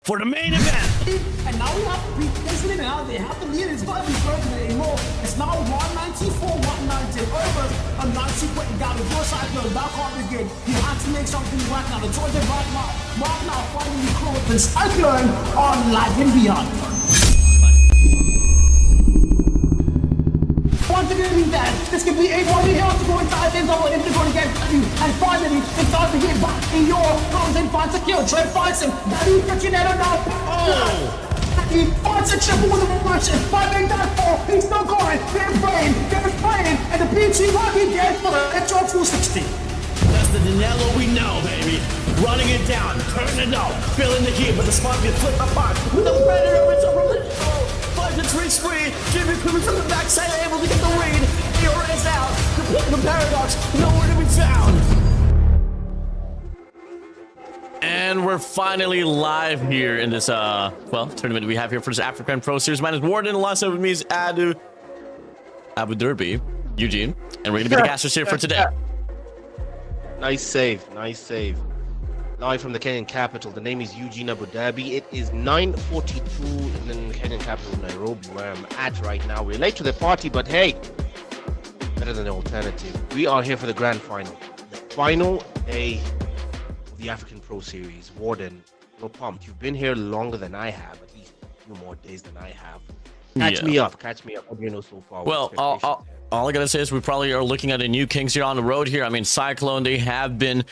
for the main event. And now we have to beat this winner out there. Have to lead. It's got to be broken anymore. It's now 194, 190 over a 90 point down the door side of the back off again. He had to make something right now. The Georgia right now. Mark now finally closed the cyclone on Live and Beyond. ones are gonna be dead. This could be a one here to go inside the zone if they're gonna get you. And finally, they start to get back in your frozen finds a kill. Trey finds him. Daddy catching it now. He finds a triple with a reversion. Finding that fall. He's still going. They're spraying. And the PG Rocky dead for the Metro 260. That's the Danilo we know, baby. Running it down, turning it up, filling the heat, but the spot gets flipped apart. With the predator, it's over the show. Finds a tree spree. Jimmy coming from the backside, able to get the read. Eora is out. The paradox, nowhere to be found. And we're finally live here in this tournament we have here for this African Pro Series. Mine is Warden, alongside with me is Abu Derby, Eugene, and we're gonna be the casters here for today. Nice save. Live from the Kenyan capital. The name is Eugene Abu Dhabi. It is 9:42 in the Kenyan capital, Nairobi, where I'm at right now. We're late to the party, but hey, better than the alternative. We are here for the grand final. The final day of the African Pro Series. Warden, you're pumped. You've been here longer than I have, at least a few more days than I have. Catch me up. What do you know so far? Well, all I gotta say is we probably are looking at a new Kings here on the road here. I mean, Cyclone, they have been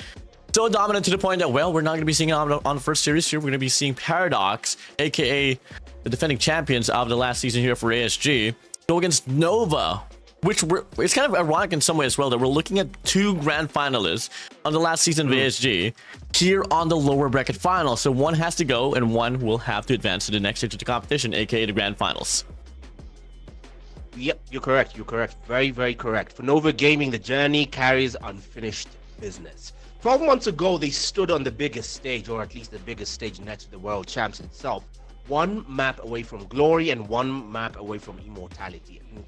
so dominant to the point that, well, we're not going to be seeing it on the first series here. We're going to be seeing Paradox, aka the defending champions of the last season here for ASG, go against Nova, which it's kind of ironic in some way as well that we're looking at two grand finalists on the last season of ASG here on the lower bracket final. So one has to go and one will have to advance to the next stage of the competition, aka the grand finals. Yep, you're correct. Very, very correct. For Nova Gaming, the journey carries unfinished business. 12 months ago, they stood on the biggest stage, or at least the biggest stage next to the World Champs itself. One map away from glory and one map away from immortality. And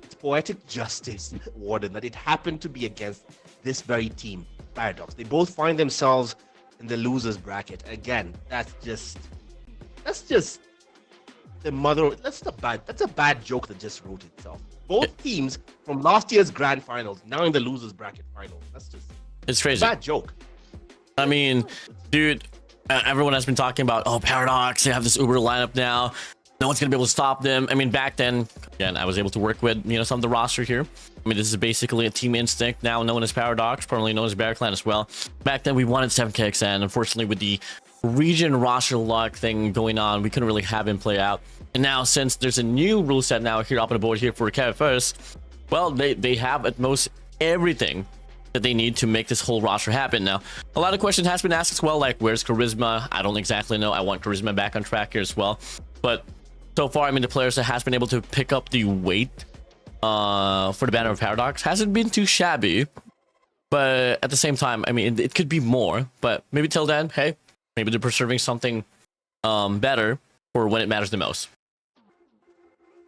it's poetic justice, Warden, that it happened to be against this very team, Paradox. They both find themselves in the losers bracket. Again, that's just the mother. That's a bad joke that just wrote itself. Both teams from last year's grand finals now in the losers bracket final. It's crazy. Bad joke. I mean, dude, everyone has been talking about, oh, Paradox, they have this Uber lineup now. No one's going to be able to stop them. I mean, back then, again, I was able to work with, some of the roster here. I mean, this is basically a Team Instinct, now known as Paradox, formerly known as Bear Clan as well. Back then, we wanted 7KX, and unfortunately, with the region roster lock thing going on, we couldn't really have him play out. And now, since there's a new rule set now here up on the board here for KFS, well, they have at most everything that they need to make this whole roster happen. Now, a lot of questions has been asked as well, like where's Charisma? I don't exactly know. I want Charisma back on track here as well. But so far, I mean, the players that has been able to pick up the weight for the banner of Paradox hasn't been too shabby. But at the same time, I mean, it could be more. But maybe till then, hey, maybe they're preserving something better for when it matters the most.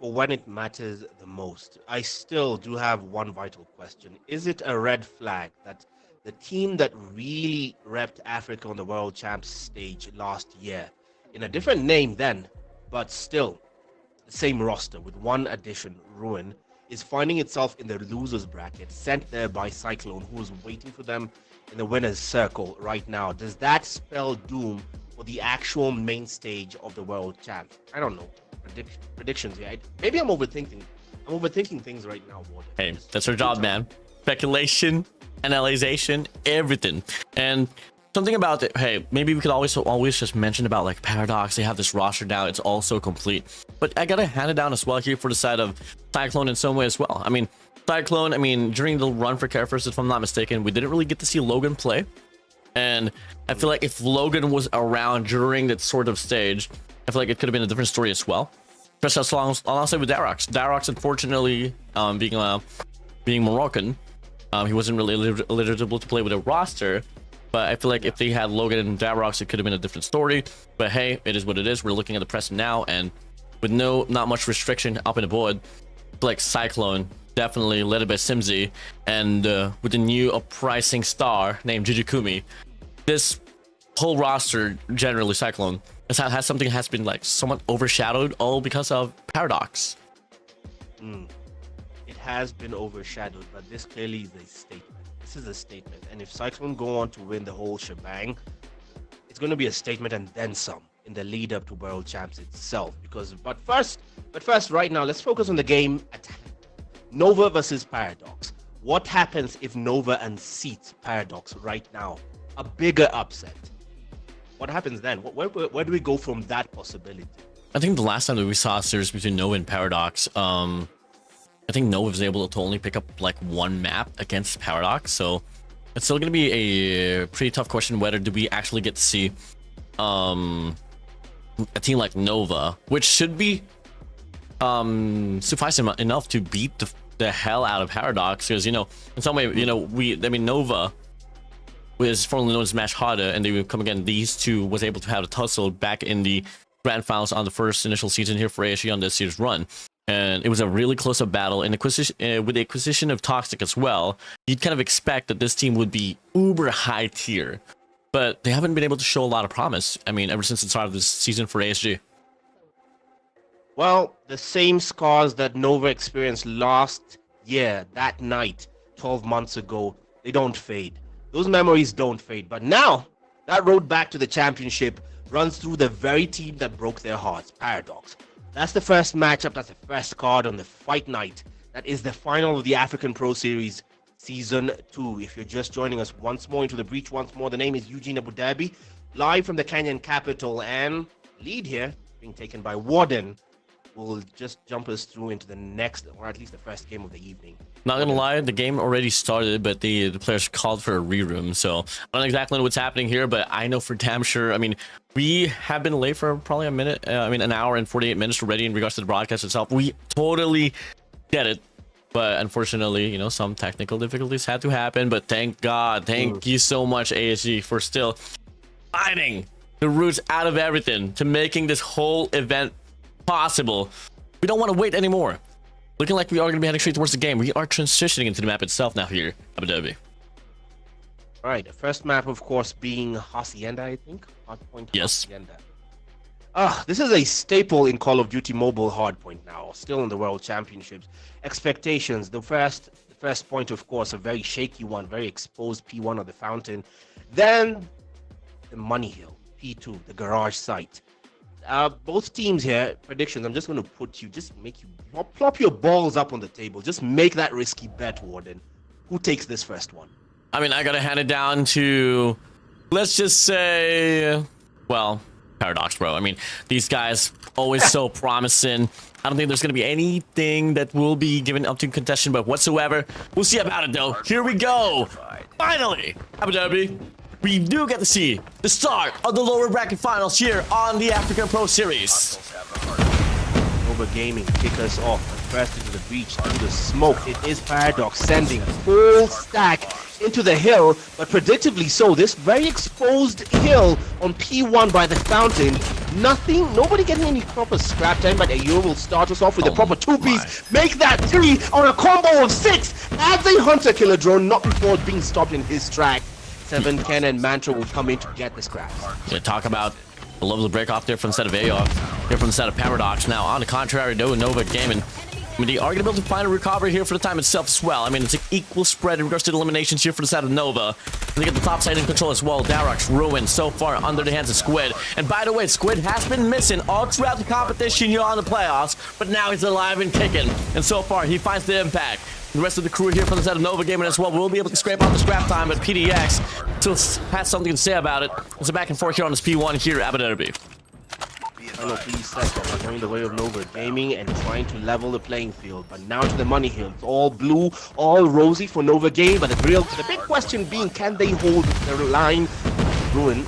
When it matters the most, I still do have one vital question. Is it a red flag that the team that really repped Africa on the World Champs stage last year, in a different name then, but still the same roster with one addition, Ruin, is finding itself in the losers bracket, sent there by Cyclone, who is waiting for them in the winner's circle right now? Does that spell doom for the actual main stage of the World Champs? I don't know. Predictions, yeah. Maybe I'm overthinking things right now, Warden. Hey, that's our job, man. Speculation, analyzation, everything. And something about it, hey, maybe we could always just mention about like Paradox. They have this roster now, it's all so complete. But I gotta hand it down as well here for the side of Cyclone in some way as well. I mean, Cyclone, during the run for Carefirst, if I'm not mistaken, we didn't really get to see Logan play. And I feel like if Logan was around during that sort of stage, I feel like it could have been a different story as well. Just alongside with Darox. Darox, unfortunately, being Moroccan, he wasn't really eligible to play with a roster. But I feel like if they had Logan and Darox, it could have been a different story. But hey, it is what it is. We're looking at the present now, and with not much restriction up in the board, like Cyclone, definitely led by Simzi, and with the new uprising star named Jujukumi, this whole roster, generally Cyclone, has something that has been like somewhat overshadowed, all because of Paradox. It has been overshadowed, but this clearly is a statement. This is a statement, and if Cyclone go on to win the whole shebang, it's going to be a statement and then some in the lead up to World Champs itself. But first, right now, let's focus on the game at hand. Nova versus Paradox. What happens if Nova unseats Paradox right now? A bigger upset. What happens then? Where do we go from that possibility? I think the last time that we saw a series between Nova and Paradox, I think Nova was able to only pick up like one map against Paradox, so it's still going to be a pretty tough question whether do we actually get to see a team like Nova, which should be suffice enough to beat the hell out of Paradox, because, you know, in some way, you know, Nova was formerly known as Smash Harder, and they would come again. These two was able to have a tussle back in the grand finals on the first initial season here for ASG on this year's run, and it was a really close-up battle. And with the acquisition of Toxic as well, you'd kind of expect that this team would be uber high tier, but they haven't been able to show a lot of promise. I mean, ever since the start of this season for ASG. Well, the same scars that Nova experienced last year, that night, 12 months ago, they don't fade. Those memories don't fade. But now, that road back to the championship runs through the very team that broke their hearts, Paradox. That's the first matchup, that's the first card on the fight night. That is the final of the African Pro Series Season 2. If you're just joining us once more into the breach once more, the name is Eugene Abu Dhabi, live from the Kenyan capital, and lead here being taken by Warden will just jump us through into the next, or at least the first game of the evening. Not gonna lie, the game already started, but the players called for a reroom, so I don't exactly know what's happening here, but I know for damn sure. I mean, we have been late for probably an hour and 48 minutes already in regards to the broadcast itself. We totally get it, but unfortunately, you know, some technical difficulties had to happen. But thank God, thank you so much, ASG, for still finding the roots out of everything to making this whole event possible. We don't want to wait anymore. Looking like we are going to be heading straight towards the game. We are transitioning into the map itself now here, Abu Dhabi. All right, the first map, of course, being Hacienda, I think. Hardpoint yes. Hacienda. This is a staple in Call of Duty Mobile Hardpoint now, still in the World Championships. Expectations, the first point, of course, a very shaky one, very exposed P1 of the Fountain. Then the Money Hill, P2, the garage site. Both teams here, predictions, I'm just going to put you, just make you plop your balls up on the table. Just make that risky bet, Warden. Who takes this first one? I mean, I got to hand it down to, let's just say, well, Paradox, bro. I mean, these guys always so promising. I don't think there's going to be anything that will be given up to contestation, but whatsoever. We'll see about it, though. Here we go. Finally, Abu Dhabi. We do get to see the start of the lower bracket finals here on the African Pro Series. Nova Gaming kick us off, first into the breach, through the smoke. It is Paradox sending a full stack into the hill, but predictably so, this very exposed hill on P1 by the Fountain. Nobody getting any proper scrap time, but Ayo will start us off with a proper two-piece. Make that 3 on a combo of 6. Adds a hunter killer drone, not before being stopped in his track. 7, Ken, and Mantra will come in to get the scraps. Yeah, talk about a lovely break off there from the set of AO, here from the set of Paradox. Now, on the contrary, Nova Gaming, I mean, they are going to be able to find a recovery here for the time itself as well. I mean, it's an equal spread in regards to the eliminations here for the side of Nova. They get the top side in control as well. Darrock's ruined so far under the hands of Squid. And by the way, Squid has been missing all throughout the competition here on the playoffs, but now he's alive and kicking. And so far, he finds the impact. The rest of the crew here from the side of Nova Gaming as well will be able to scrape out the scrap time, but PDX still has something to say about it. It's a back and forth here on this P1 here at Abu Dhabi. Final 3 seconds going the way of Nova Gaming and trying to level the playing field. But now to the Money Hill. It's all blue, all rosy for Nova Gaming. But the big question being, can they hold their line? Ruin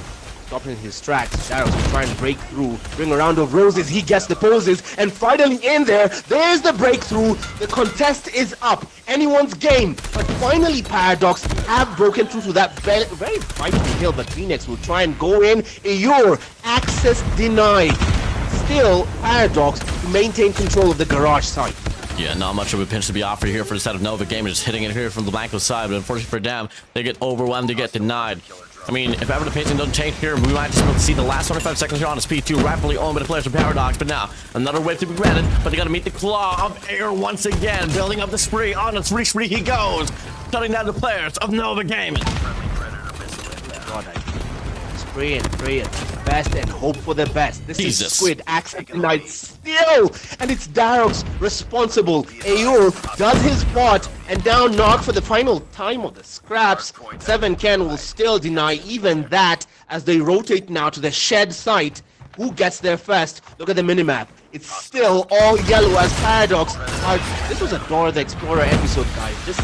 stopping his tracks. Shadows will try and break through. Bring a round of roses. He gets the poses. And finally in there, there's the breakthrough. The contest is up. Anyone's game. But finally Paradox have broken through to that very fighting hill. But Phoenix will try and go in. Eeyore, access denied. Still, Paradox to maintain control of the garage site. Yeah, not much of a pinch to be offered here for the side of Nova Gaming. Just hitting it here from the Blanco side. But unfortunately for them, they get overwhelmed. They get denied. I mean, if ever the pacing doesn't change here, we might just be able to see the last 25 seconds here on his P2, rightfully owned by the players from Paradox. But now, another wave to be granted, but they got to meet the claw of air once again, building up the spree. On a spree he goes, shutting down the players of Nova Gaming. God, I spray and pray it. best and hope for the best. This Jesus. is Squid, access denied still, and it's Darox responsible. Ayur does his part, and now Nog for the final time of the scraps. 7ken will still deny even that as they rotate now to the shed site. Who gets there first? Look at the minimap. It's still all yellow as Paradox. This was a Dora the Explorer episode, guys. Just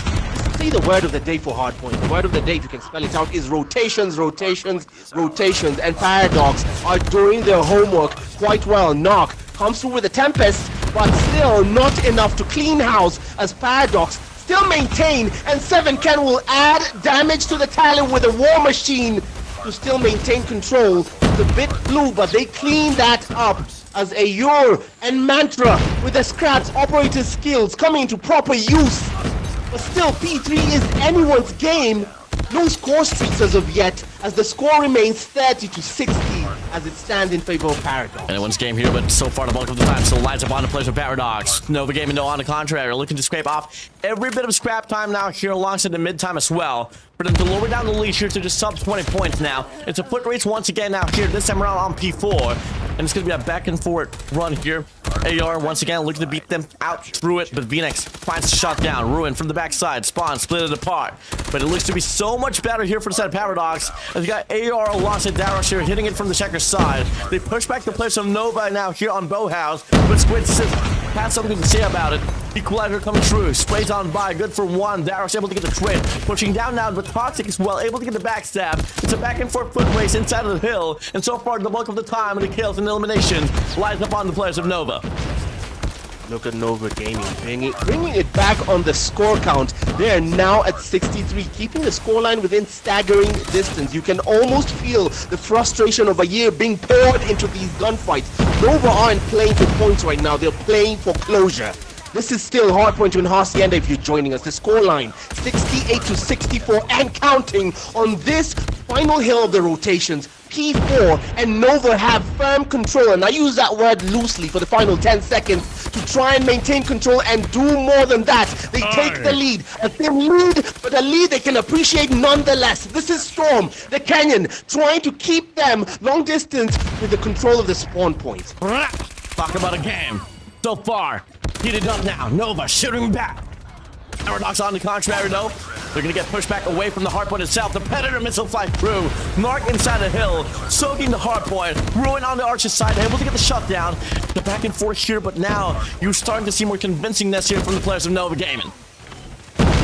say the word of the day for Hardpoint. The word of the day, if you can spell it out, is rotations, rotations, rotations. And Paradox are doing their homework quite well. Knock comes through with a Tempest, but still not enough to clean house as Paradox still maintain, and 7ken will add damage to the Talon with a War Machine to still maintain control. It's a bit blue, but they clean that up as Ayur and Mantra with the scraps operator skills coming into proper use. But still, P3 is anyone's game. No score streaks as of yet, as the score remains 30-60 as it stands in favor of Paradox. Anyone's game here, but so far the bulk of the time still lines up on the players of Paradox. Nova Gaming, though, on the contrary, are looking to scrape off every bit of scrap time now here alongside the mid time as well. For them to lower down the lead here to just sub 20 points now. It's a foot race once again now here, this time around on P4. And it's going to be a back and forth run here. AR once again looking to beat them out through it, but Phoenix finds the shot down. Ruin from the backside. Spawn split it apart. But it looks to be so much better here for the side of Paradox. As we got AR alongside Darosh here hitting it from the checker side. They push back the players of Nova now here on Bowhouse. But Squid has something to say about it. Equalizer coming through. Sprays on by. Good for one. Darosh able to get the trade. Pushing down now, but Toxic as well. Able to get the backstab. It's a back and forth foot race inside of the hill. And so far, the bulk of the time and the kills and eliminations lies upon the players of Nova. Look at Nova Gaming bringing it back on the score count. They are now at 63, keeping the scoreline within staggering distance. You can almost feel the frustration of a year being poured into these gunfights. Nova aren't playing for points right now, they're playing for closure. This is still Hardpoint in Hacienda if you're joining us. The scoreline 68-64 and counting on this final hill of the rotations. P4 and Nova have firm control, and I use that word loosely for the final 10 seconds to try and maintain control and do more than that. They take the lead, a thin lead, but a lead they can appreciate nonetheless. This is Storm, the Canyon, trying to keep them long distance with the control of the spawn point. Talk about a game. So far, heated up now. Nova shooting back. Paradox on the contrary though. They're gonna get pushed back away from the hardpoint itself. The Predator missile fly through. Narc inside the hill, soaking the hardpoint. Ruin on the Archer's side, able to get the shutdown. The back and forth here, but now you're starting to see more convincingness here from the players of Nova Gaming. Nova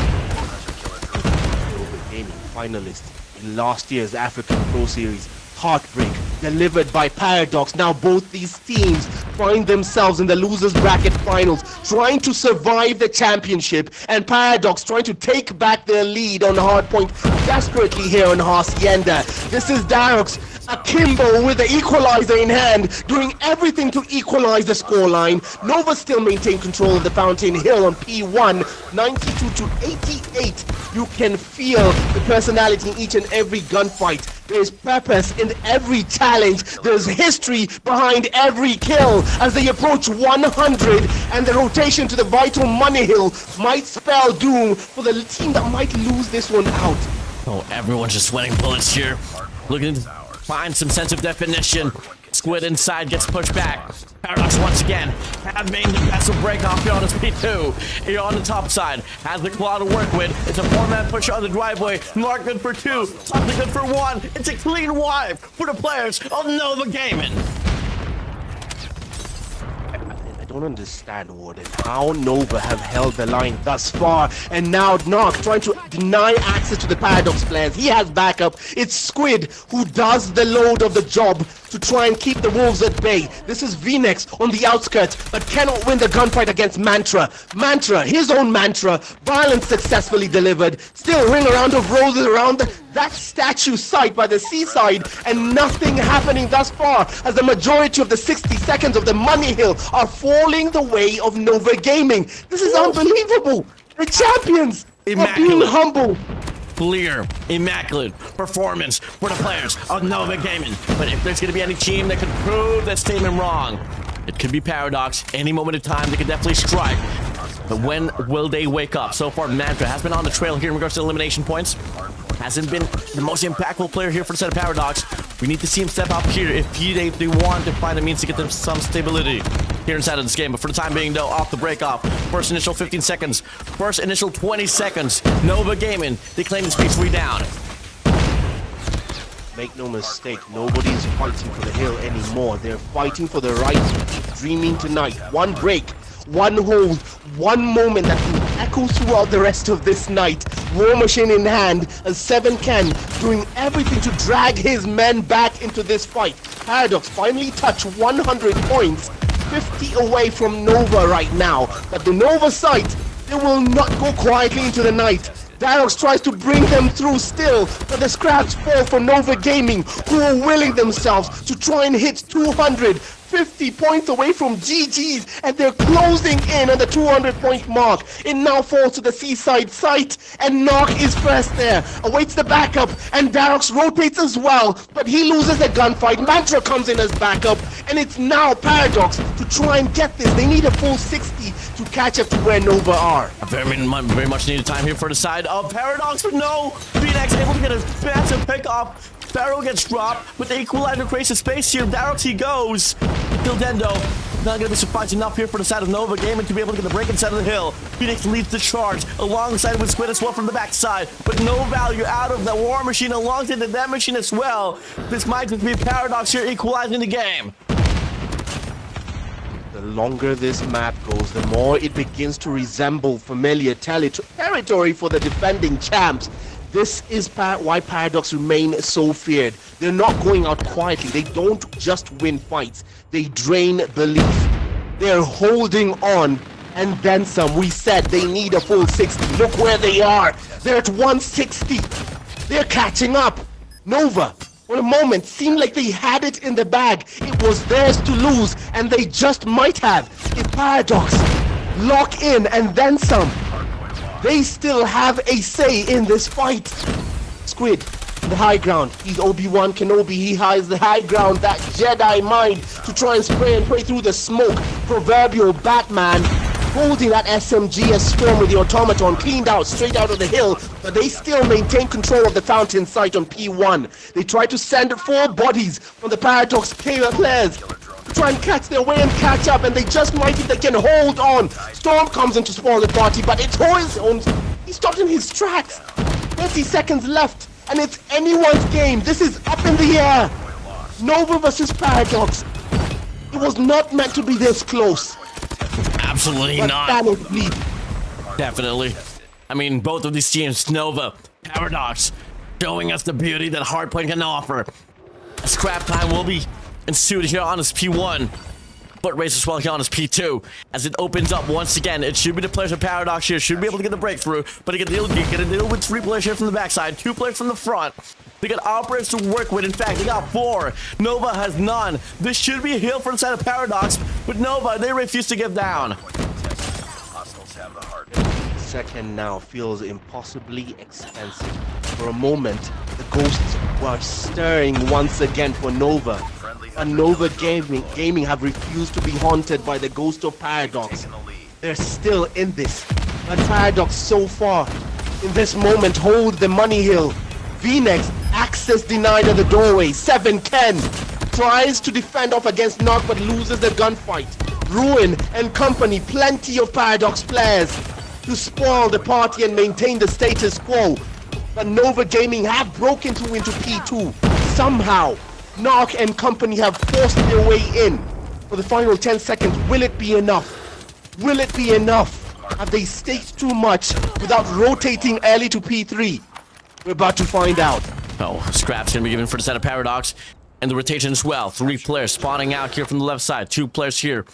Gaming finalist in last year's African Pro Series. Heartbreak delivered by Paradox. Now both these teams find themselves in the losers bracket finals, trying to survive the championship, and Paradox trying to take back their lead on the hardpoint desperately here on Hacienda. This is Darox akimbo with the equalizer in hand, doing everything to equalize the scoreline. Nova still maintain control of the Fountain Hill on P1, 92-88. You can feel the personality in each and every gunfight. There's purpose in every challenge. There's history behind every kill. As they approach 100, and the rotation to the vital Money Hill might spell doom for the team that might lose this one out. Oh, everyone's just sweating bullets here. Looking to find some sense of definition. Squid inside gets pushed back. Paradox once again have made the vessel break off here on his P2. Here on the top side has the claw to work with. It's a 4-man push on the driveway. Mark good for 2. Something good for 1. It's a clean wipe for the players of Nova Gaming. I don't understand, Warden, how Nova have held the line thus far, and now Knock trying to deny access to the Paradox players. He has backup. It's Squid who does the load of the job to try and keep the wolves at bay. This is Phoenix on the outskirts, but cannot win the gunfight against Mantra. Mantra, his own Mantra, violence successfully delivered. Still ring around of roses around that statue site by the seaside, and nothing happening thus far, as the majority of the 60 seconds of the Money Hill are falling the way of Nova Gaming. This is unbelievable. The champions are being humble. Clear, immaculate performance for the players of Nova Gaming. But if there's going to be any team that could prove that statement wrong, it could be Paradox. Any moment of time, they could definitely strike. But when will they wake up? So far, Mantra has been on the trail here in regards to elimination points. Hasn't been the most impactful player here for the set of Paradox. We need to see him step up here if they want to find a means to get them some stability here inside of this game. But for the time being, though, off the break off. First initial 15 seconds. First initial 20 seconds. Nova Gaming, they claim this P3 down. Make no mistake, nobody's fighting for the hill anymore. They're fighting for the right to keep dreaming tonight. One break, one hold, one moment that will echo throughout the rest of this night. War machine in hand, and 7ken doing everything to drag his men back into this fight. Paradox finally touch 100 points, 50 away from Nova right now. But the Nova side, they will not go quietly into the night. Darox tries to bring them through still, but the scraps fall for Nova Gaming, who are willing themselves to try and hit 250 points away from GG's, and they're closing in on the 200-point mark. It now falls to the seaside site, and Knock is first there, awaits the backup, and Darox rotates as well, but he loses the gunfight. Mantra comes in as backup, and it's now Paradox to try and get this. They need a full 60 to catch up to where Nova are. Very much needed time here for the side of Paradox, but no! Phoenix able to get a massive pick off. Pharaoh gets dropped, but the Equalizer creates a space here. Darox he goes. Dendo not gonna be surprised enough here for the side of Nova Gaming to be able to get the break inside of the hill. Phoenix leads the charge alongside with Squid as well from the backside, but no value out of the War Machine alongside the Death Machine as well. This might just be Paradox here equalizing the game. The longer this map goes, the more it begins to resemble familiar territory for the defending champs. This is why Paradox remain so feared. They're not going out quietly. They don't just win fights. They drain belief. They're holding on, and then some. We said they need a full 60. Look where they are. They're at 160. They're catching up. Nova, for a moment, seemed like they had it in the bag. It was theirs to lose, and they just might have. If Paradox lock in and then some, they still have a say in this fight. Squid, the high ground. He's Obi-Wan Kenobi. He has the high ground, that Jedi mind to try and spray and pray through the smoke. Proverbial Batman holding that SMG as Storm with the automaton cleaned out, straight out of the hill, but they still maintain control of the fountain site on P1. They try to send 4 bodies from the Paradox players to try and catch their way and catch up, and they just might if they can hold on. Storm comes in to spoil the party, but it's his own. He stopped in his tracks. 30 seconds left, and it's anyone's game. This is up in the air. Nova versus Paradox. It was not meant to be this close. Absolutely But not. Thanos lead. Definitely. I mean, both of these teams, Nova, Paradox, showing us the beauty that Hardpoint can offer. A scrap time will be ensued here on his P1. Foot race as well here on his P2. As it opens up once again, it should be the players of Paradox here. Should be able to get the breakthrough, but he can deal with 3 players here from the backside, 2 players from the front. They got operators to work with. In fact, they got 4. Nova has none. This should be a heal for the side of Paradox, but Nova, they refuse to give down. Second now feels impossibly expensive. For a moment, the ghosts were stirring once again for Nova. And Nova Gaming have refused to be haunted by the ghost of Paradox. They're still in this. But Paradox so far, in this moment, hold the money hill. VNex, access denied at the doorway. 7ken tries to defend off against Knock but loses the gunfight. Ruin and company, plenty of Paradox players to spoil the party and maintain the status quo. But Nova Gaming have broken through into P2. Somehow, Knock and company have forced their way in. For the final 10 seconds, will it be enough? Will it be enough? Have they staked too much without rotating early to P3? We're about to find out. Oh, scraps gonna be given for the side of Paradox. And the rotation as well. 3 players spawning out here from the left side. 2 players here.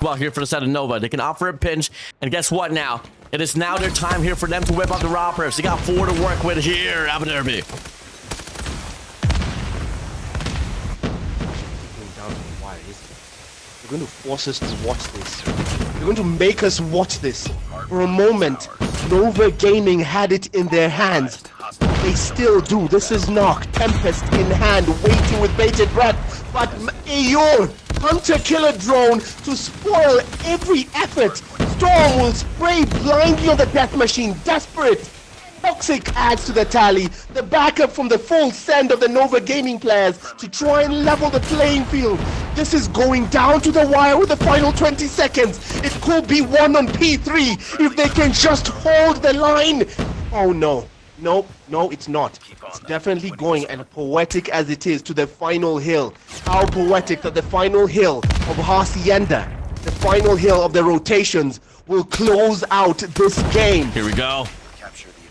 Well, here for the side of Nova. They can offer a pinch. And guess what now? It is now their time here for them to whip up the robbers. They got 4 to work with here, Abu Dhabi. They're going to force us to watch this. They're going to make us watch this. For a moment, Nova Gaming had it in their hands. They still do. This is Knock, Tempest in hand, waiting with bated breath. But Ayor, Hunter Killer Drone to spoil every effort. Storm will spray blindly on the Death Machine, desperate. Toxic adds to the tally. The backup from the full send of the Nova Gaming players to try and level the playing field. This is going down to the wire with the final 20 seconds. It could be won on P3 if they can just hold the line. Oh no. No, it's not. It's definitely going, and poetic as it is, to the final hill. How poetic that the final hill of Hacienda, the final hill of the rotations, will close out this game. Here we go.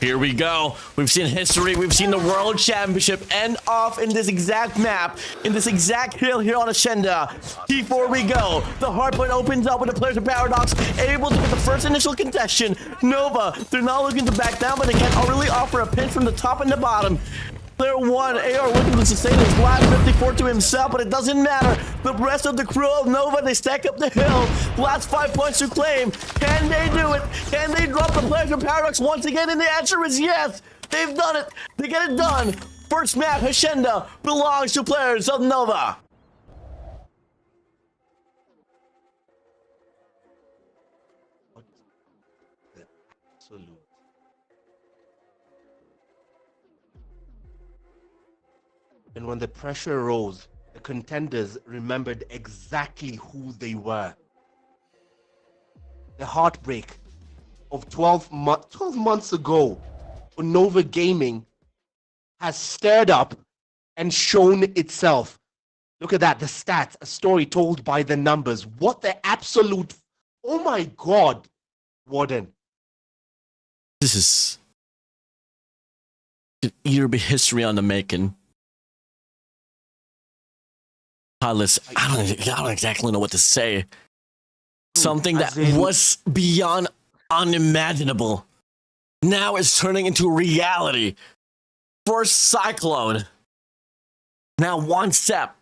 Here we go. We've seen history. We've seen the World Championship end off in this exact map, in this exact hill here on Hacienda. T4 we go. The hardpoint opens up with the players of Paradox able to get the first initial contestation. Nova, they're not looking to back down, but they can't really offer a pinch from the top and the bottom. Player 1, AR looking to sustain his last 54 to himself, but it doesn't matter. The rest of the crew of Nova, they stack up the hill. Last 5 points to claim. Can they do it? Can they drop the players of Paradox once again? And the answer is yes. They've done it. They get it done. First map, Hacienda, belongs to players of Nova. What the absolute. And when the pressure rose, the contenders remembered exactly who they were. The heartbreak of 12 months ago for Nova Gaming has stirred up and shown itself. Look at that, the stats, a story told by the numbers. What the absolute, oh my God, Warden. This is could either be history on the making. Listen, I don't exactly know what to say. Something that was beyond unimaginable now is turning into reality. First Cyclone. Now one step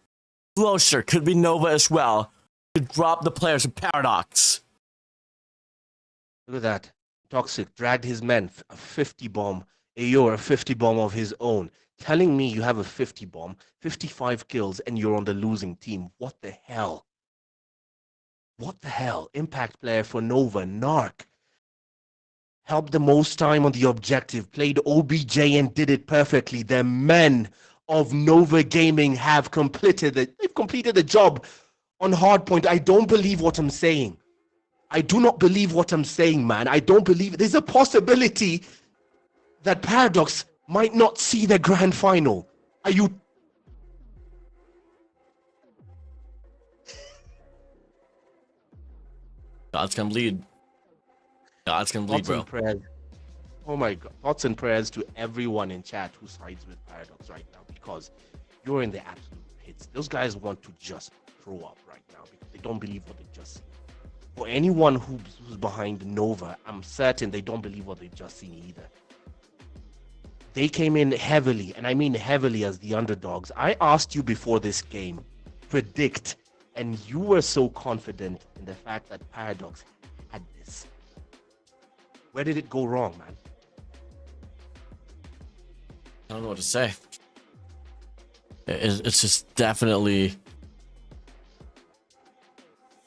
closer, could be Nova as well, to drop the players of Paradox. Look at that. Toxic dragged his men, a 50 bomb. Ayor, a 50 bomb of his own. Telling me you have a 50 bomb, 55 kills, and you're on the losing team. What the hell? What the hell? Impact player for Nova, Narc. Helped the most time on the objective, played OBJ and did it perfectly. The men of Nova Gaming have completed it. They've completed the job on hardpoint. I don't believe what I'm saying. I do not believe what I'm saying, man. I don't believe it. There's a possibility that Paradox might not see the grand final. Are you? God's gonna bleed. God's gonna bleed, bro. Prayers. Oh my God. Thoughts and prayers to everyone in chat who sides with Paradox right now, because you're in the absolute pits. Those guys want to just throw up right now because they don't believe what they just seen. For anyone who's behind Nova, I'm certain they don't believe what they've just seen either. They came in heavily, and I mean heavily as the underdogs. I asked you before this game, predict, and you were so confident in the fact that Paradox had this. Where did it go wrong, man? I don't know what to say. It's just definitely...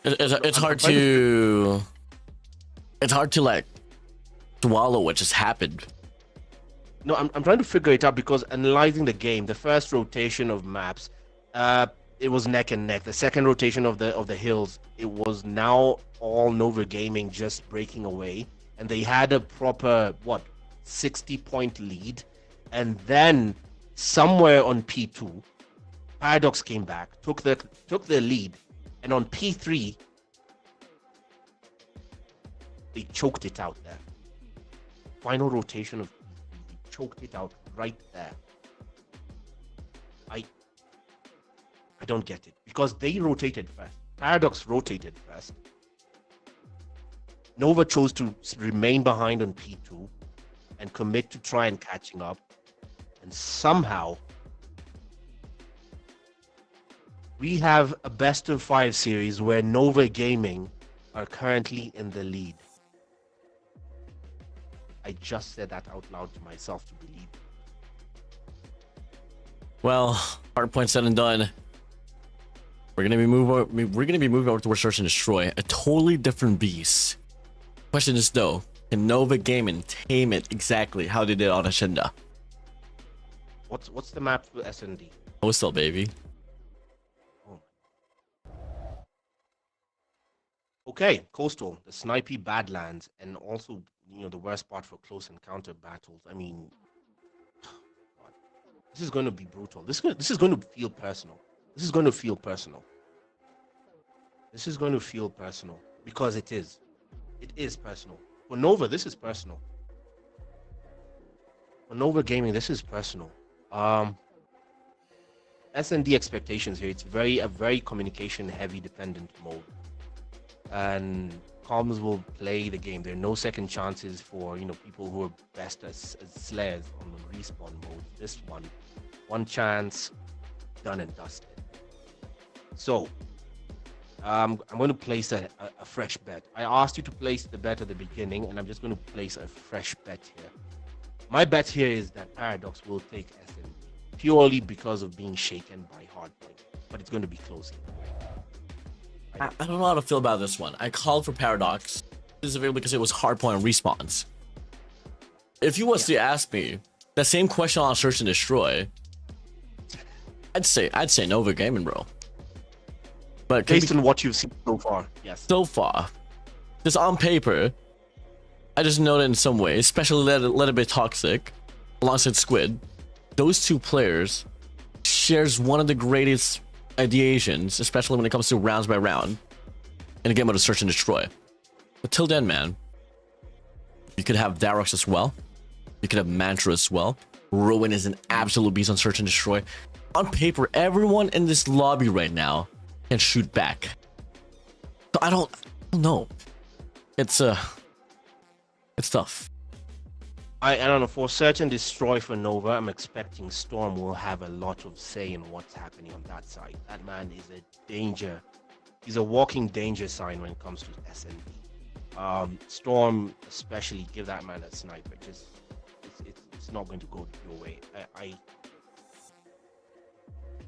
It's hard to... It's hard to, like, swallow what just happened. No, I'm trying to figure it out because analyzing the game, the first rotation of maps, it was neck and neck. The second rotation of the hills, it was now all Nova Gaming just breaking away, and they had a proper 60-point lead, and then somewhere on P2, Paradox came back, took the lead, and on P3, they choked it out there. Final rotation of choked it out right there. I don't get it because they rotated first. Paradox rotated first. Nova chose to remain behind on P2 and commit to try and catching up, and somehow we have a best of 5 series where Nova Gaming are currently in the lead. I just said that out loud to myself to believe. Well, hard point said and done. We're gonna be moving over to Search and Destroy, a totally different beast. Question is though, Can Nova Gaming tame it exactly how they did on Ashinda? What's the map for SND? Coastal, baby. Oh. Okay, Coastal, the snipey Badlands, and also, the worst part for close encounter battles. I mean, this is going to be brutal. This is going to feel personal. This is going to feel personal. This is going to feel personal because it is. It is personal. For Nova, this is personal. For Nova Gaming, this is personal. S&D expectations here. It's a very communication heavy dependent mode, and comms will play the game. There are no second chances for people who are best as slayers on the respawn mode. This one chance, done and dusted. So I'm going to place a fresh bet. I asked you to place the bet at the beginning, and I'm just going to place a fresh bet here. My bet here is that Paradox will take SND purely because of being shaken by Hardpoint, but it's going to be close. I don't know how to feel about this one. I called for Paradox specifically because it was Hardpoint respawns. If you was to ask me the same question on Search and Destroy, I'd say Nova Gaming, bro. But based on what you've seen so far, yes. So far, just on paper, I just know that in some way, especially Let It Be Toxic, alongside Squid, those two players shares one of the greatest ideations, especially when it comes to rounds by round, in a game of Search and Destroy. But till then, man, you could have Darox as well. You could have Mantra as well. Rowan is an absolute beast on Search and Destroy. On paper, everyone in this lobby right now can shoot back. So I don't know. It's tough. I don't know. For Search and Destroy for Nova, I'm expecting Storm will have a lot of say in what's happening on that side. That man is a danger. He's a walking danger sign when it comes to SND. Storm, especially, give that man a sniper. Just it's not going to go your way.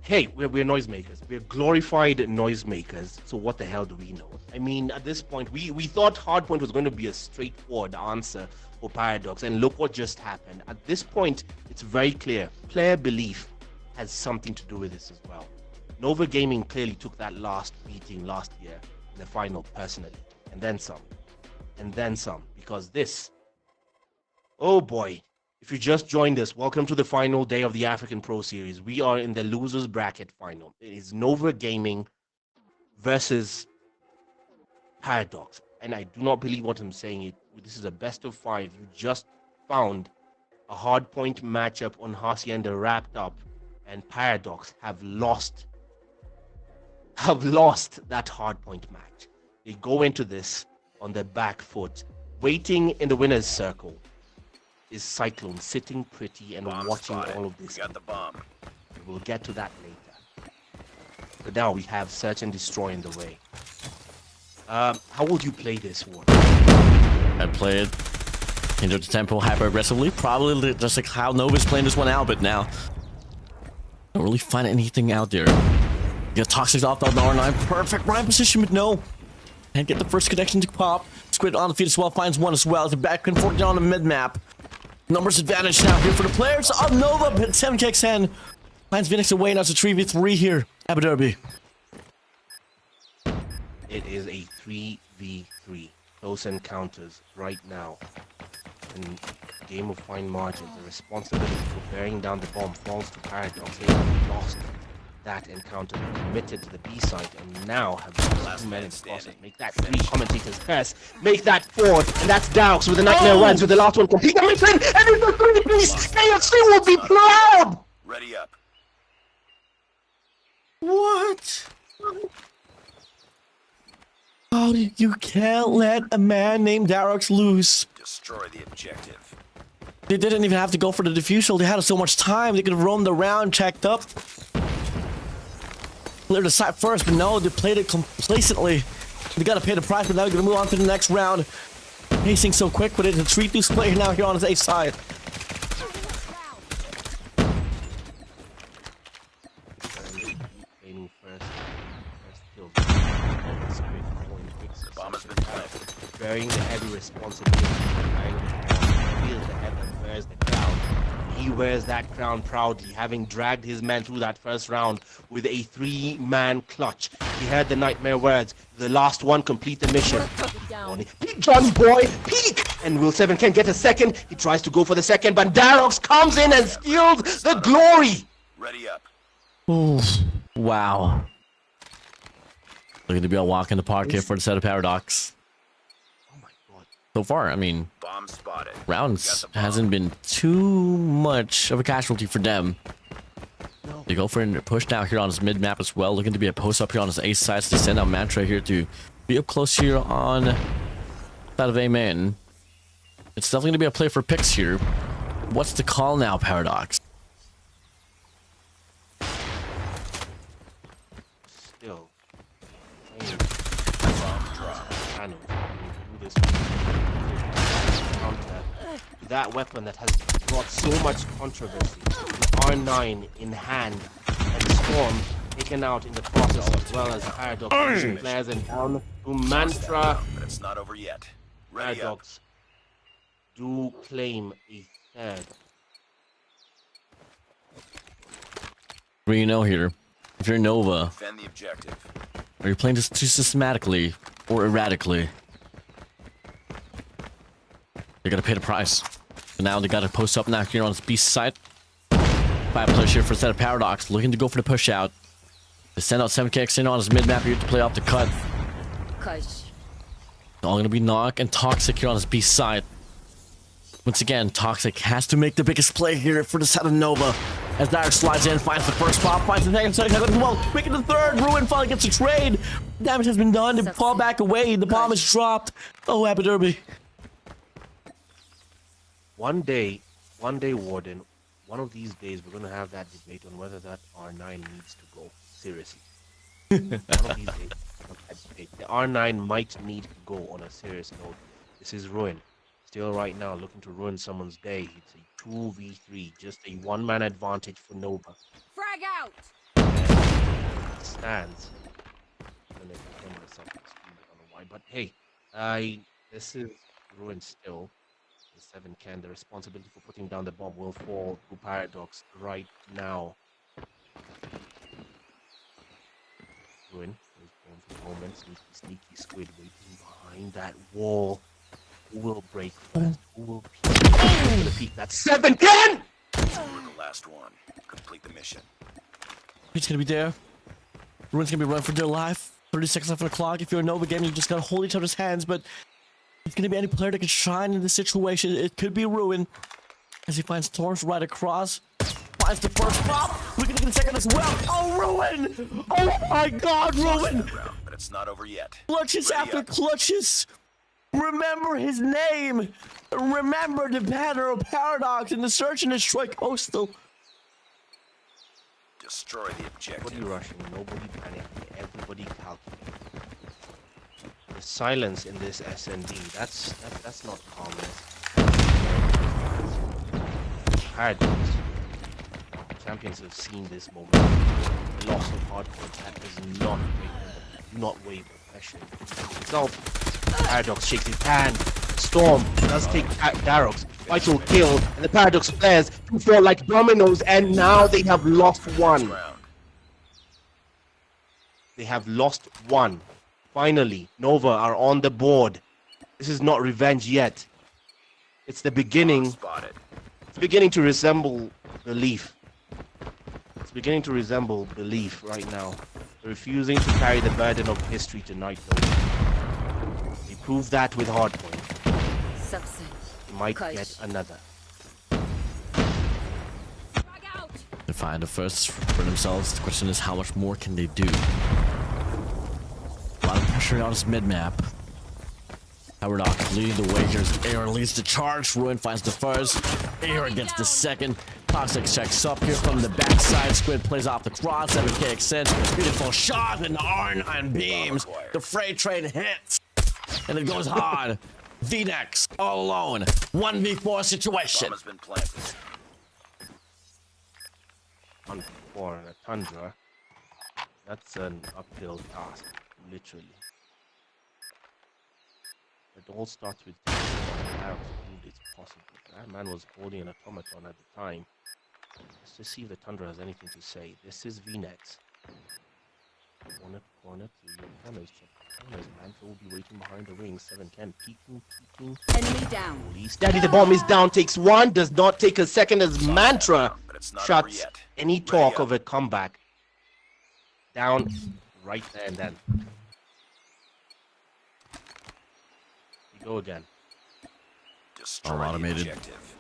Hey, we're noisemakers. We're glorified noisemakers. So what the hell do we know? I mean, at this point, we thought Hardpoint was going to be a straightforward answer for Paradox, and look what just happened. At this point, it's very clear. Player belief has something to do with this as well. Nova Gaming clearly took that last beating last year in the final personally, and then some. And then some, because this, oh boy. If you just joined us, welcome to the final day of the African Pro Series. We are in the losers bracket final. It is Nova Gaming versus Paradox. And I do not believe what I'm saying. This is a best of 5. You just found a hardpoint matchup on Hacienda wrapped up, and Paradox have lost that hardpoint match. They go into this on their back foot. Waiting in the winner's circle is Cyclone, sitting pretty and watching all of this. We got the bomb. We'll get to that later. But now we have Search and Destroy in the way. How would you play this one? I'd play it into the tempo hyper aggressively, probably just like how Nova's playing this one out, but now don't really find anything out there. Get Toxic off the R9, perfect right position, but no. And get the first connection to pop. Squid on the feet as well, finds one as well. The back and forth down the mid map. Numbers advantage now here for the players of Nova, but 7 kicks in. Finds Phoenix away, now it's a 3v3 here. Abu Dhabi. It is a 3v3. Close encounters right now. In game of fine margins, the responsibility for bearing down the bomb falls to Paradox. They have lost that encounter, committed to the B side, and now have lost 2 men in the process. Make that 3 commentators curse. Make that 4, and that's Daux with the Nightmare Runs with the last one complete. And it's in, and it's a 3-piece. KFC will be proud. Ready up. What? Oh, you can't let a man named Darox lose. Destroy the objective. They didn't even have to go for the defusal. They had so much time. They could have roamed around, checked up. Cleared the site first, but no, they played it complacently. They gotta pay the price, but now they're gonna move on to the next round. Pacing so quick, but it's a 3-2 play now here on his A side. Bomb has been planted. bearing the heavy responsibility of carrying the crown. He is the head that wears the crown. He wears that crown proudly, having dragged his men through that first round with a 3-man clutch. He heard the nightmare words, the last one complete the mission. Peek, Johnny boy, peek! And will 7 can get a second? He tries to go for the second, but Darox comes in and steals the glory! Ready up. Ooh, wow. Looking to be a walk in the park here for the set of Paradox. Oh my god. So far, I mean, Bomb spotted. rounds hasn't been too much of a casualty for them. No. They go for a push now here on his mid map as well, looking to be a post up here on his ace side to send out Mantra here to be up close here on that of A main. It's definitely gonna be a play for picks here. What's the call now, Paradox? Still. That weapon that has brought so much controversy. The R9 in hand and Storm taken out in the process, as well as Paradox pushing players and down to Mantra. But it's not over yet. Ready up. Paradox do claim a third. What do you know here? If you're Nova, Defend the objective. are you playing this too systematically or erratically? They gotta pay the price. But now they gotta post up now here on his beast side. 5 players here for a set of Paradox, looking to go for the push out. They send out 7KX in on his mid map here to play off the cut. All gonna be Knock and Toxic here on his beast side. Once again, Toxic has to make the biggest play here for the set of Nova. As Dyer slides in, finds the first pop, finds the second, well, making the third. Ruin finally gets a trade. Damage has been done. They fall back away. The bomb is dropped. Oh, Happy Derby. One day, Warden, one of these days we're gonna have that debate on whether that R9 needs to go. Seriously. One of these days, we'll have that debate. The R9 might need to go on a serious note. This is Ruin. Still right now looking to ruin someone's day. It's a 2v3, just a 1-man advantage for Nova. Frag out! It stands. I'm gonna kill myself on screen, I don't know why, but hey, this is Ruin still. The 7 can. The responsibility for putting down the bomb will fall to Paradox right now. Ruin is going for the moment. Sneaky squid waiting behind that wall. Who will break first? Who will peek? Who's gonna peek? That's 7 can! We're the last one. Complete the mission. He's gonna be there. Ruin's gonna be running for dear life. 30 seconds left on the clock. If you're a Nova game, you just gotta hold each other's hands, but it's gonna be any player that can shine in this situation. It could be Ruin. As he finds Torrance right across. Finds the first pop. We're gonna get a second as well. Oh, Ruin! Oh my god, Ruin! Round, but it's not over yet. Clutches Ready after up. clutches. Remember his name. Remember the banner of Paradox in the Search and Destroy Coastal. Destroy the objective. Nobody rushing, nobody panicking, everybody calculating. The silence in this SND, that's not calmness. Paradox. Champions have seen this moment. The loss of hardcore, that does not make them, do not waver pressure. Itself, Paradox shakes his hand. Storm does take Darox. Vital kill, and the Paradox players fall like dominoes, and now they have lost one. Round. They have lost one. Finally, Nova are on the board. This is not revenge yet. It's the beginning. Spotted. It's beginning to resemble belief. It's beginning to resemble belief right now. They're refusing to carry the burden of history tonight, though. They proved that with Hardpoint. They might get another. They find the first for themselves. The question is, how much more can they do? A lot of pressure on his mid-map. Paradox leading the way. Here's Aaron leads the charge. Ruin finds the first. Aaron gets the second. Toxic checks up here from the backside. Squid plays off the cross. 7K extends. Beautiful shot and the R9 beams. The freight train hits. And it goes hard. V-Nex all alone. 1v4 situation. Bomb has been planted. On for a Tundra, that's an uphill task, literally. But It all starts with how it's possible. That man was holding an automaton at the time. Let's just see if the Tundra has anything to say. This is VNet. Corner to corner, through your corners, check the corners. Mantra will be waiting behind the ring. 7-10, peeking. Enemy down. Police. Daddy, the bomb is down, takes one, does not take a second as Mantra But it's not over shuts yet. any talk of a comeback. Down right there and then. We go again. Destroy the automated. objective.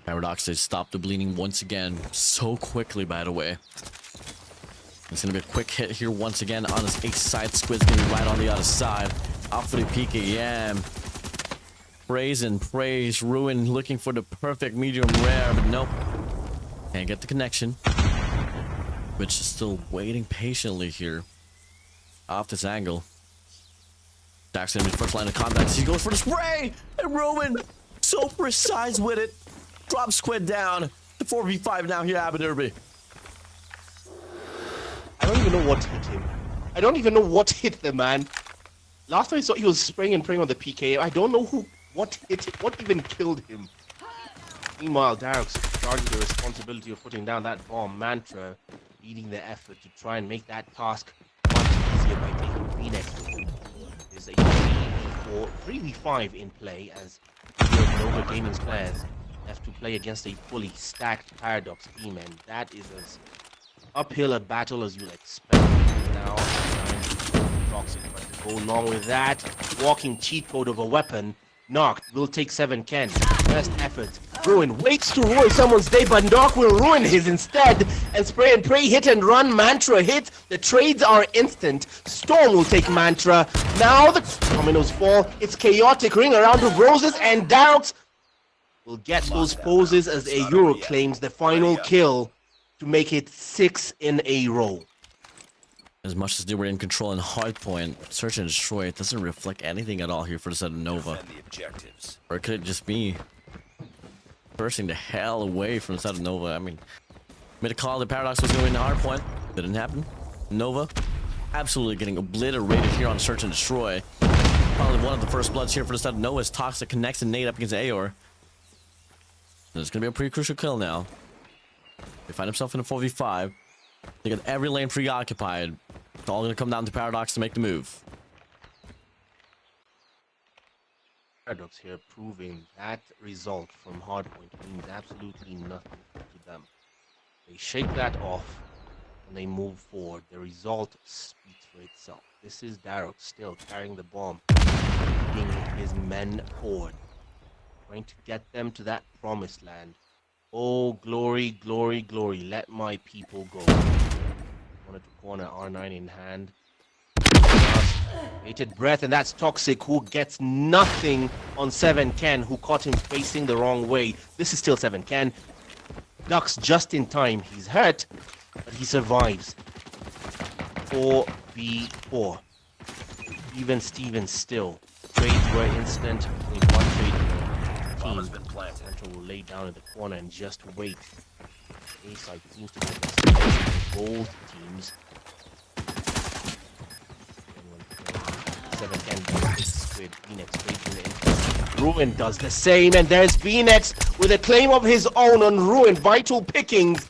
Paradox, they stopped the bleeding once again. So quickly, by the way. It's going to be a quick hit here once again on this ace side. Squid's going to be right on the other side. Out for the PKM. Praise and praise. Ruin looking for the perfect medium rare, but nope. Can't get the connection. Which is still waiting patiently here. Off this angle. Dax going to be first line of combat. He goes for the spray! And Ruin, so precise with it. Drops Squid down. The 4v5 now here at Abu Dhabi. I don't even know what hit him. I don't even know what hit the man. Last time I saw he was spraying and praying on the PK. I don't know what hit him, what even killed him. Meanwhile, Darroch's charging the responsibility of putting down that bomb. Mantra leading the effort to try and make that task much easier by taking VNet. There's a 3v5 in play as Nova Gaming's players have to play against a fully stacked Paradox team, and that is as uphill a battle as you'll expect. Now, Toxic, but to go along with that, walking cheat code of a weapon, Knocked will take 7-Ken. Best effort. Ruin waits to ruin someone's day, but Knock will ruin his instead. And Spray and Pray hit and run. Mantra hit. The trades are instant. Storm will take Mantra. Now the dominoes fall. It's chaotic. Ring around of roses, and Doubts will get those poses as a Euro claims the final kill to make it 6 in a row. As much as they were in control in hardpoint, search and destroy, it doesn't reflect anything at all here for the set of Nova. Defend the objectives. Or could it just be bursting the hell away from the set of Nova? I mean, made a call the Paradox was going to win the hardpoint. Didn't happen. Nova absolutely getting obliterated here on search and destroy. Probably one of the first bloods here for the set of Nova is Toxic connects and Nate up against Aor. It's going to be a pretty crucial kill now. They find himself in a 4v5. They got every lane preoccupied. It's all going to come down to Paradox to make the move. Paradox here proving that result from hardpoint means absolutely nothing to them. They shake that off and they move forward. The result speaks for itself. This is Darroch still carrying the bomb, leading his men forward, trying to get them to that promised land. Oh, glory, glory, glory, let my people go. Corner to corner, R9 in hand. Bated breath, and that's Toxic, who gets nothing on 7-Ken, who caught him facing the wrong way. This is still 7-Ken. Ducks just in time. He's hurt, but he survives. 4v4. Even Stevens still. Trades were instant. Only one trade. Bomb has been planted. Central will lay down in the corner and just wait. A-side seems to be the both teams. 7-10 Squid. Phoenix waiting in. Ruin does the same, and there's Phoenix with a claim of his own on Ruin. Vital pickings.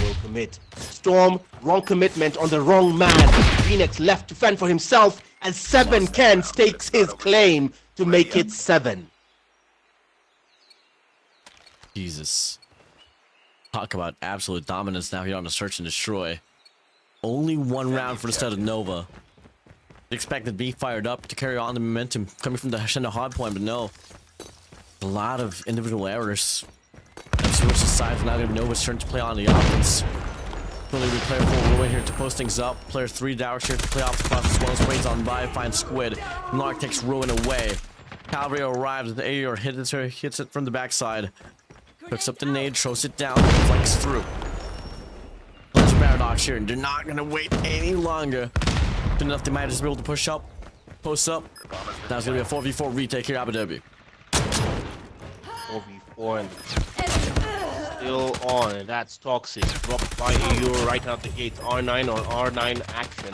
Will commit. Storm, wrong commitment on the wrong man. Phoenix left to fend for himself, and 7-Ken stakes his claim to make it 7. Jesus. Talk about absolute dominance now here on the search and destroy. Only one round for the set of Nova. Expected to be fired up to carry on the momentum coming from the Shenda hard point, but no. A lot of individual errors. And switch the sides, now Nova's turn to play on the offense. Fully player 4 Ruin here to post things up. Player 3 Dower here to play off the cross as well as Raids on by, finds Squid. Narc takes Ruin away. Cavalry arrives, the Aor hits it from the backside. Picks up the nade, throws it down, flanks through. There's Paradox here, and they're not gonna wait any longer. Good enough, they might just be able to push up, post up. Now it's gonna be a 4v4 retake here, Abu Dhabi. 4v4 and still on, and that's Toxic. Dropped by AU right out the gate. R9 on R9 action.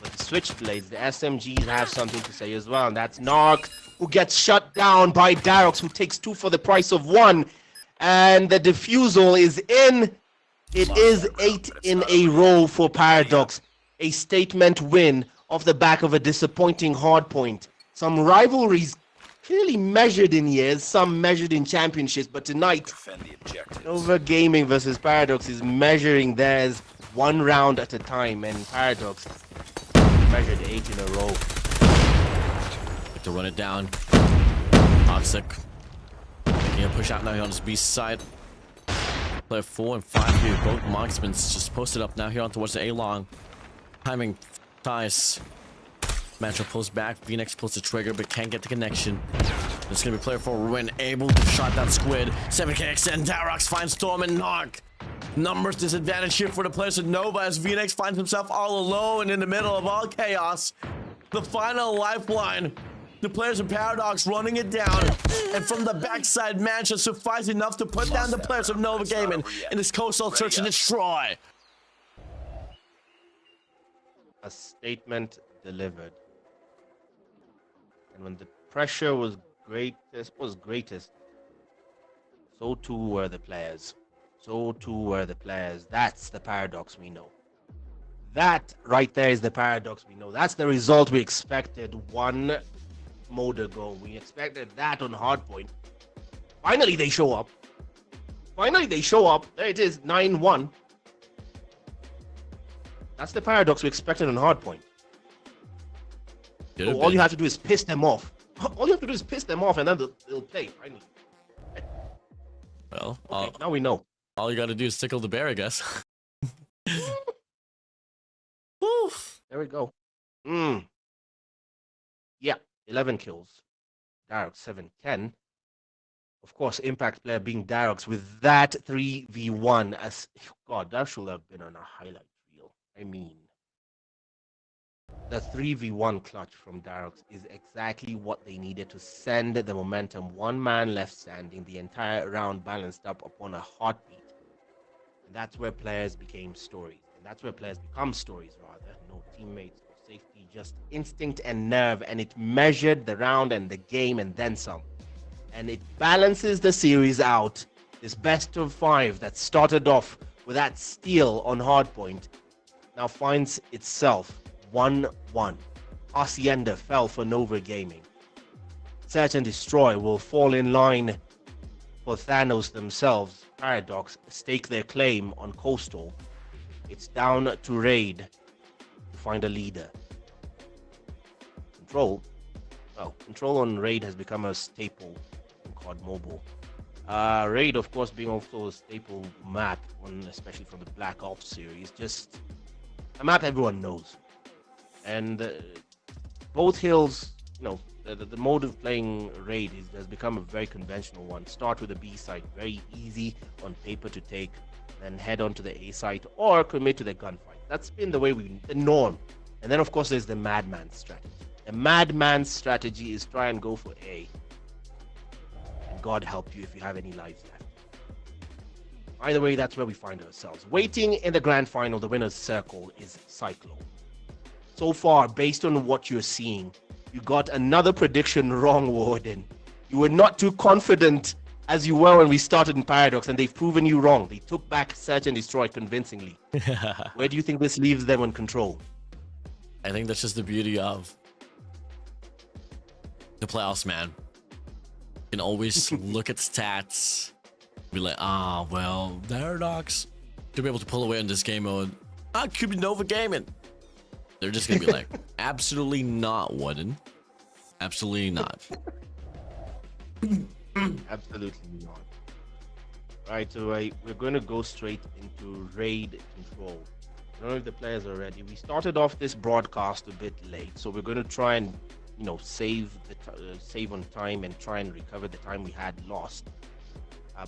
But the Switchblades, the SMGs have something to say as well. And that's Narc, who gets shut down by Darox, who takes 2 for the price of 1. And the defusal is in. It is 8 in a row for Paradox. A statement win off the back of a disappointing hardpoint. Some rivalries clearly measured in years, some measured in championships, but tonight, Defend the objectives. Nova Gaming versus Paradox is measuring theirs 1 round at a time, and Paradox measured 8 in a row. To run it down. Toxic. Making a push out now here on his B side. Player 4 and 5 here. Both marksmen just posted up now here on towards the A-long. Timing ties. Mantra pulls back. Phoenix pulls the trigger but can't get the connection. It's gonna be player 4 Ruin able to shot that squid. 7KX and Darox finds Storm and Narc. Numbers disadvantage here for the players of Nova as VNX finds himself all alone in the middle of all chaos. The final lifeline. The players of Paradox running it down, and from the backside, Mancha suffice enough to put down the players of Nova Gaming in this coastal search and destroy. A statement delivered. And when the pressure was greatest, so too were the players. So too were the players. That's the Paradox we know. That right there is the Paradox we know. That's the result we expected 1 mode ago. We expected that on Hardpoint. Finally, they show up. There it is, 9-1. That's the Paradox we expected on Hardpoint. So all you have to do is piss them off. All you have to do is piss them off, and then they'll play. Finally. Well, Okay, now we know. all you gotta do is tickle the bear, I guess. Woo. There we go. Yeah, 11 kills. Darox 7-10. Of course, impact player being Darox with that 3v1 as God, that should have been on a highlight reel. I mean, the 3v1 clutch from Darox is exactly what they needed to send the momentum. 1 man left standing, the entire round balanced up upon a heartbeat. And that's where players became stories. And that's where players become stories, rather. No teammates, no safety, just instinct and nerve. And it measured the round and the game and then some. And it balances the series out. This best of 5 that started off with that steal on Hardpoint now finds itself 1-1. Hacienda fell for Nova Gaming. Search and Destroy will fall in line for Thanos themselves. Paradox stake their claim on Coastal. It's down to Raid to find a leader. Control on Raid has become a staple in COD Mobile. Raid, of course, being also a staple map, especially from the Black Ops series. Just a map everyone knows. And both hills, the mode of playing Raid has become a very conventional one. Start with the B site, very easy on paper to take, then head on to the A site or commit to the gunfight. That's been the norm. And then, of course, there's the madman strategy. The madman strategy is try and go for A. And God help you if you have any lives left. Either way, that's where we find ourselves. Waiting in the grand final, the winner's circle is Cyclone. So far, based on what you're seeing, you got another prediction wrong, Warden. You were not too confident as you were when we started in Paradox, and they've proven you wrong. They took back Search and Destroy convincingly. Where do you think this leaves them on Control? I think that's just the beauty of the playoffs, man. You can always look at stats, be like, well, Paradox to be able to pull away in this game mode. Could be Nova Gaming. They're just gonna be like, absolutely not, Warden. Absolutely not. Absolutely not. Right, so we're going to go straight into Raid Control. I don't know if the players are ready. We started off this broadcast a bit late, so we're going to try and save on time and try and recover the time we had lost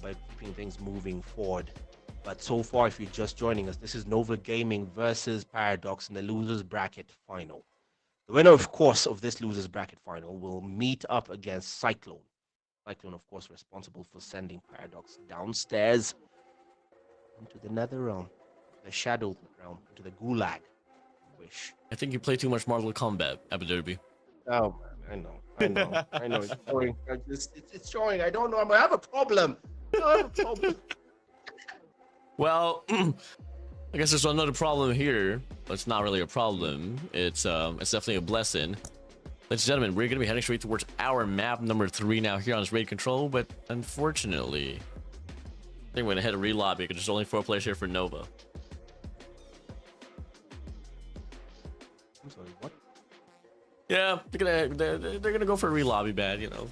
by keeping things moving forward. But so far, if you're just joining us, this is Nova Gaming versus Paradox in the losers bracket final. The winner, of course, of this losers bracket final will meet up against Cyclone. Cyclone, of course, responsible for sending Paradox downstairs into the nether realm, the shadow realm, into the gulag, wish. I think you play too much Mortal Kombat, Abu Dhabi. Oh man, I know. It's showing. It's showing. I don't know. I have a problem. I have a problem. Well, I guess there's another problem here, but it's not really a problem. It's definitely a blessing. Ladies and gentlemen, we're gonna be heading straight towards our map number 3 now here on this raid control, but unfortunately, I think we're gonna hit a re-lobby because there's only 4 players here for Nova. I'm sorry. What? Yeah, they're gonna go for a re-lobby bad, you know.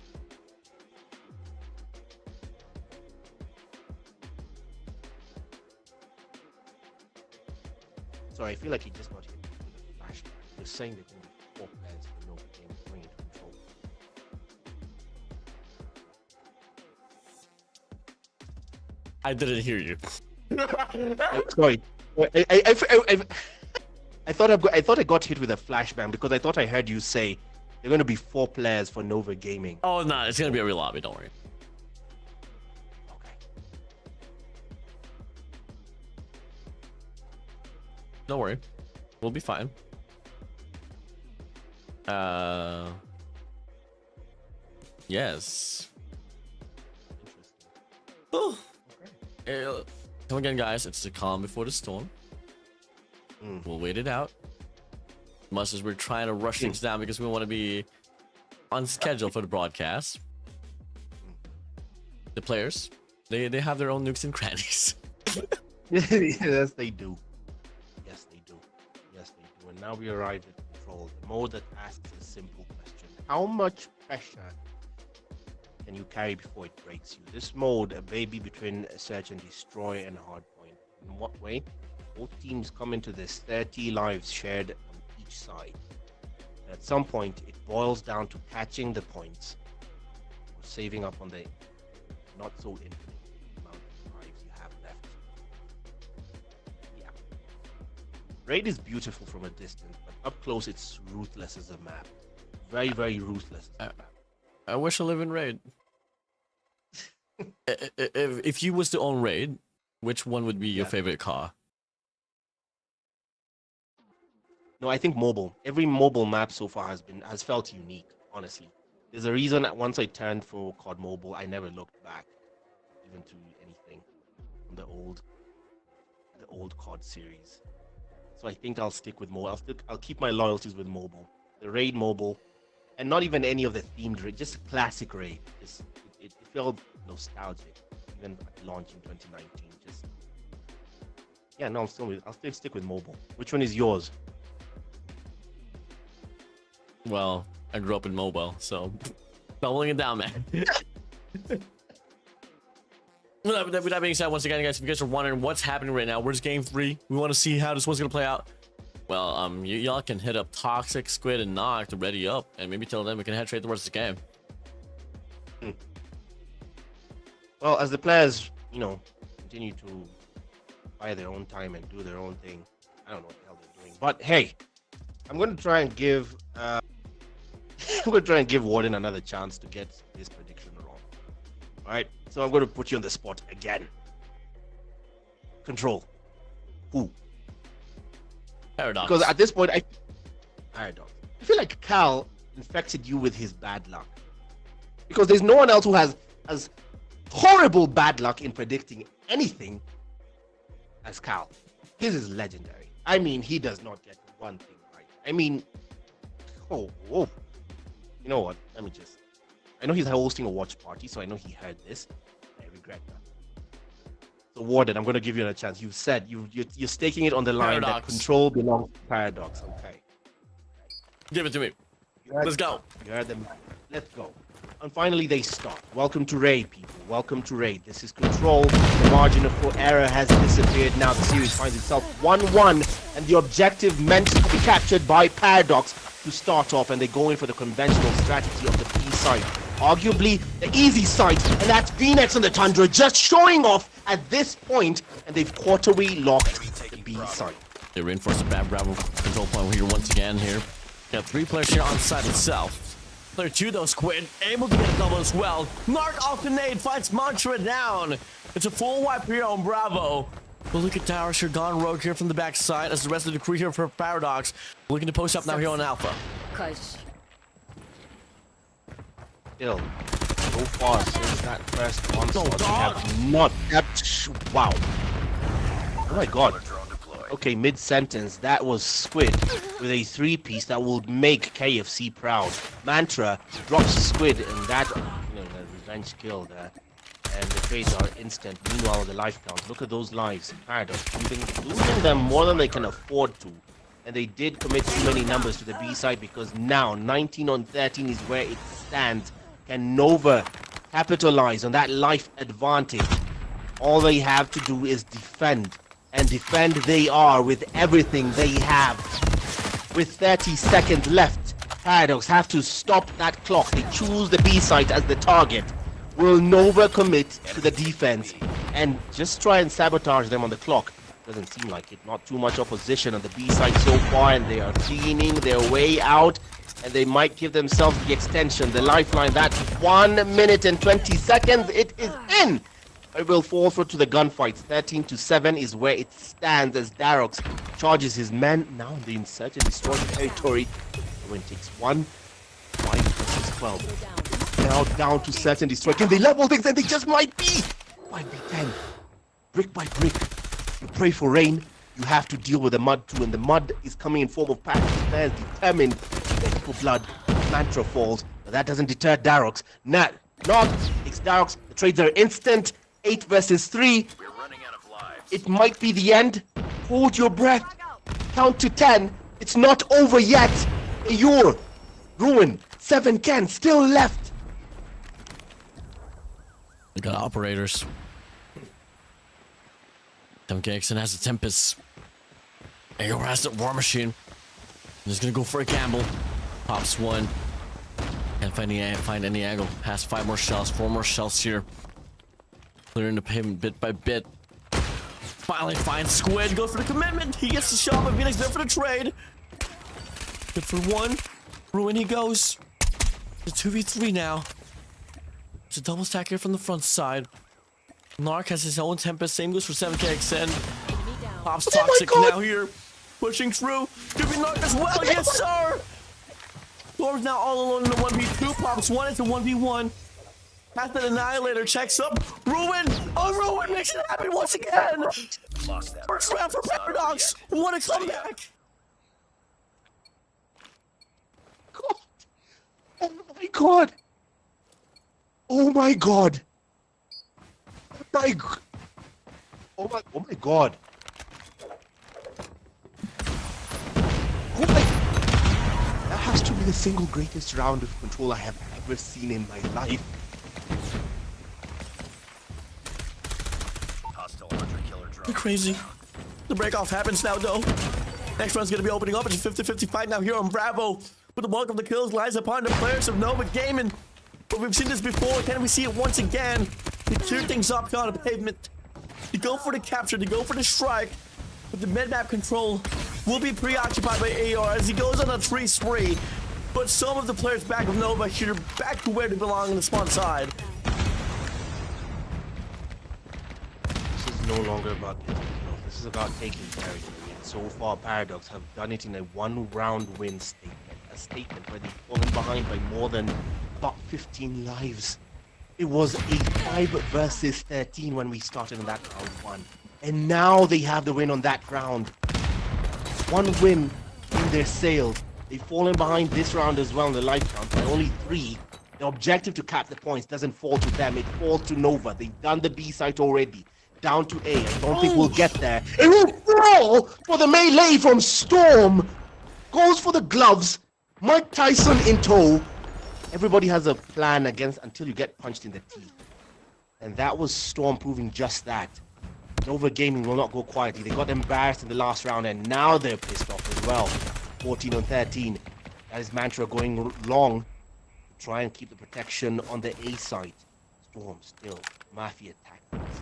Sorry, I feel like he just got hit with a flashback. You're saying there's going to be 4 players for no game going into control. I didn't hear you. Sorry, I thought I got hit with a flashbang because I thought I heard you say there are going to be 4 players for Nova Gaming. Oh no, it's gonna be a re-lobby. Don't worry. Okay. Don't worry. We'll be fine. Yes. Interesting. Oh. Okay. Come again, guys. It's the calm before the storm. We'll wait it out. Much as we're trying to rush things down because we want to be on schedule for the broadcast. The players, they have their own nooks and crannies. Yes, they do. Yes, they do. Yes, they do. And now we arrive at control, the mode that asks a simple question: how much pressure can you carry before it breaks you? This mode, a baby between search and destroy and hardpoint. In what way? Both teams come into this 30 lives shared on each side. And at some point, it boils down to catching the points or saving up on the not so infinite amount of lives you have left. Yeah. Raid is beautiful from a distance, but up close, it's ruthless as a map. Very, very ruthless as a map. I wish I live in Raid. If you was to own Raid, which one would be your favorite car? No, I think mobile. Every mobile map so far has felt unique, honestly. There's a reason that once I turned for COD Mobile, I never looked back, even to anything from the old COD series. So I think I'll stick with mobile. I'll keep my loyalties with mobile. The Raid mobile, and not even any of the themed Raid, just classic Raid. It felt nostalgic, even at launch in 2019. Yeah, no, I'll still stick with mobile. Which one is yours? Well, I grew up in mobile, so doubling it down, man. With that being said, once again, guys, if you guys are wondering what's happening right now, where's game 3? We want to see how this one's gonna play out. Well, y'all can hit up Toxic, Squid, and Knock to ready up, and maybe till then we can head straight towards the game. Well, as the players, continue to buy their own time and do their own thing, I don't know what the hell they're doing. But hey, I'm going to try and give Warden another chance to get this prediction wrong. All right, so I'm going to put you on the spot again. Control. Who? Paradox. Because at this point, Paradox. I feel like Cal infected you with his bad luck. Because there's no one else who has horrible bad luck in predicting anything as Cal. His is legendary. I mean, he does not get one thing right. I mean, oh. You know what? I know he's hosting a watch party, so I know he heard this. I regret that. So Warden, I'm going to give you a chance. You said you're staking it on the line that control belongs to Paradox. Okay. Give it to me. Let's go. You heard them. Let's go. And finally, they start. Welcome to Raid, people. Welcome to Raid. This is Control. The margin for error has disappeared. Now the series finds itself 1-1, and the objective meant to be captured by Paradox to start off, and they go in for the conventional strategy of the B side. Arguably the easy side, and that's Phoenix and the Tundra just showing off at this point, and they've quarterly locked the B side. They reinforce the bad Bravo control point here once again here. Got 3 players here on site itself. Player 2 though, Squid, able to get a double as well. Narc off the nade, finds Mantra down. It's a full wipe here on Bravo. But look at Towers here, gone rogue here from the backside as the rest of the crew here for Paradox. Looking to post up now here on Alpha. Still, so far since that first onslaught, they God. have not kept. Wow. Oh my God. Drone deployed. Okay, mid-sentence, that was Squid with a 3-piece that will make KFC proud. Mantra drops Squid and that, you know, the revenge kill there. And the trades are instant. Meanwhile, the life count. Look at those lives. Paradox losing them more than they can afford to. And they did commit too many numbers to the B side because now 19 on 13 is where it stands. Can Nova capitalize on that life advantage? All they have to do is defend. And defend they are with everything they have. With 30 seconds left, Paradox have to stop that clock. They choose the B site as the target. Will Nova commit to the defense and just try and sabotage them on the clock? Doesn't seem like it. Not too much opposition on the B side so far, and they are cleaning their way out. And they might give themselves the extension, the lifeline. That's 1 minute and 20 seconds. It is in. It will fall through to the gunfights. 13-7 is where it stands as Darox charges his men. Now in the insurgent destroyed territory. When it takes 1, 5 versus 12. Now down to certain destroy. Can they level things? And they just might be. 5v10. Brick by brick. You pray for rain. You have to deal with the mud too. And the mud is coming in form of packs. Players determined for blood. Mantra falls. But that doesn't deter Darox. Not. It's Darox. The trades are instant. 8 versus 3. We're running out of lives. It might be the end. Hold your breath. Count to 10. It's not over yet. You're ruined. 7 can still left. We got operators. Tim Gagson has a Tempest. AOR has the War Machine. He's gonna go for a gamble. Pops one. Can't find any angle. Has 5 more shells, 4 more shells here. Clearing the pavement bit by bit. Finally finds Squid. Goes for the commitment. He gets the shot, but Phoenix there for the trade. Good for 1. Ruin he goes. It's a 2v3 now. It's a double stack here from the front side. Narc has his own Tempest. Same goes for 7KXN. Pops Toxic now here. Pushing through. Could be Narc as well. Yes, sir. Storm's now all alone in the 1v2. Pops 1. It's a 1v1. Path the Annihilator checks up. Ruin. Oh, Ruin makes it happen once again. Lost that. First round for Paradox. What a comeback. God. Oh my God. Oh my God. Oh my God. Oh my. That has to be the single greatest round of control I have ever seen in my life. Hostile hunter killer drone. You're crazy. The breakoff happens now, though. Next round's gonna be opening up. It's a 50-50 fight now here on Bravo. But the bulk of the kills lies upon the players of Nova Gaming. But we've seen this before. Can we see it once again? They clear things up on the pavement. They go for the capture. They go for the strike. But the mid-map control will be preoccupied by AR as he goes on a 3 spree. But some of the players back of Nova here back to where they belong on the spawn side. This is no longer about getting kills. This is about taking territory. And so far, Paradox have done it in a 1-round win statement. A statement where they've fallen behind by more than about 15 lives. It was a 5 versus 13 when we started in that round 1. And now they have the win on that round. 1 win in their sails. They've fallen behind this round as well in the life count by only 3. The objective to cap the points doesn't fall to them. It falls to Nova. They've done the B site already. Down to A. I don't think we'll get there. It will fall for the melee from Storm. Goes for the gloves. Mike Tyson in tow. Everybody has a plan against until you get punched in the teeth. And that was Storm proving just that. Nova Gaming will not go quietly. They got embarrassed in the last round and now they're pissed off as well. 14 on 13. That is Mantra going long to try and keep the protection on the A site. Storm still. Mafia tactics.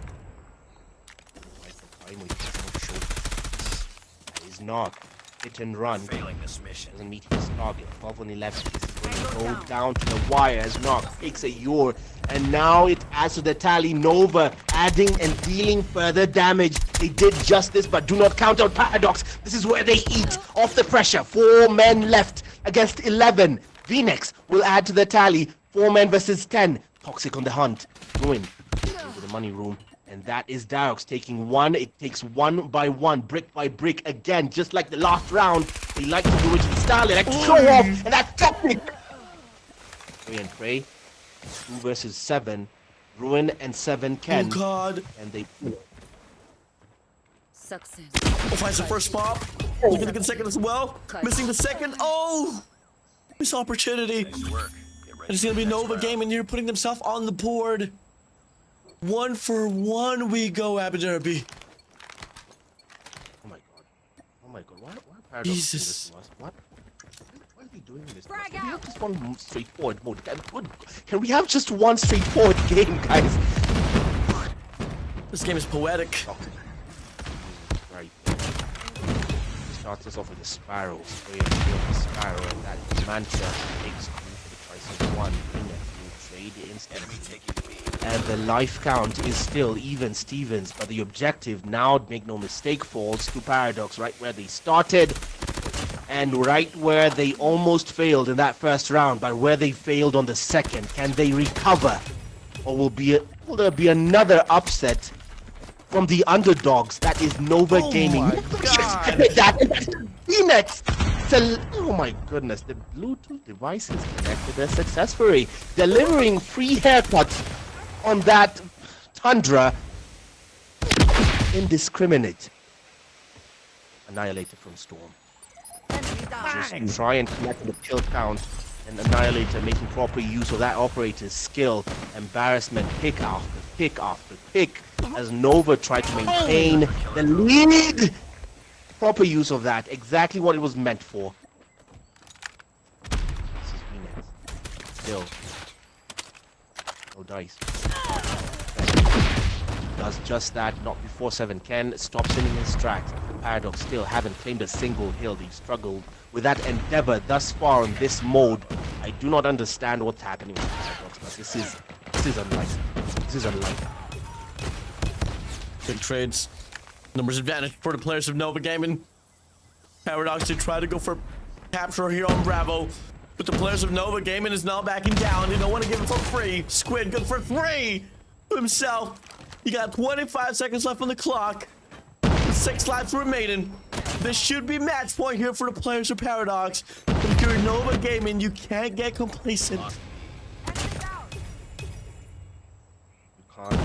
That is not hit and run. Failing this mission. Doesn't meet his target. 12 on 11. This is Go down to the wire as Knock takes a Yor. And now it adds to the tally. Nova adding and dealing further damage. They did justice, but do not count out Paradox. This is where they eat off the pressure. 4 men left against 11. Phoenix will add to the tally. 4 men versus 10. Toxic on the hunt. Ruin into the money room. And that is Darox taking one. It takes one by one, brick by brick again, just like the last round. They like to do it in style. They like to show off, and that's Toxic. Prey and Prey. 2 versus 7. Ruin and 7 Ken. Oh God. And they. Success. Oh, finds the first pop. Looking to get the second as well. Missing the second. Oh! This opportunity. Nice work. Get ready And it's for gonna be the next Nova round. Gaming here putting themselves on the board. 1 for 1 we go, Abu Dhabi. Oh my god. Oh my god. Why Paradox doing Jesus. this to us? What? Why are they doing this to us? Can we have just one straightforward mode? Can we have just one straightforward game, guys? This game is poetic. Toxic. Right. He starts us off with a spiral. Spray and kill the spiral, and that mantra takes 2 for the price of 1. Trade instantly. Enemy taking the lead. And the life count is still even Stevens, but the objective now, make no mistake, falls to Paradox right where they started and right where they almost failed in that first round, but where they failed on the second. Can they recover, or will there be another upset from the underdogs? That is Nova Oh Gaming. my Who God. expected that? Phoenix. Oh my goodness, the Bluetooth device is connected successfully, delivering free haircuts on that Tundra. Indiscriminate. Annihilator from Storm. Just try and connect the kill count, and Annihilator making proper use of that operator's skill. Embarrassment pick after pick after pick as Nova tried to maintain the lead. Proper use of that, exactly what it was meant for. This is Phoenix. Still. No dice. Does just that, not before 7 Ken stops him in his tracks. Paradox still haven't claimed a single hill. They've struggled with that endeavor thus far in this mode. I do not understand what's happening with Paradox, but this is unlikely. This is unlikely. Good trades. Numbers advantage for the players of Nova Gaming. Paradox to try to go for capture here on Bravo. But the players of Nova Gaming is now backing down. They don't want to give it for free. Squid good for 3 himself. He got 25 seconds left on the clock. 6 lives remaining. This should be match point here for the players of Paradox. But if you're Nova Gaming, you can't get complacent. You can't.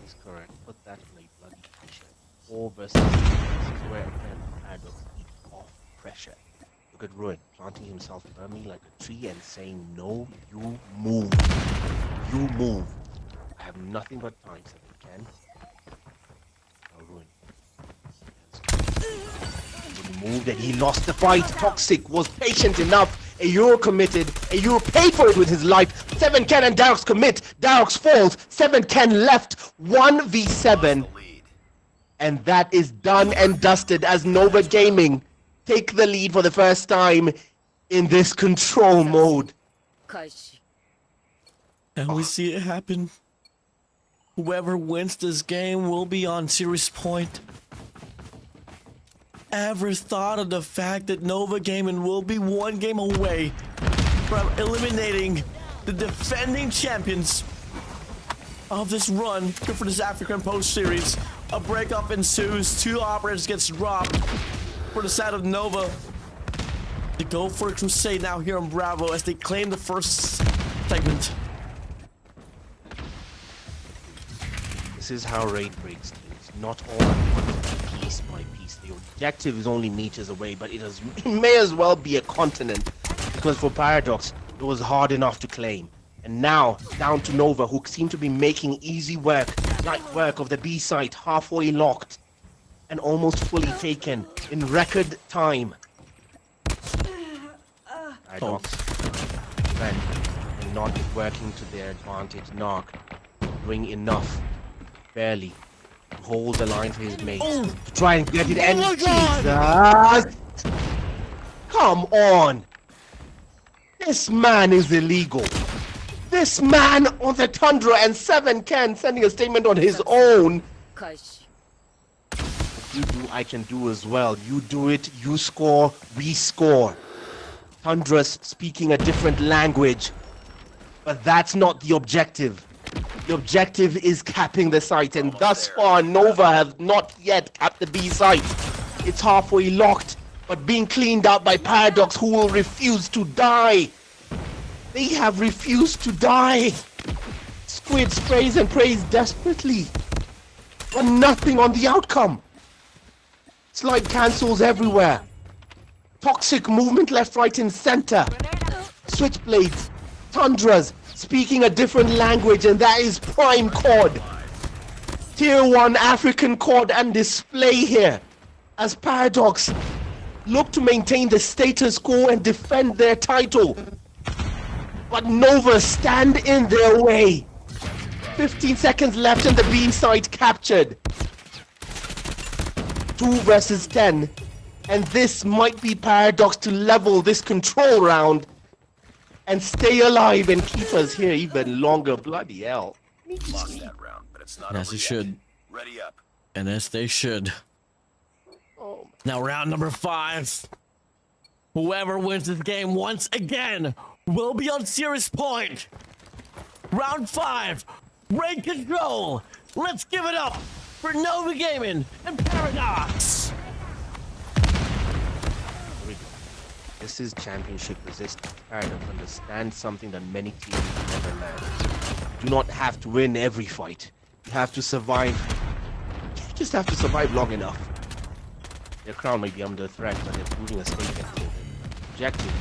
He's correct. Put that in a bloody pressure. 4 versus 6. This is where again Paradox eats off pressure. Look at Ruin planting himself firmly like a tree and saying, "No, you move. You move. I have nothing but time, so they can." Now Ruin. He moved and he lost the fight. Toxic was patient enough. Ayur committed. Ayur paid for it with his life. 7 Ken and Darox commit. Darox falls. 7 Ken left. 1v7. The lead. And that is done and dusted as Nova Gaming take the lead for the first time in this control mode. 開始 And we see it happen. Whoever wins this game will be on series point. Ever thought of the fact that Nova Gaming will be 1 game away from eliminating the defending champions of this run for this African Post series? A breakup ensues. 2 operators gets dropped for the side of Nova. They go for a crusade now here on Bravo as they claim the first segment. This is how raid breaks things. Not all at once, piece by piece. The objective is only meters away, but it may as well be a continent. Because for Paradox, it was hard enough to claim. And now, down to Nova, who seem to be making easy work, light work of the B site, halfway locked, and almost fully taken in record time. Paradox, friend, and not working to their advantage. Narc, doing enough, barely, to hold the line for his mate, to try and get it. And my God! Jesus! Come on! This man is illegal. This man on the Tundra and 7 Ken sending a statement on his own. You do, I can do as well. You do it, you score, we score. Tundra's speaking a different language. But that's not the objective. The objective is capping the site, and thus far Nova have not yet capped the B site. It's halfway locked, but being cleaned out by Paradox, who will refuse to die. They have refused to die. Squid sprays and prays desperately, but nothing on the outcome. Slide cancels everywhere. Toxic movement left, right, and center. Switchblades, Tundras, speaking a different language, and that is Prime COD. Tier 1 African COD and display here, as Paradox look to maintain the status quo and defend their title. But Nova stand in their way. 15 seconds left and the B site captured. 2 versus 10. And this might be Paradox to level this control round and stay alive and keep us here even longer. Bloody hell. Lost that round, but it's not As over it yet. should. Ready up. And as they should. Oh, Now round number 5. Whoever wins this game once again will be on serious point. Round 5. Raid control. Let's give it up for Nova Gaming and Paradox. this is championship resistance. Paradox understands something that many teams never learn. You do not have to win every fight. You have to survive. You just have to survive long enough. Their crown may be under threat, but they're proving a statement. Objective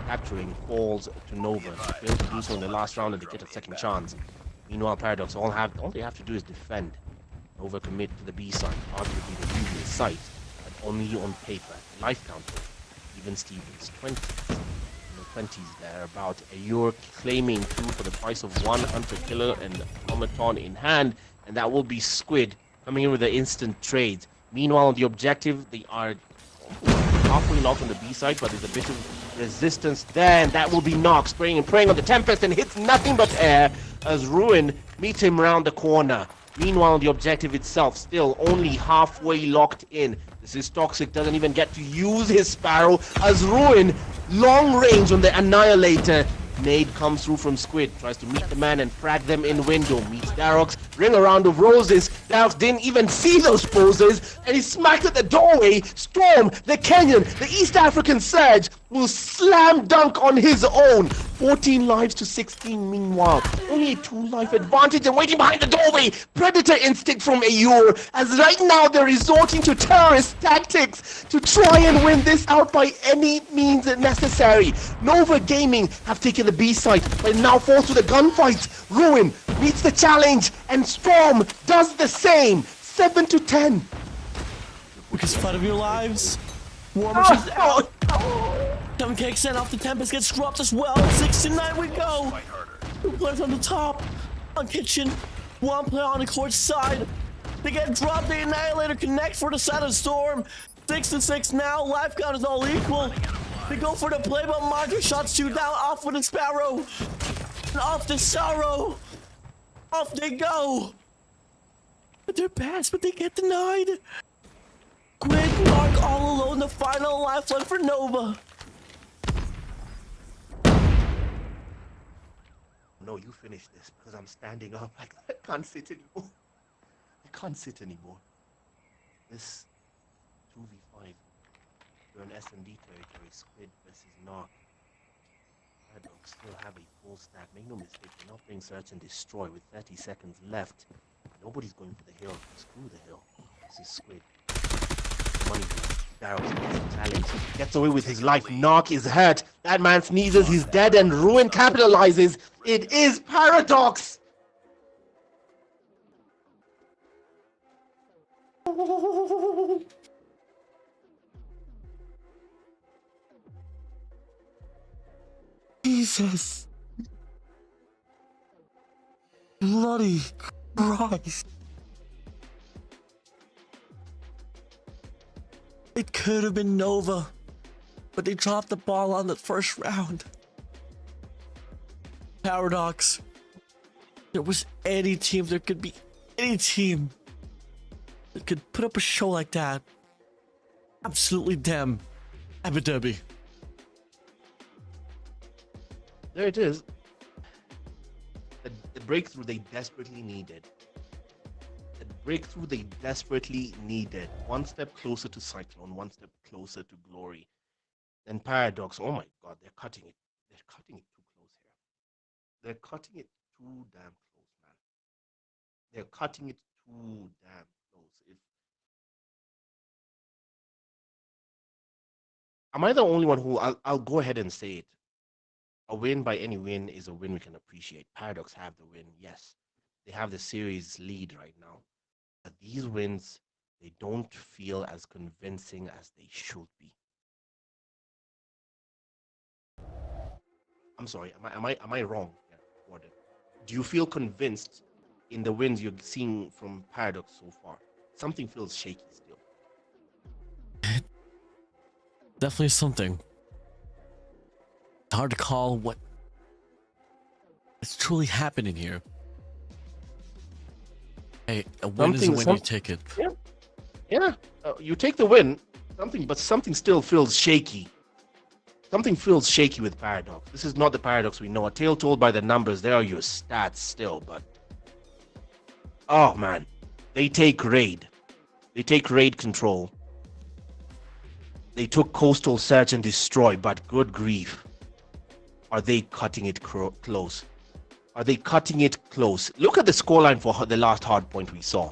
capturing falls to Nova. They fail to do so in the last round and they get a second chance. Meanwhile, Paradox all they have to do is defend. Nova commit to the B side, arguably the weakest site, but only on paper. Life counter, even Stevens, 20s. In the 20s there, about a Euro claiming 2 for the price of 1 hunter killer and automaton in hand, and that will be Squid coming in with the instant trades. Meanwhile, on the objective, they are halfway locked on the B side, but there's a bit of resistance there, and that will be Nox spraying and praying on the Tempest and hits nothing but air as Ruin meets him round the corner. Meanwhile, the objective itself still only halfway locked in. This is Toxic, doesn't even get to use his Sparrow as Ruin, long range on the Annihilator. Nade comes through from Squid, tries to meet the man and frag them in window. Meets Darox, ring a round of roses. Darox didn't even see those poses, and he smacked at the doorway. Storm, the Kenyan, the East African Surge will slam dunk on his own. 14 lives to 16 meanwhile. Only a 2-life advantage and waiting behind the doorway. Predator instinct from Ayur, as right now they're resorting to terrorist tactics to try and win this out by any means necessary. Nova Gaming have taken the B site, but now forced to the gunfight. Ruin meets the challenge, and Storm does the same. 7 to 10. Because fun of your lives. War Machine's out. 7K sent off the Tempest gets dropped as well. 6 to 9 we go. 2 players on the top. On Kitchen. 1 player on the court side. They get dropped. The Annihilator connect for the side of Storm. 6 to 6 now. Life count is all equal. They go for the play, but Marjorie shots 2 down. Off with the Sparrow. And off the Sorrow. Off they go. But they're passed, but they get denied. Squid Mark all alone, the final lifeline for Nova. No, you finish this because I'm standing up. I can't sit anymore. I can't sit anymore. This 2v5. You're an S&D territory. Squid versus Narc. Paradox still have a full stack. Make no mistake, they're not playing search and destroy with 30 seconds left. Nobody's going for the hill. Screw the hill. This is Squid. Money. Daryl challenge. Gets away with his life. Narc is hurt. That man sneezes. He's dead, and Ruin capitalizes. It is Paradox. Jesus. Bloody Christ. It could have been Nova, but they dropped the ball on the first round. Paradox. There was any team, there could be any team that could put up a show like that. Absolutely damn Abu Dhabi. There it is. The breakthrough they desperately needed. The breakthrough they desperately needed. One step closer to Cyclone, one step closer to glory. And Paradox, oh my God, they're cutting it. They're cutting it too close here. They're cutting it too damn close, man. They're cutting it too damn close. Am I the only one who I'll go ahead and say it? A win by any win is a win we can appreciate. Paradox have the win, yes. They have the series lead right now. But these wins, they don't feel as convincing as they should be. I'm sorry, am I wrong, Warden? Do you feel convinced in the wins you're seeing from Paradox so far? Something feels shaky still. Definitely something. It's hard to call what is truly happening here. Hey, a win is a win, you take it. Yeah. You take the win, but something still feels shaky. Something feels shaky with Paradox. This is not the Paradox we know. A tale told by the numbers. There are your stats still, but oh man, they take raid. They take raid control. They took coastal search and destroy, but good grief. Are they cutting it close? Are they cutting it close? Look at the scoreline for the last hard point we saw.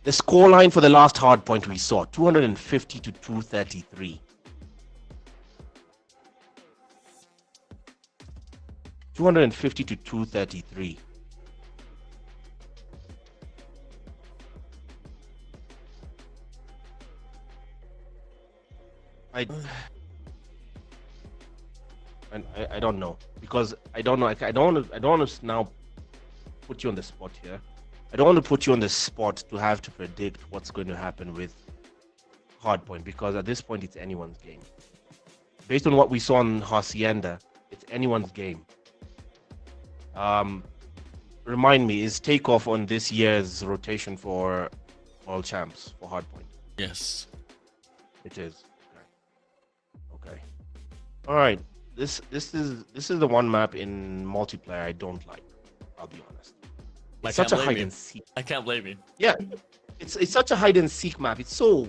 The scoreline for the last hard point we saw, 250 to 233. 250 to 233. I don't know, because I don't know. I don't want to now put you on the spot here. I don't want to put you on the spot to have to predict what's going to happen with Hardpoint, because at this point it's anyone's game. Based on what we saw on Hacienda, it's anyone's game. Remind me, is Takeoff on this year's rotation for World Champs for Hardpoint? Yes. It is. Okay. All right. This is the one map in multiplayer I don't like. I'll be honest. It's such a hide and seek. I can't blame you. Yeah, it's such a hide and seek map. It's so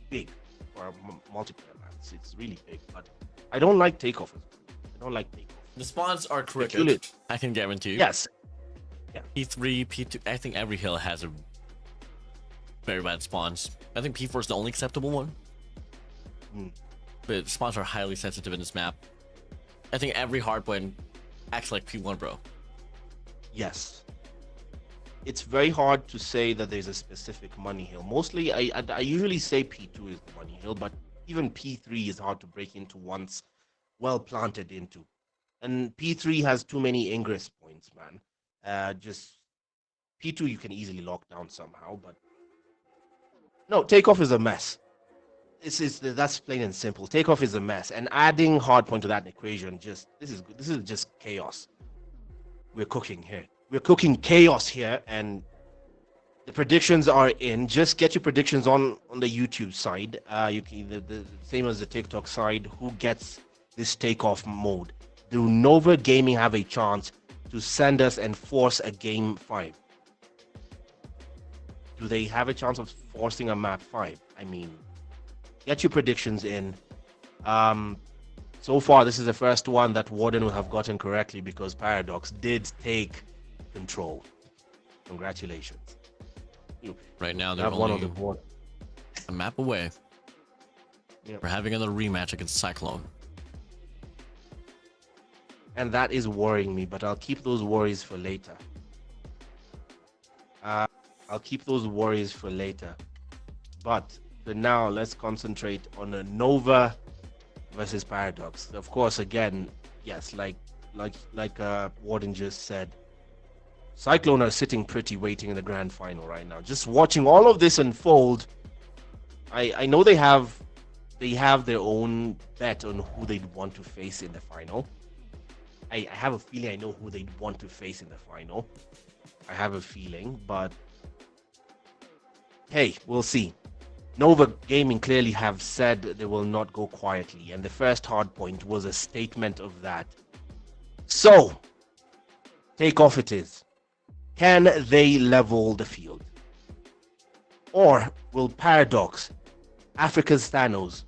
big for a multiplayer map. It's really big, but I don't like Takeoff. I don't like Takeoff. The spawns are crooked. I can guarantee you. Yes. Yeah. P3, P2. I think every hill has a very bad spawns. I think P4 is the only acceptable one. But spawns are highly sensitive in this map. I think every hardpoint acts like P1, bro. Yes. It's very hard to say that there's a specific money hill. Mostly, I usually say P2 is the money hill, but even P3 is hard to break into once well planted into. And P3 has too many ingress points, man. Just P2 you can easily lock down somehow, but no, Takeoff is a mess. That's plain and simple. Takeoff is a mess, and adding Hardpoint to that equation, this is just chaos. We're cooking here. We're cooking chaos here, and the predictions are in. Just get your predictions on the YouTube side. You can the same as the TikTok side. Who gets this Takeoff mode? Do Nova Gaming have a chance to send us and force a game 5? Do they have a chance of forcing a map 5? I mean, get your predictions in. So far, this is the first one that Warden will have gotten correctly, because Paradox did take control. Congratulations. Right now, they're one on only the board. a map away. Yep. We're having another rematch against Cyclone. And that is worrying me, but I'll keep those worries for later. But for now, let's concentrate on a Nova versus Paradox. Of course, again, yes, like Warden just said, Cyclone are sitting pretty waiting in the grand final right now. Just watching all of this unfold, I know they have their own bet on who they'd want to face in the final. I have a feeling I know who they'd want to face in the final. I have a feeling, but hey, we'll see. Nova Gaming clearly have said they will not go quietly, and the first hard point was a statement of that. So, take off it is. Can they level the field? Or will Paradox, Africa's Thanos,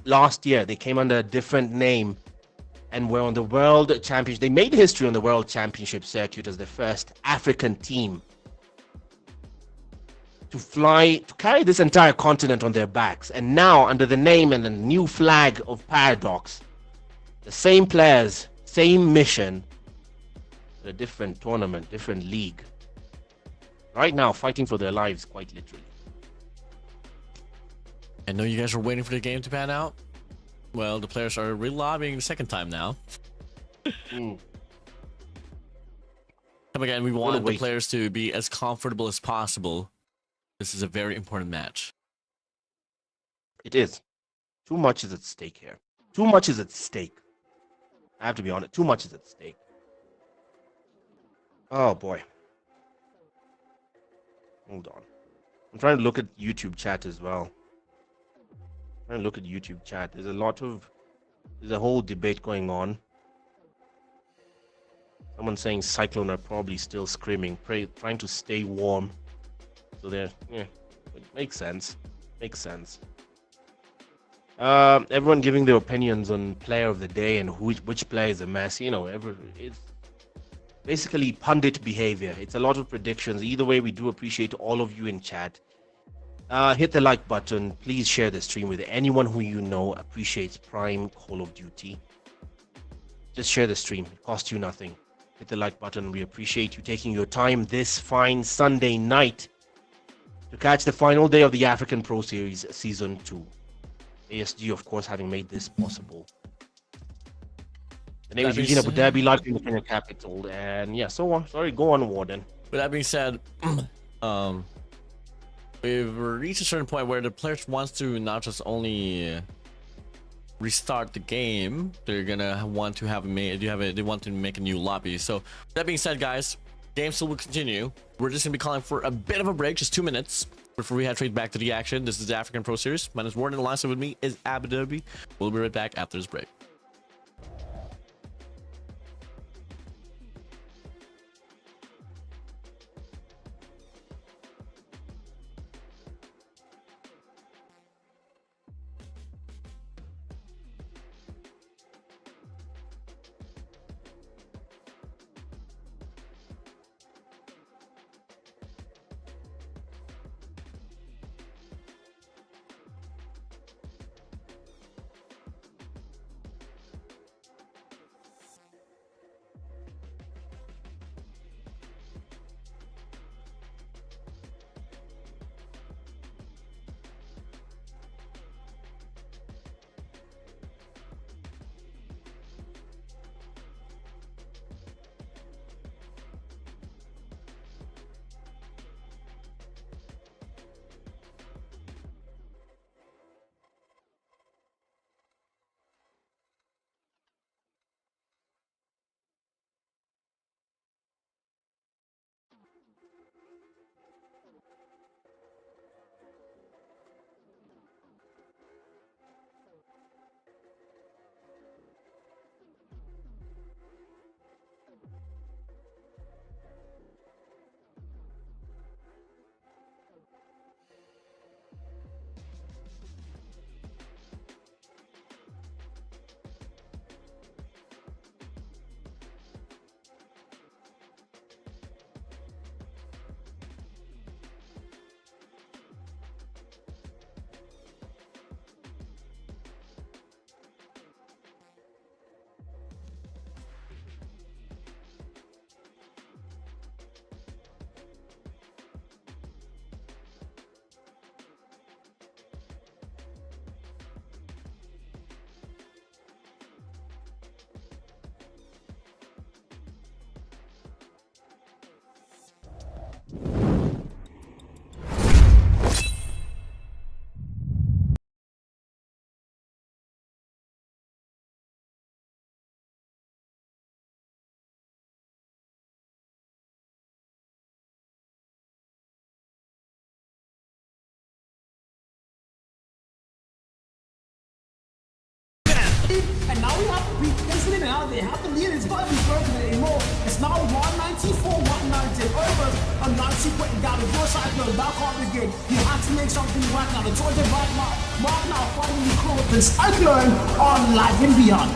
last year they came under a different name and were on the World Championship. They made history on the World Championship circuit as the first African team to carry this entire continent on their backs. And now, under the name and the new flag of Paradox, the same players, same mission, a different tournament, different league. Right now, fighting for their lives, quite literally. I know you guys were waiting for the game to pan out. Well, the players are re-lobbying the second time now. Mm. Come again, we want the wait. players to be as comfortable as possible. This is a very important match. It is. Too much is at stake here. Too much is at stake. I have to be honest. Too much is at stake. Oh boy. Hold on. I'm trying to look at YouTube chat as well. Trying to look at YouTube chat. There's a whole debate going on. Someone saying Cyclone are probably still screaming, trying to stay warm. So it makes sense. Makes sense. Everyone giving their opinions on player of the day and which player is a mess. It's basically pundit behavior. It's a lot of predictions. Either way, we do appreciate all of you in chat. Hit the like button. Please share the stream with anyone who you know appreciates Prime Call of Duty. Just share the stream. It costs you nothing. Hit the like button. We appreciate you taking your time this fine Sunday night to catch the final day of the African Pro Series Season 2. ASG, of course, having made this possible. The name is Eugene Abu Dhabi, live from the Kenya capital. And yeah, so on. Sorry, go on, Warden. With that being said, we've reached a certain point where the players wants to not just only restart the game, they're gonna want to they want to make a new lobby. So that being said, guys, game still will continue. We're just gonna be calling for a bit of a break, just 2 minutes before we head straight back to the action. This is the African Pro Series. My name is Warden. Alongside with me is Abu Dhabi. We'll be right back after this break. And now we have to be listening out. They have to lead. It's got to be broken anymore. It's now 194, 190 over. A 90 quitting down the door side. No, that can't begin. You have to make something right now. The Georgia right now. Mark now finally closed. The cyclone on Live and Beyond.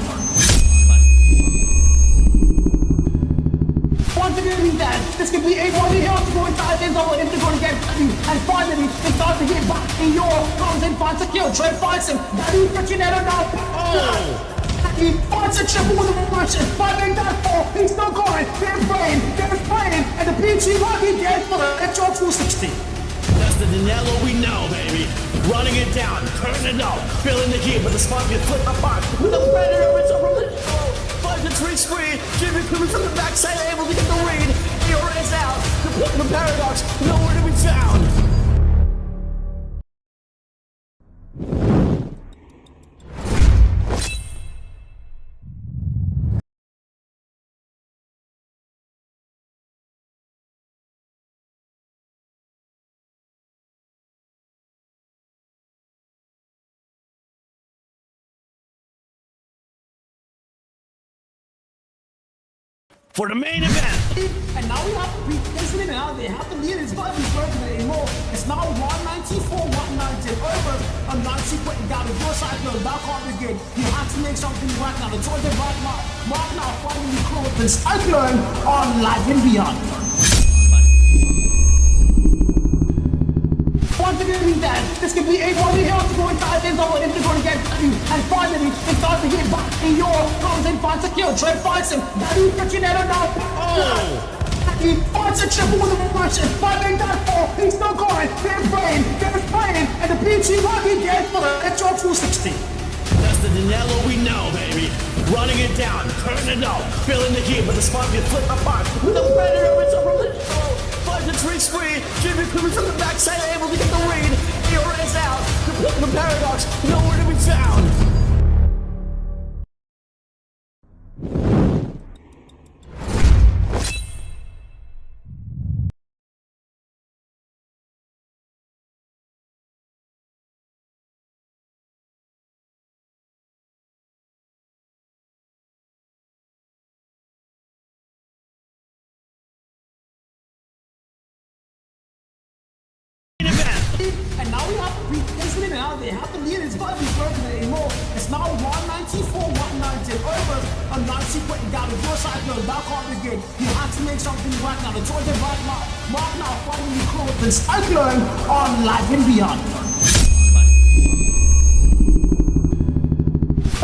Once again, that this could be a one here to go inside the zone if they're going to get you. And finally, they start to get back in your arms and finds a kill. Trey finds him. That is catching it now. He finds a triple with a reversion. Finding that fall. He's still going. They're playing. And the PG Rocky gets for the extra 260. That's the Danilo we know, baby. Running it down, turning it up, filling the heat, but the spot gets flipped apart. With a predator, it's over the show. 5-3 spree. Jimmy coming from the backside, able to get the read. Eora is out. The paradox, nowhere to be found. For the main event. And now we have to be listening out. They have to lead. It's got to be broken anymore. It's now 194, 190 over. A 90 quitting down the door side. No, that can't begin. You have to make something right now. The Georgia right now. Mark now finally closed. The cyclone on Live and Beyond. Once again, that this could be a one here to go inside the zone if they're going to get you. And finally, they start to get back in your arms and finds a kill. Trey finds him. That is catching it now. He finds a triple with a reversion. Finding that fall. He's still going. They're playing. And the PG Rocky gets for the extra 260. That's the Danilo we know, baby. Running it down, turning it up, filling the heat, but the spot gets flipped apart. With a predator, it's over the show. 5-3 spree. Jimmy coming from the backside, able to get the read. Eora is out. The paradox, nowhere to be found. And now we have to be listening out. They have to lead. It's got to be broken anymore. It's now 194, 190 over. A 90 quitting down the door side. No, that can't begin. You have to make something right now. The Georgia right now. Mark now finally closed. The cyclone on Live and Beyond.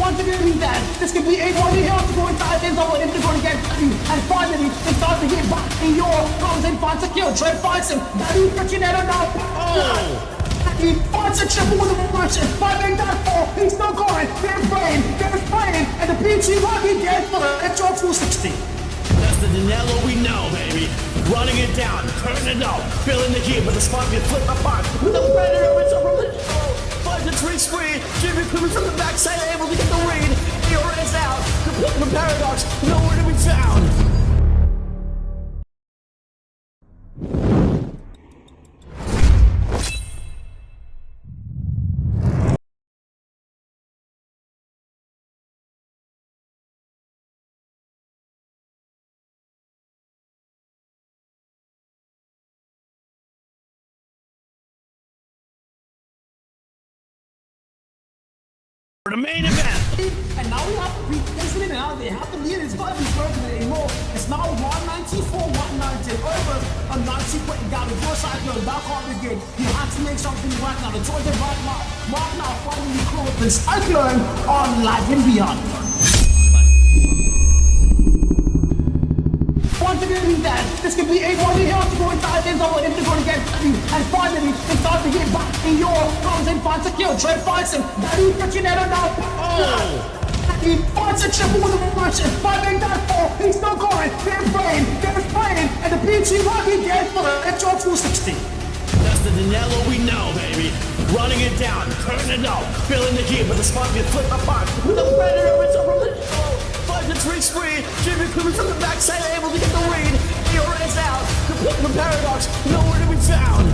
Once again, that this could be a one here to go inside the zone if they're going to get you. And finally, they start to get back in your arms and finds a kill. Trey finds him. That is catching it now. He finds a triple with a reversion. Finding that fall. He's still going. They're playing. And the PG Rocky gets for the extra 260. That's the Danilo we know, baby. Running it down, turning it up, filling the heat, but the spot gets flipped apart. With a predator, it's over the show. 5-3 spree. Jimmy coming from the backside, able to get the read. Eora is out. The paradox, nowhere to be found. For the main event. And now we have to be listening out. They have to lead. It's got to be broken anymore. It's now 194, 190 over. A 90 quitting down the door side. No, that can't begin. You have to make something right now. The Georgia right now. Mark now finally closed. The cyclone on Live and Beyond. Once again, that this could be a one here to go inside the zone if they're going to get you. And finally, they start to get back in your arms and finds a kill. Trey finds him. That is catching it now. He finds a triple with a reversion. Finding that fall. He's still going. They're playing. And the PG Rocky gets for the extra 260. That's the Danilo we know, baby. Running it down, turning it up, filling the heat, but the spot gets flipped apart. With a predator, it's over the show. 5-3 spree. Jimmy coming from the backside, able to get the read. Eora is out. The paradox, nowhere to be found.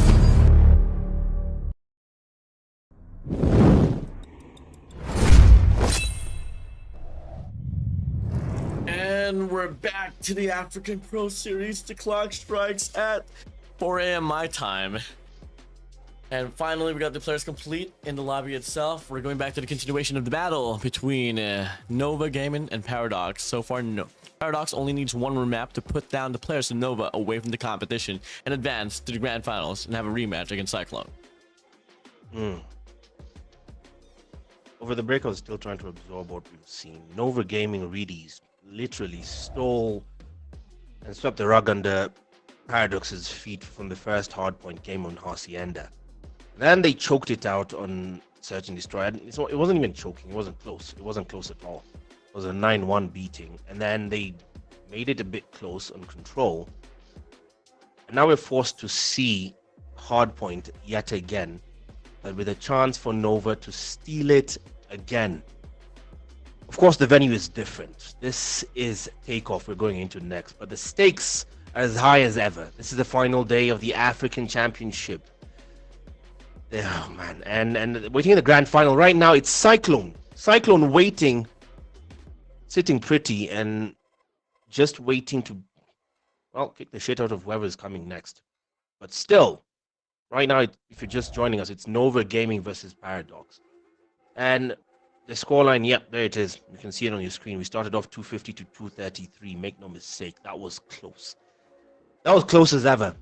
we're back to the African Pro Series. The clock strikes at 4 a.m. my time. And finally, we got the players complete in the lobby itself. We're going back to the continuation of the battle between Nova Gaming and Paradox. So far, no. Paradox only needs one more map to put down the players of Nova away from the competition and advance to the grand finals and have a rematch against Cyclone. Over the break, I was still trying to absorb what we've seen. Nova Gaming really literally stole and swept the rug under Paradox's feet from the first hardpoint game on Hacienda. Then they choked it out on Search and Destroy. It wasn't even choking. It wasn't close. It wasn't close at all. It was a 9-1 beating. And then they made it a bit close on Control. And now we're forced to see hardpoint yet again, but with a chance for Nova to steal it again. Of course, the venue is different. This is Takeoff we're going into next, but the stakes are as high as ever. This is the final day of the African Championship. Oh man, and waiting in the grand final right now, it's Cyclone. Cyclone waiting, sitting pretty and just waiting to, well, kick the shit out of whoever's coming next. But still, right now, if you're just joining us, it's Nova Gaming versus Paradox. And the scoreline, yep, there it is. You can see it on your screen. We started off 250 to 233. Make no mistake, that was close. That was close as ever.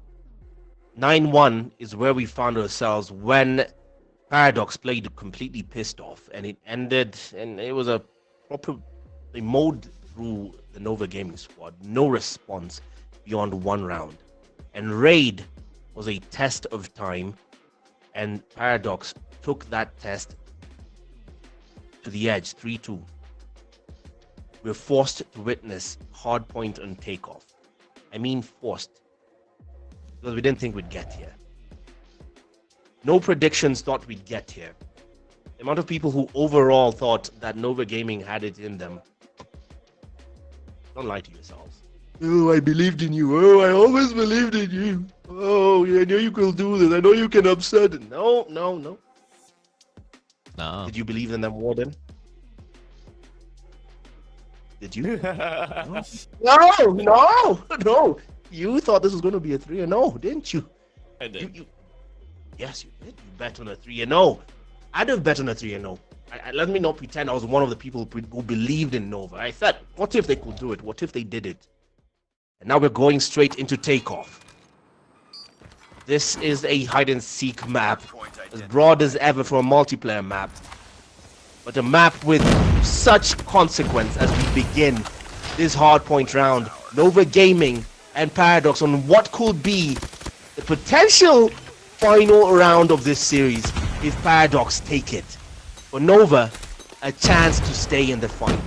9-1 is where we found ourselves when Paradox played completely pissed off, and it ended, and it was a proper, they mowed through the Nova Gaming squad. No response beyond one round. And Raid was a test of time, and Paradox took that test to the edge, 3-2. We're forced to witness hardpoint on Takeoff. I mean forced, because we didn't think we'd get here. No predictions thought we'd get here. The amount of people who overall thought that Nova Gaming had it in them. Don't lie to yourselves. Oh, I believed in you. Oh, I always believed in you. Oh, I know you can do this. I know you can upset it. No. No. Did you believe in them, Warden? Did you? No. You thought this was going to be a 3-0, didn't you? I did. Yes, you did. You bet on a 3-0. I'd have bet on a 3-0. Let me not pretend I was one of the people who believed in Nova. I thought, what if they could do it? What if they did it? And now we're going straight into Takeoff. This is a hide-and-seek map, as broad as ever for a multiplayer map. But a map with such consequence as we begin this hardpoint round. Nova Gaming and Paradox on what could be the potential final round of this series if Paradox take it. For Nova, a chance to stay in the fight.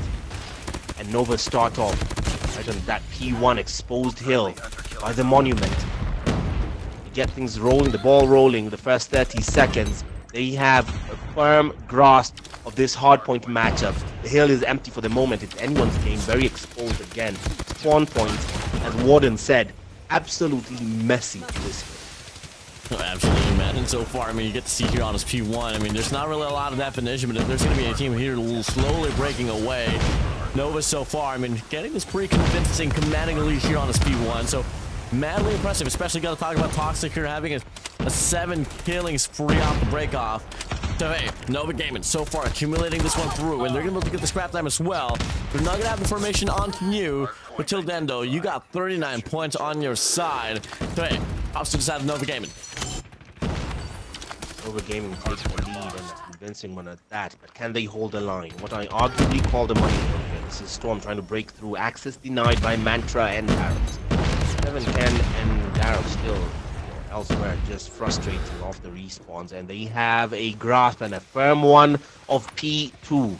And Nova start off right on that P1 exposed hill by the monument. To get things rolling, the ball rolling, the first 30 seconds, they have a firm grasp of this hardpoint matchup. The hill is empty for the moment. It's anyone's game, very exposed again. Spawn point, as Warden said, absolutely messy this hill. Oh, absolutely, man. And so far, I mean, you get to see here on his P1. I mean, there's not really a lot of definition, but if there's going to be a team here slowly breaking away, Nova so far, I mean, getting this pretty convincing, commanding a lead here on his P1. So, madly impressive, especially got to talk about Toxic here having a 7 killing spree off the break off. So, hey, Nova Gaming so far accumulating this one through, and they're going to be able to get the scrap time as well. They're not going to have the formation on you, but till then, though, you got 39 points on your side. So, hey, props to the side of Nova Gaming. Nova Gaming takes the lead and a convincing one at that, but can they hold the line? What I arguably call the money here. This is Storm trying to break through. Access denied by Mantra and Barrett. 7 Ken and Darrow still elsewhere, just frustrating off the respawns, and they have a grasp and a firm one of P2.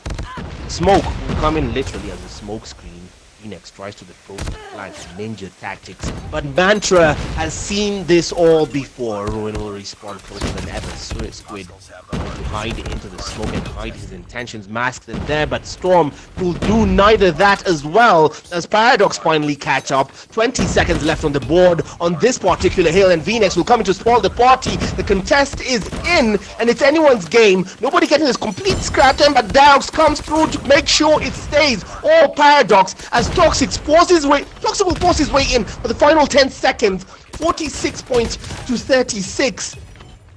Smoke will come in literally as a smoke screen. Phoenix tries to close the flank, ninja tactics, but Mantra has seen this all before. Ruin will respawn closer than ever. Squid to hide into the smoke and hide his intentions masked in there, but Storm will do neither that as well as Paradox finally catch up. 20 seconds left on the board on this particular hill, and Phoenix will come in to spoil the party. The contest is in, and it's anyone's game. Nobody getting this complete scrap time, but Daux comes through to make sure it stays all Paradox as Toxic will force his way in for the final 10 seconds. 46 points to 36.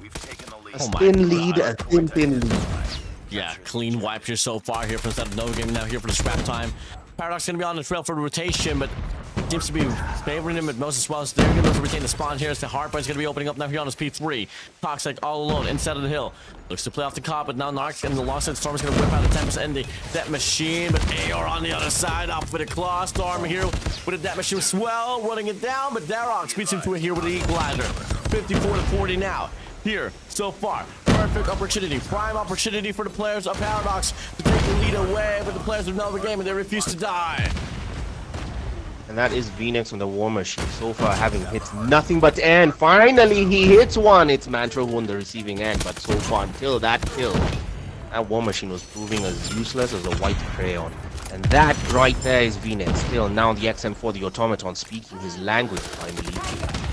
We've taken the lead. A thin lead, a thin lead. Yeah, clean wipe here so far here from the Nova game. Now here for the scrap time. Paradox going to be on the trail for the rotation, but seems to be favoring him at most as well. So they're going to retain the spawn here as the Heartbite's going to be opening up now here on his P3. Toxic all alone inside of the hill. Looks to play off the cop, but now Narc's and the Lost Storm is going to whip out the Tempest and the Death Machine. But AR on the other side, off with a Claw Storm here with a Death Machine swell, running it down. But Darroch beats him to it here with the Equalizer. 54-40 now. Here, so far, perfect opportunity, prime opportunity for the players of Paradox to take the lead away, but the players of Nova Game, and they refuse to die. And that is Phoenix on the War Machine. So far having hit nothing but end. Finally he hits one. It's Mantra who on the receiving end, but so far until that kill, that War Machine was proving as useless as a white crayon. And that right there is Phoenix. Still now the XM4, the automaton, speaking his language finally.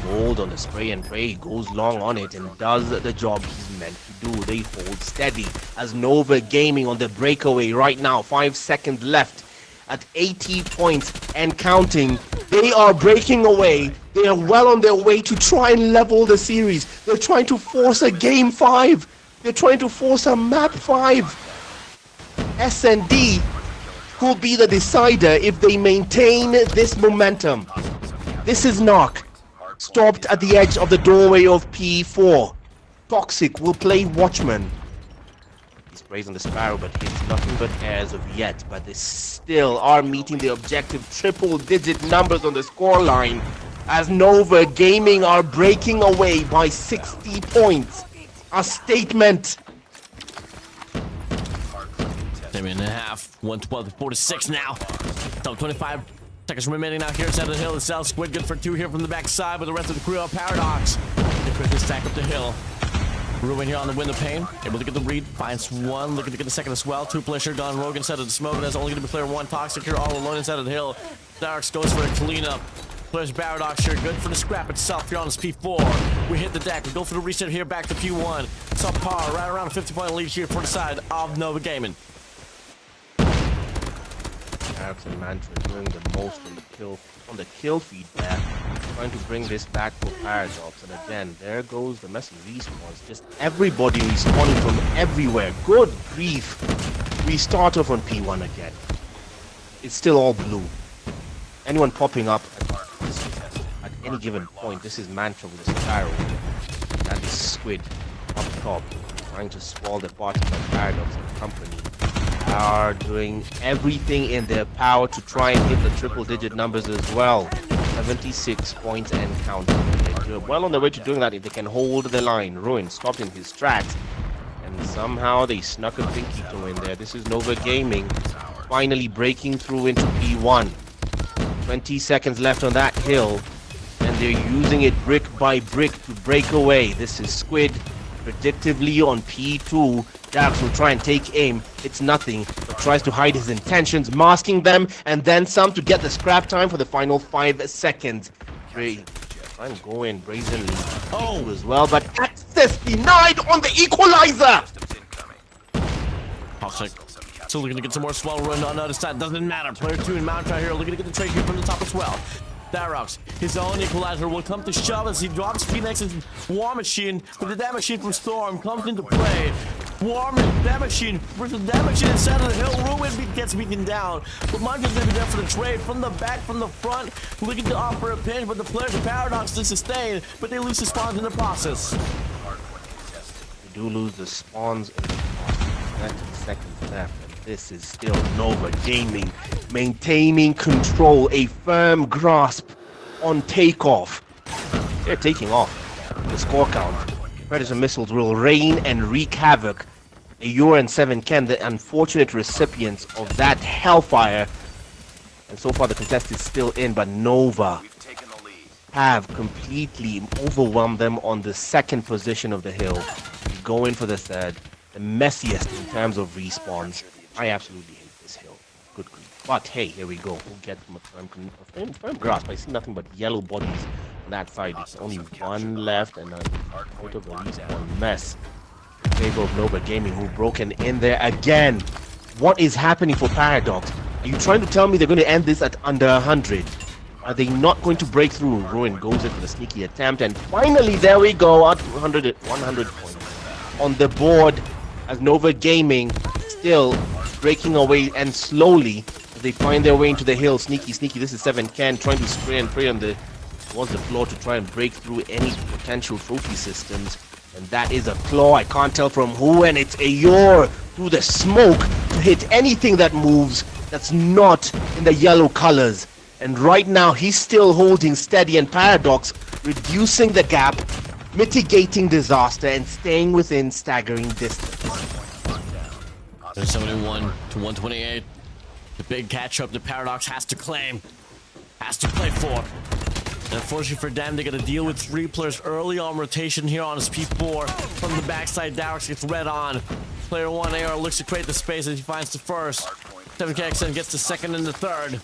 Gold on the spray and pray, he goes long on it and does the job he's meant to do. They hold steady as Nova Gaming on the breakaway right now. 5 seconds left at 80 points and counting. They are breaking away. They are well on their way to try and level the series. They're trying to force a game 5. They're trying to force a map 5. S&D will be the decider if they maintain this momentum. This is Narc. Stopped at the edge of the doorway of P4. Toxic will play Watchman. He sprays on the Sparrow but hits nothing but airs of yet. But they still are meeting the objective. Triple-digit numbers on the scoreline as Nova Gaming are breaking away by 60 points. A statement. 7.5, 112-46 now. Top 25 seconds remaining now here inside of the hill. The South Squid good for 2 here from the backside, but the rest of the crew are Paradox. They quickly stack up the hill. Ruin here on the window pane. Able to get the read. Finds one. Looking to get the second as well. 2 players here gone rogue inside of the smoke. And that's only going to be player 1. Toxic here all alone inside of the hill. Darks goes for a cleanup. Players Paradox here. Good for the scrap itself here on his P4. We hit the deck. We go for the reset here back to P1. Subpar right around a 50-point lead here for the side of Nova Gaming. Darks and Mantra doing the most on the kill feed there, trying to bring this back for Paradox. And again, there goes the messy respawns. Just everybody respawning from everywhere. Good grief. We start off on P1 again. It's still all blue. Anyone popping up at any given point. This is Mantra with a Sparrow. That is Squid up top, trying to spoil the party, but Paradox and company are doing everything in their power to try and hit the triple-digit numbers as well. 76 points and counting. They're well on their way to doing that if they can hold the line. Ruin stopped in his tracks, and somehow they snuck a pinky toe in there. This is Nova Gaming finally breaking through into P1. 20 seconds left on that hill, and they're using it brick by brick to break away. This is Squid predictively on P2. Dax will try and take aim. It's nothing, but tries to hide his intentions, masking them, and then some to get the scrap time for the final 5 seconds. Try and go in brazenly. Oh, as well, but access denied on the equalizer. Toxic. Still looking to get some more swell run on the other side. Doesn't matter. Player 2 in Mount here looking to get the trade here from the top as well. Darroch, his own equalizer will come to shove as he drops Phoenix's War Machine, but the Death Machine from Storm comes into play. Death Machine versus Death Machine inside of the hill. Ruin gets beaten down, but Monke's gonna be there for the trade from the back, from the front, looking to offer a pinch, but the players of Paradox to sustain, but they lose the spawns in the process. They do lose the spawns in the process. 90 seconds left. This is still Nova Gaming, maintaining control, a firm grasp on takeoff. They're taking off. The score count. Predator missiles will rain and wreak havoc. A and 7 Ken, the unfortunate recipients of that hellfire. And so far the contest is still in, but Nova have completely overwhelmed them on the second position of the hill. We go in for the third, the messiest in terms of respawns. I absolutely hate this hill. Good grief. But hey, here we go. We'll get them a firm grasp. I see nothing but yellow bodies on that side. It's only one left and a bit of a respawn mess in favor of Nova Gaming, who broken in there again. What is happening for Paradox? Are you trying to tell me they're going to end this at under 100? Are they not going to break through? Ruin goes into the sneaky attempt, and finally, there we go, at 100 points on the board as Nova Gaming still breaking away and slowly as they find their way into the hill. Sneaky. This is 7Ken trying to spray and pray towards the floor to try and break through any potential trophy systems. And that is a claw. I can't tell from who, and it's Ayor through the smoke to hit anything that moves that's not in the yellow colors. And right now, he's still holding steady, and Paradox reducing the gap, mitigating disaster, and staying within staggering distance. 71 to 128. The big catch-up that Paradox has to claim, has to play for. And unfortunately for them, they got to deal with 3 players early on rotation here on his P4. From the backside, Dowrix gets red on. Player 1, AR, looks to create the space as he finds the first. 7KXN gets the second and the third.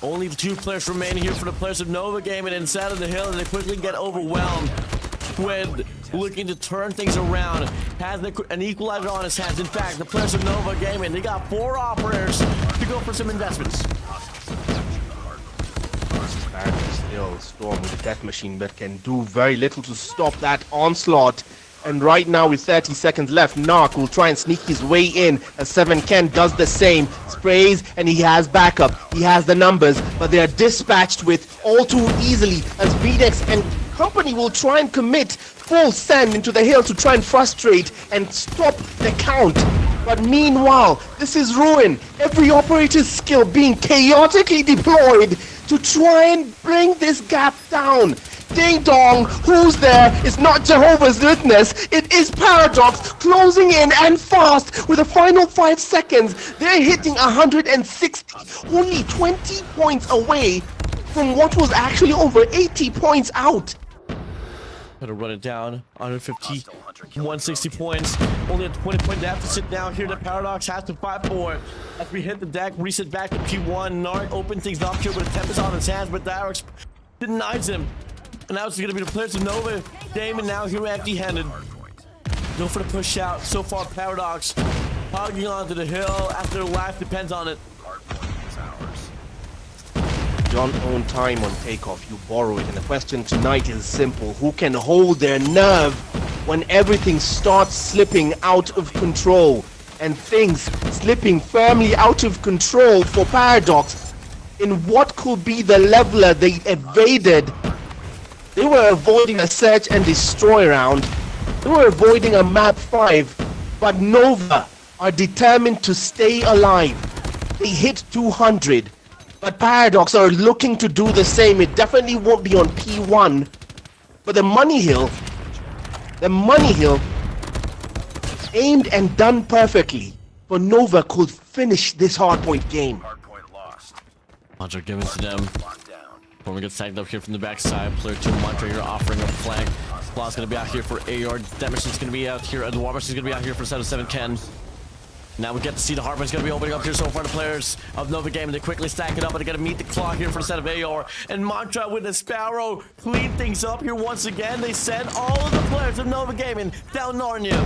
Only 2 players remaining here for the players of Nova Gaming inside of the hill, and they quickly get overwhelmed. Squid looking to turn things around, has an equalizer on his hands. In fact, the players of Nova Gaming, they got 4 operators to go for some investments. Still Storm with the death machine, but can do very little to stop that onslaught. And right now, with 30 seconds left, Narc will try and sneak his way in as 7Ken does the same. Sprays, and he has backup. He has the numbers, but they are dispatched with all too easily as VDEX and company will try and commit full send into the hill to try and frustrate and stop the count. But meanwhile, this is Ruin. Every operator's skill being chaotically deployed to try and bring this gap down. Ding dong, who's there? It's not Jehovah's Witness, it is Paradox closing in and fast with the final 5 seconds. They're hitting 160, only 20 points away from what was actually over 80 points out. Gotta run it down. 150, 160 points. Only a 20-point deficit now here that Paradox has to fight for. As we hit the deck, reset back to P1. Narc opens things up here with a Tempest on his hands, but Dowrix denies him. And now it's gonna be the players of Nova Gaming now here empty-handed. Go for the push out. So far, Paradox hogging onto the hill after their life depends on it. Don't own time on takeoff, you borrow it. And the question tonight is simple. Who can hold their nerve when everything starts slipping out of control? And things slipping firmly out of control for Paradox in what could be the leveler they evaded. They were avoiding a search and destroy round. They were avoiding a map 5. But Nova are determined to stay alive. They hit 200. But Paradox are looking to do the same. It definitely won't be on P1. But the money hill, aimed and done perfectly, for Nova could finish this hardpoint game. Hardpoint lost. Mantra given to them. Locked down. When we get sagged up here from the backside, player 2 Mantra here offering a flank. Splaw's gonna be out here for AR. Demerson's gonna be out here, and Warbucks is gonna be out here for 7Ken. Now we get to see the Hardpoint's gonna be opening up here so far. The players of Nova Gaming, they quickly stack it up, and they're gonna meet the clock here for the set of AR. And Mantra with the Sparrow clean things up here once again. They send all of the players of Nova Gaming down Narnia.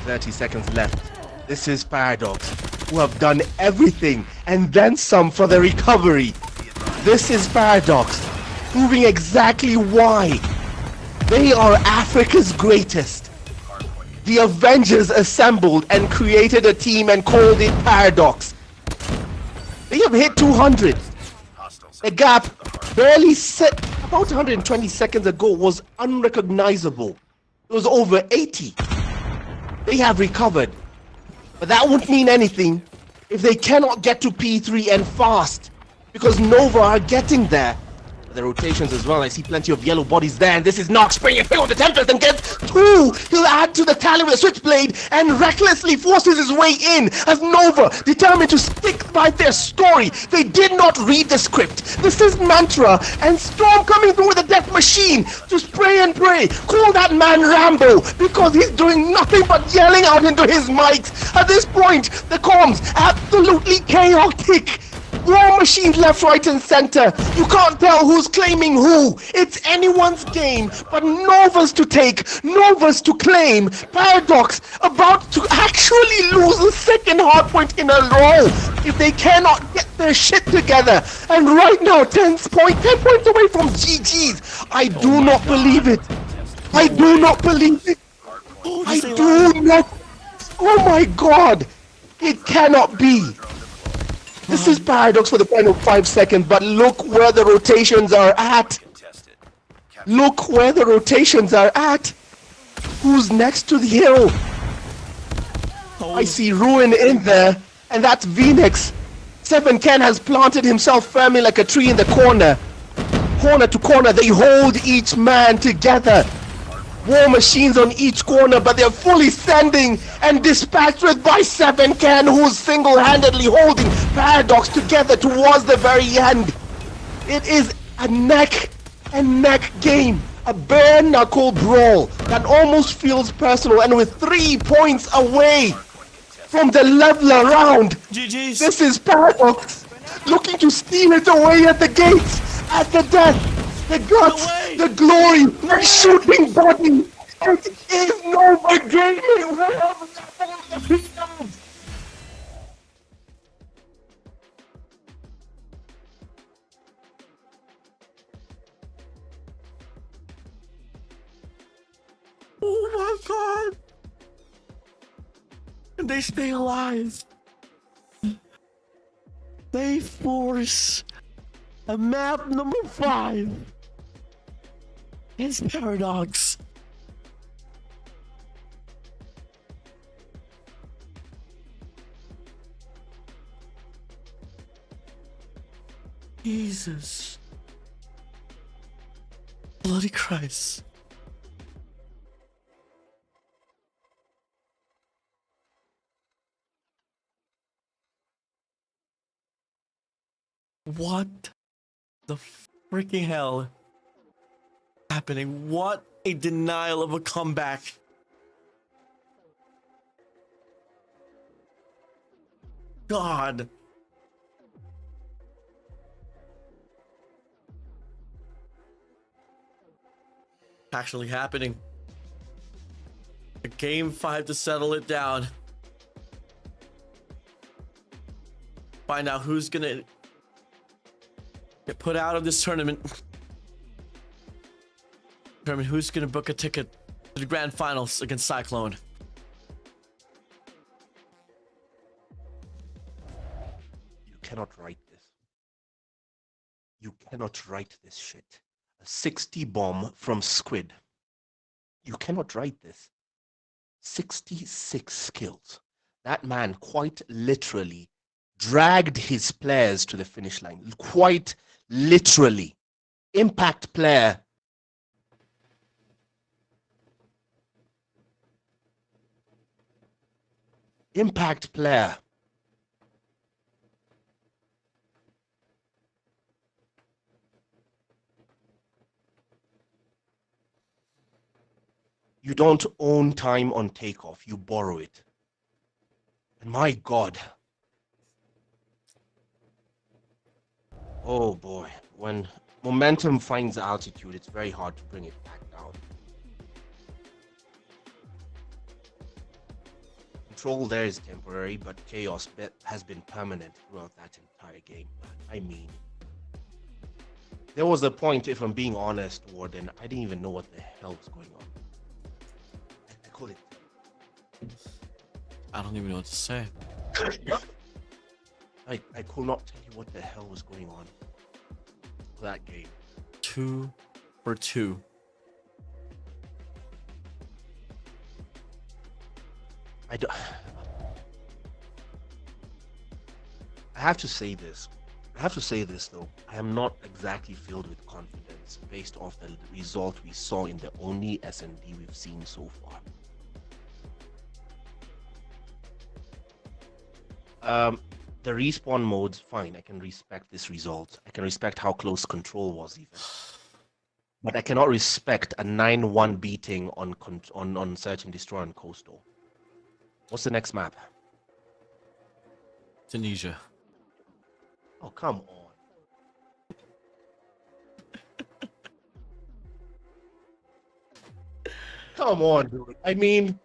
30 seconds left. This is Paradox, who have done everything and then some for the recovery. This is Paradox, proving exactly why they are Africa's greatest. The Avengers assembled and created a team and called it Paradox. They have hit 200. The gap barely set about 120 seconds ago was unrecognizable. It was over 80. They have recovered. But that won't mean anything if they cannot get to P3 and fast. Because Nova are getting there. The rotations as well. I see plenty of yellow bodies there, and this is Nox spraying a thing on the Tempest and gets 2. He'll add to the tally with a switchblade and recklessly forces his way in as Nova determined to stick by their story. They did not read the script. This is Mantra and Storm coming through with a death machine to spray and pray. Call that man Rambo because he's doing nothing but yelling out into his mics. At this point, the comms absolutely chaotic. War machines left, right, and center. You can't tell who's claiming who. It's anyone's game, but Nova's to take, Nova's to claim. Paradox about to actually lose a second hardpoint in a row if they cannot get their shit together. And right now, 10 points away from GG's. I do not believe it. I do not believe it. I do not. Oh my God. It cannot be. This is Paradox for the final 5 seconds, but look where the rotations are at. Look where the rotations are at. Who's next to the hill? I see Ruin in there, and that's Phoenix. 7Ken has planted himself firmly like a tree in the corner. Corner to corner, they hold each man together. War machines on each corner, but they're fully standing and dispatched with by 7Ken, who's single-handedly holding Paradox together towards the very end. It is a neck-and-neck game, a bare-knuckle brawl that almost feels personal, and with 3 points away from the leveler round. GG's. This is Paradox looking to steal it away at the gates, at the death. The guts, the glory, the shooting body. It is Nova Gaming. Oh my God. And they stay alive. They force a map number 5. It's Paradox. Jesus. Bloody Christ. What the freaking hell happening? What a denial of a comeback. God. Actually happening. A game 5 to settle it down. Find out who's gonna get put out of this tournament. Determine who's gonna book a ticket to the grand finals against Cyclone. You cannot write this. You cannot write this shit. A 60 bomb from Squid. You cannot write this. 66 kills. That man quite literally dragged his players to the finish line. Quite literally. Impact player. Impact player. You don't own time on takeoff, you borrow it. And my God. Oh boy, when momentum finds altitude, it's very hard to bring it back down. Control there is temporary, but chaos has been permanent throughout that entire game. I mean, there was a point, if I'm being honest, Warden, I didn't even know what the hell was going on. I call it. I don't even know what to say. I could not tell you what the hell was going on for that game. 2 for 2. I have to say this. Though. I am not exactly filled with confidence based off the result we saw in the only SND we've seen so far. The respawn modes, fine. I can respect this result. I can respect how close control was even. But I cannot respect a 9-1 beating on Search and Destroy on Coastal. What's the next map? Tunisia. Oh, come on. Come on, dude. I mean,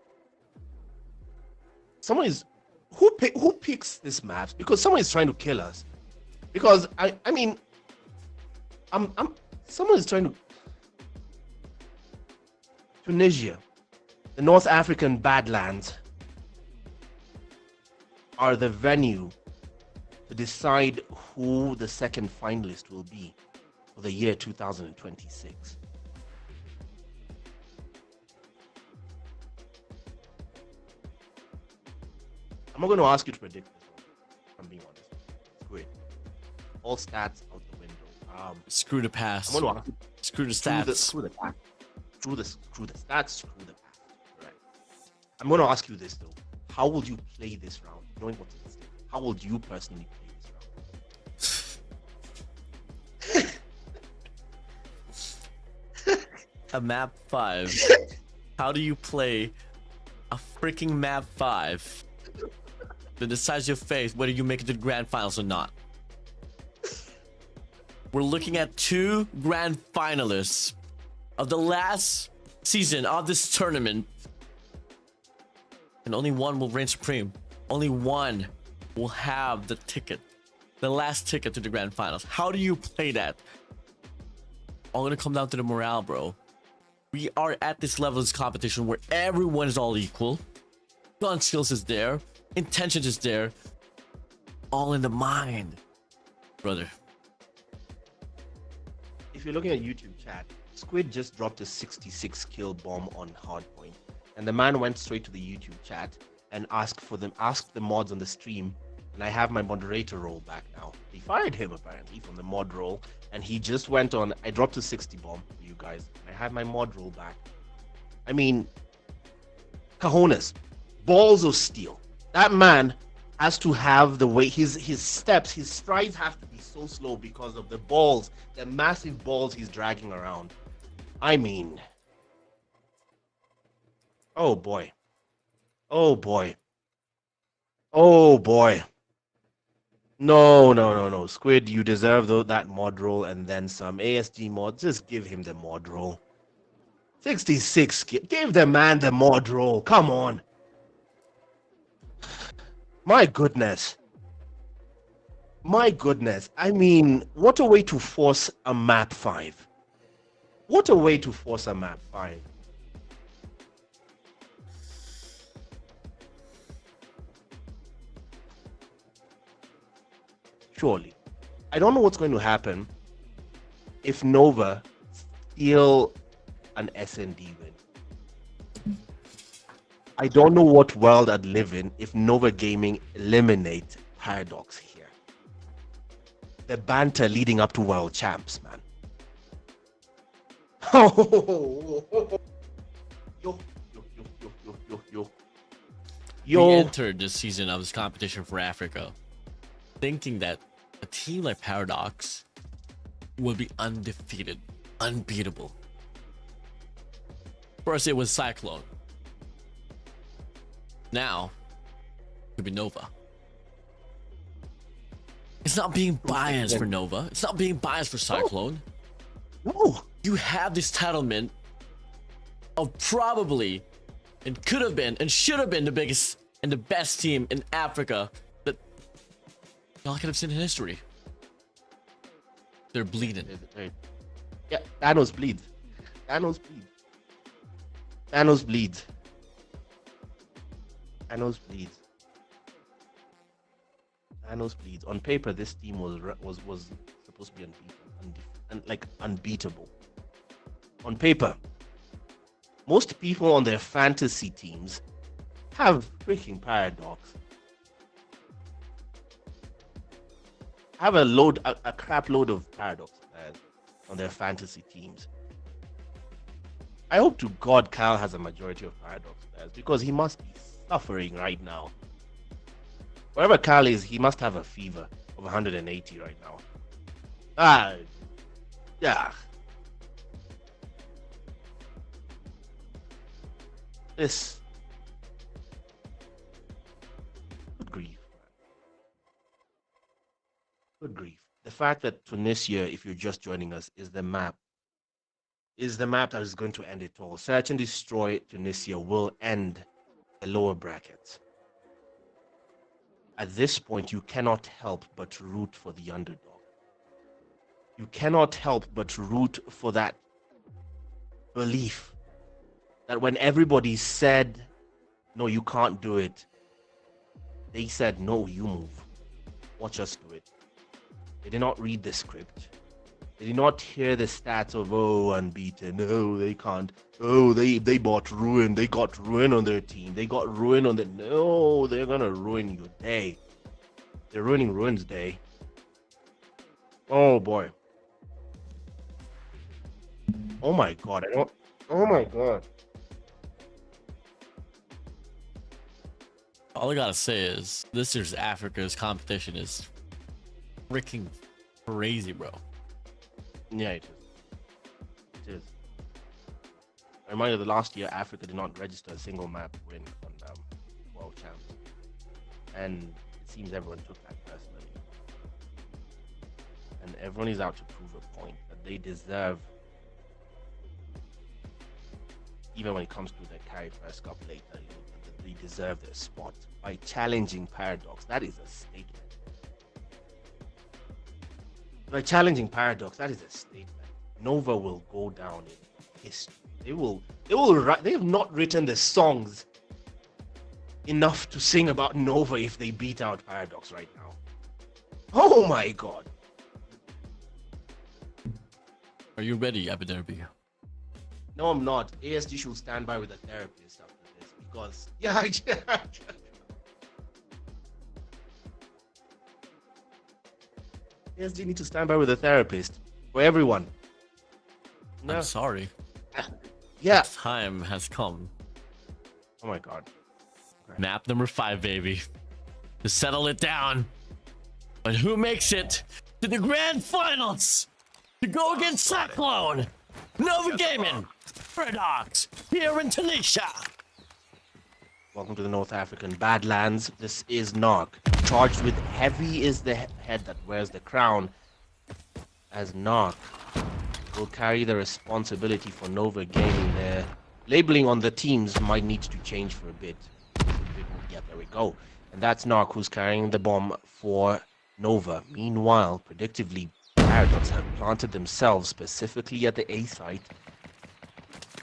someone is who picks this maps? Because someone is trying to kill us. Because I mean, I'm someone is trying to Tunisia, the North African Badlands, are the venue to decide who the second finalist will be for the year 2026. I'm not going to ask you to predict this one, if I'm being honest. Screw it. All stats out the window. Screw the past. I'm going to ask you Screw the screw stats. screw the stats, screw the past. Right. I'm going to ask you this though. How will you play this round, knowing what's at stake? How would you personally play this round? A map 5. How do you play a freaking map 5 that decides your fate whether you make it to the grand finals or not? We're looking at 2 grand finalists of the last season of this tournament, and only one will reign supreme. Only one will have the ticket, the last ticket to the grand finals. How do you play that? All gonna come down to the morale, bro. We are at this level of this competition where everyone is all equal. Gun skills is there, intentions is there, all in the mind, brother. If you're looking at YouTube chat, Squid just dropped a 66 kill bomb on Hardpoint, and the man went straight to the YouTube chat and asked the mods on the stream, and I have my moderator role back now. They fired him apparently from the mod role, and he just went on. I dropped a 60 bomb for you guys, and I have my mod role back. I mean, cojones, balls of steel. That man has to have the way his steps, his strides have to be so slow because of the balls, the massive balls he's dragging around. I mean, oh boy, oh boy, oh boy. No, Squid, you deserve that mod roll and then some. ASG mod, just give him the mod roll. 66, give the man the mod roll. Come on. My goodness. My goodness. I mean, what a way to force a map 5. What a way to force a map 5. Surely. I don't know what's going to happen if Nova steal an SND win. I don't know what world I'd live in if Nova Gaming eliminate Paradox here. The banter leading up to World Champs, man. We entered this season of this competition for Africa thinking that a team like Paradox would be undefeated, unbeatable. First it was Cyclone. Now it could be Nova. It's not being biased for Nova. It's not being biased for Cyclone. No. You have this entitlement of probably and could have been and should have been the biggest and the best team in Africa that y'all could have seen in history. They're bleeding. Yeah, Thanos bleeds. Thanos bleeds. Thanos bleeds. Thanos bleeds. Thanos bleeds. On paper, this team was supposed to be unbeatable. On paper, most people on their fantasy teams have freaking Paradox. Have a crap load of Paradox on their fantasy teams. I hope to God Kyle has a majority of Paradox players because he must be suffering right now. Wherever Kyle is, he must have a fever of 180 right now. Yeah. This. Good grief, man. Good grief. The fact that Tunisia, if you're just joining us, is the map that is going to end it all. Search and destroy Tunisia will end the lower brackets. At this point, you cannot help but root for the underdog. You cannot help but root for that belief that when everybody said, no, you can't do it, they said, no, you move. Watch us do it. They did not read the script. They did not hear the stats of, oh, unbeaten. No, they can't. Oh, they bought ruin. They got ruin on their team. They got ruin on the... No, they're going to ruin your day. They're ruining Ruin's day. Oh, boy. Oh, my God. Oh, my God. All I gotta say is this year's Africa's competition is freaking crazy, bro. Yeah, it is. It is. I remind you, the last year Africa did not register a single map win on World Champs, and it seems everyone took that personally, and everyone is out to prove a point that they deserve. Even when it comes to the Carry First Cup later, they deserve their spot by challenging Paradox. That is a statement. By challenging Paradox, that is a statement. Nova will go down in history. They have not written the songs enough to sing about Nova if they beat out Paradox right now. Oh my God. Are you ready, Abiderby? No, I'm not. ASG should stand by with a therapist after this because, ASG need to stand by with a therapist for everyone. I'm sorry. Yeah. Time has come. Oh my God. Okay. Map number 5, baby. To settle it down. But who makes it to the grand finals? To go against Cyclone, Nova Gaming, Paradox, here in Tunisia. Welcome to the North African Badlands. This is Nog. Charged with heavy is the head that wears the crown, as Nog will carry the responsibility for Nova Gaming. Their labeling on the teams might need to change for a bit. Yeah, there we go. And that's Nog who's carrying the bomb for Nova. Meanwhile, predictively, Paradox have planted themselves specifically at the A site,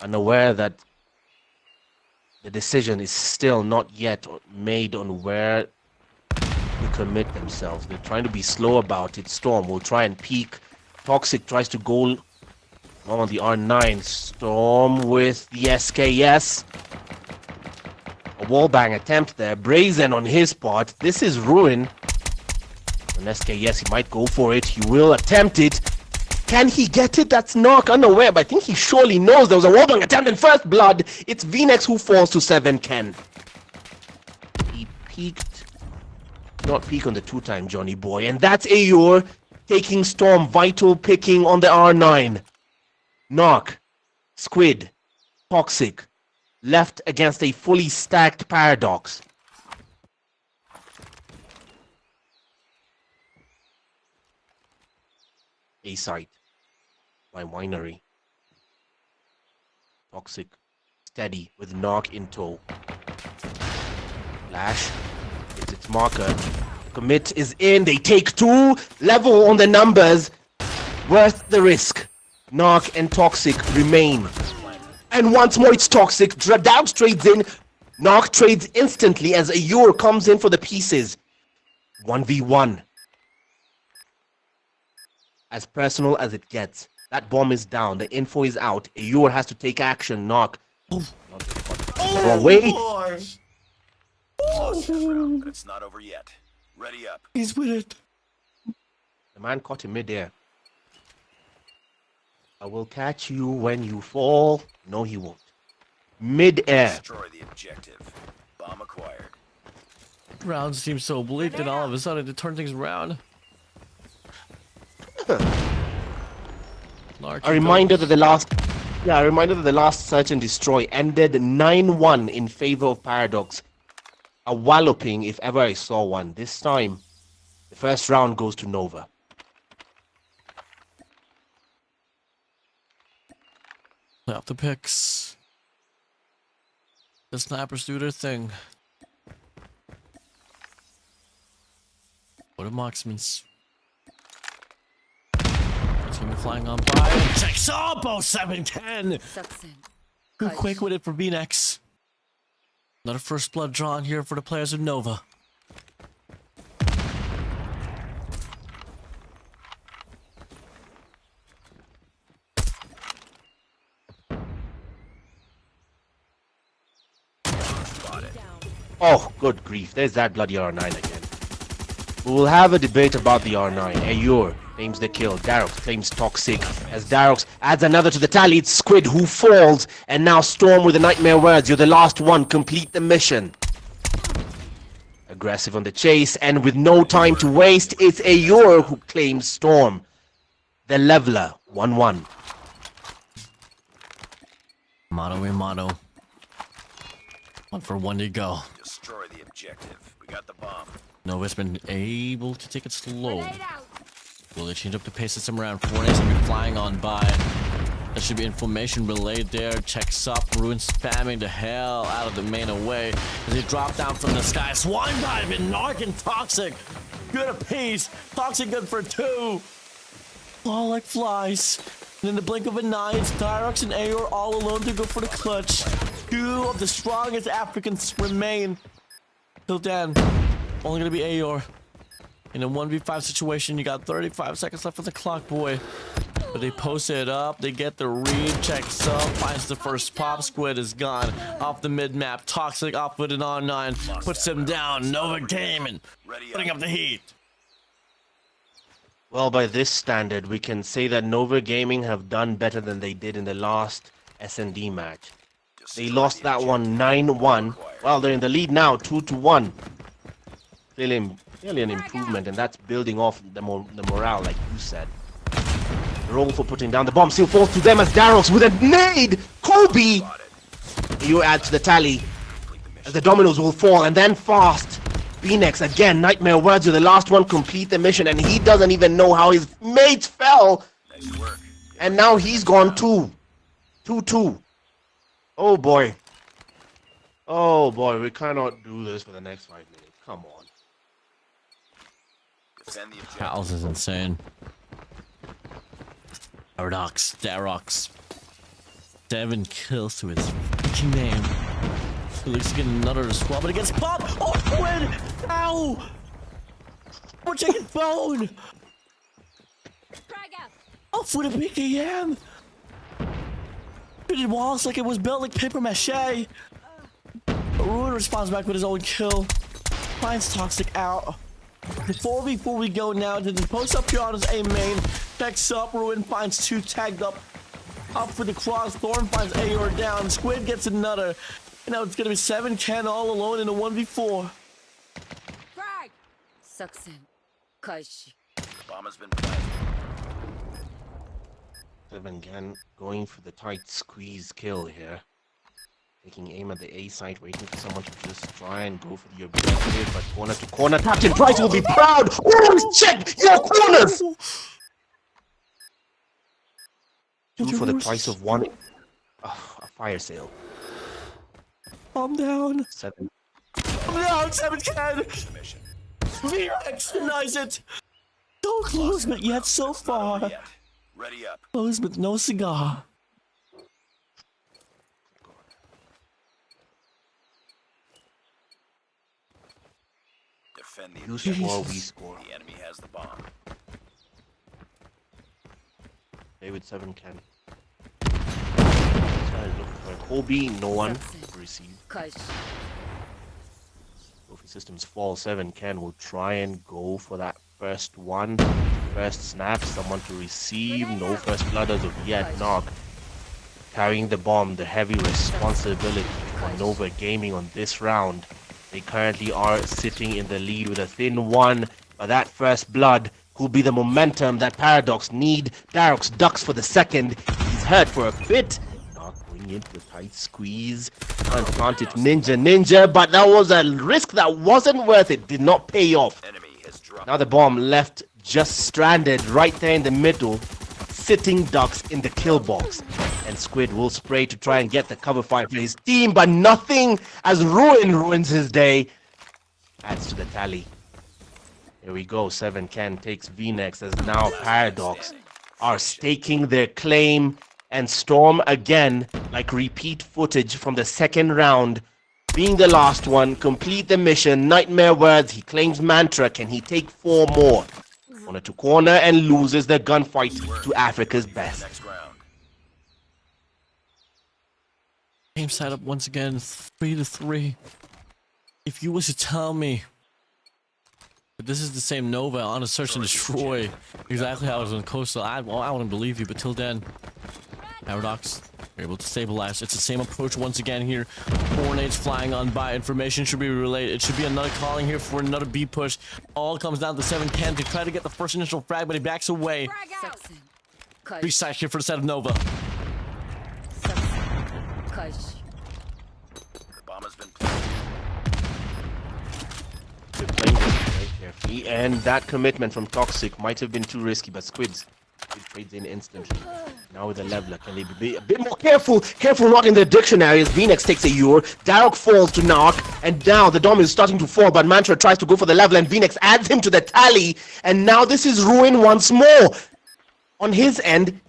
unaware that the decision is still not yet made on where to commit themselves. They're trying to be slow about it. Storm will try and peek. Toxic tries to go on the R9. Storm with the SKS. A wallbang attempt there. Brazen on his part. This is Ruin. An SKS, he might go for it. He will attempt it. Can he get it? That's Knock unaware, but I think he surely knows there was a wallbang attempt in first blood. It's VNX who falls to 7 Ken. He peeked. Not peek on the 2-time Johnny Boy. And that's Ayur taking Storm. Vital picking on the R9. Knock. Squid. Toxic. Left against a fully stacked Paradox. A site by Winery. Toxic steady with Knock in tow. Flash gets its marker. Commit is in. They take 2. Level on the numbers. Worth the risk. Knock and Toxic remain. And once more it's Toxic. Dabs trades in. Knock trades instantly as Ayur comes in for the pieces. 1v1. As personal as it gets. That bomb is down. The info is out. Ayur has to take action. Knock. Wrong way. Lost that round, but it's not over yet. Ready up. He's with it. The man caught him midair. I will catch you when you fall. No, he won't. Mid-air. Destroy the objective. Bomb acquired. Round seems so bleak, and all of a sudden to turn things around. A reminder that the last search and destroy ended 9-1 in favor of Paradox. A walloping if ever I saw one. This time, The first round goes to Nova. Play off the picks. The snipers do their thing. What are marksmans? It's gonna be flying on by. Checks up! Oh, 7-10! Too quick with it for VNex. Another first blood drawn here for the players of Nova. Oh, good grief. There's that bloody R9 again. We will have a debate about the R9. Ayur claims the kill. Darox claims Toxic. As Darox adds another to the tally, it's Squid who falls. And now Storm with the nightmare words. You're the last one. Complete the mission. Aggressive on the chase. And with no time to waste, it's Ayur who claims Storm. The leveler. 1-1. Motto in motto. 1 for 1 to go. Destroy the objective. We got the bomb. Nova's been able to take it slow. Will they change up the pace of some round? 4A's gonna be flying on by. There should be information relayed there. Checks up. Ruin spamming the hell out of the main away as they drop down from the sky. Swan dive and Narc and Toxic. Good apiece. Toxic good for 2. All like flies. And in the blink of an eye, it's Dyrox and Ayor all alone to go for the clutch. 2 of the strongest Africans remain. Till then, only gonna be Ayor. In a 1v5 situation, you got 35 seconds left on the clock, boy. But they post it up, they get the read, checks up, finds the first pop. Squid is gone off the mid-map. Toxic off with an R9, puts him down. Nova Gaming, putting up the heat. Well, by this standard, we can say that Nova Gaming have done better than they did in the last S&D match. They lost that one 9-1. Well, they're in the lead now, 2-1. Clearly an improvement, and that's building off the morale, like you said. The roll for putting down the bomb still falls to them as Darox with a nade! Kobe! You add to the tally as the dominoes will fall, and then fast. VNex again, nightmare words with the last one, complete the mission, and he doesn't even know how his mates fell. Nice work. And now he's gone too. 2-2. Oh boy. Oh boy, we cannot do this for the next 5 minutes. Come on. Defend the objective. House is insane. Paradox, Darox. 7 kills to his fucking name. He looks to get another to swap, but it gets popped. Oh, Squid! Ow! We're taking phone! Oh, for the PKM! Treated walls like it was built like paper mache. Ruin responds back with his own kill. Finds Toxic out. Before we go now to the post up here on his A main. Checks up, Ruin finds 2 tagged up. Up for the cross, Thorn finds Ayor down. Squid gets another. And now it's gonna be 7-10 all alone in a 1v4. Frag! Sucks Kaishi. Bomb has been planted. 7-10 going for the tight squeeze kill here. Taking aim at the A site, waiting for someone to just try and go for the objective, but corner to corner. Captain Price will be proud! Always check your corners! 2 for the price of 1. A fire sale. I'm down. 7. I'm down, 7-10! Mission. VNex denies it! So close, but yet so far. Yet. Ready up. Close, but no cigar. Defend the You objective. score, we score. The enemy has the bomb. David 7-10. Looking for Kobe, no one received. Kaishi. Trophy systems fall. 7-10 will try and go for that first one. First snap, someone to receive. No first blood as of yet. Knock. Carrying the bomb, the heavy responsibility for Nova Gaming on this round. They currently are sitting in the lead with a thin 1. But that first blood could be the momentum that Paradox need. Darox ducks for the second. He's hurt for a bit. Not going into the tight squeeze. Can't plant it ninja, but that was a risk that wasn't worth it. Did not pay off. Enemy has Drop. Now the bomb left just stranded right there in the middle, sitting ducks in the kill box. And Squid will spray to try and get the cover fire for his team, but nothing as Ruin ruins his day. Adds to the tally. Here we go. 7 Ken takes VNex as now Paradox are staking their claim, and Storm again, like repeat footage from the second round, being the last one, complete the mission. Nightmare words, he claims Mantra. Can he take 4 more? Corner to corner and loses the gunfight to Africa's best. Next round. Game set up once again, 3-3. If you was to tell me but this is the same Nova on a search and destroy, exactly how it was on Coastal, I wouldn't believe you, but till then, Paradox, you're able to stabilize. It's the same approach once again here. 4 nades flying on by. Information should be relayed. It should be another calling here for another B push. All comes down to 7 Ken to try to get the first initial frag, but he backs away. Saksan. 3 sides here for the set of Nova. Saksan. Kashi. The bomb has been planted. They're playing this very carefully, and that commitment from Toxic might have been too risky, but Squid trades in instantly. Now with the leveler, can they be a bit more careful? Careful not in the dictionary as VNex takes a Euro. Darok falls to knock, and now the Dom is starting to fall, but Mantra tries to go for the level, and VNex adds him to the tally, and now this is Ruin once more. On his end,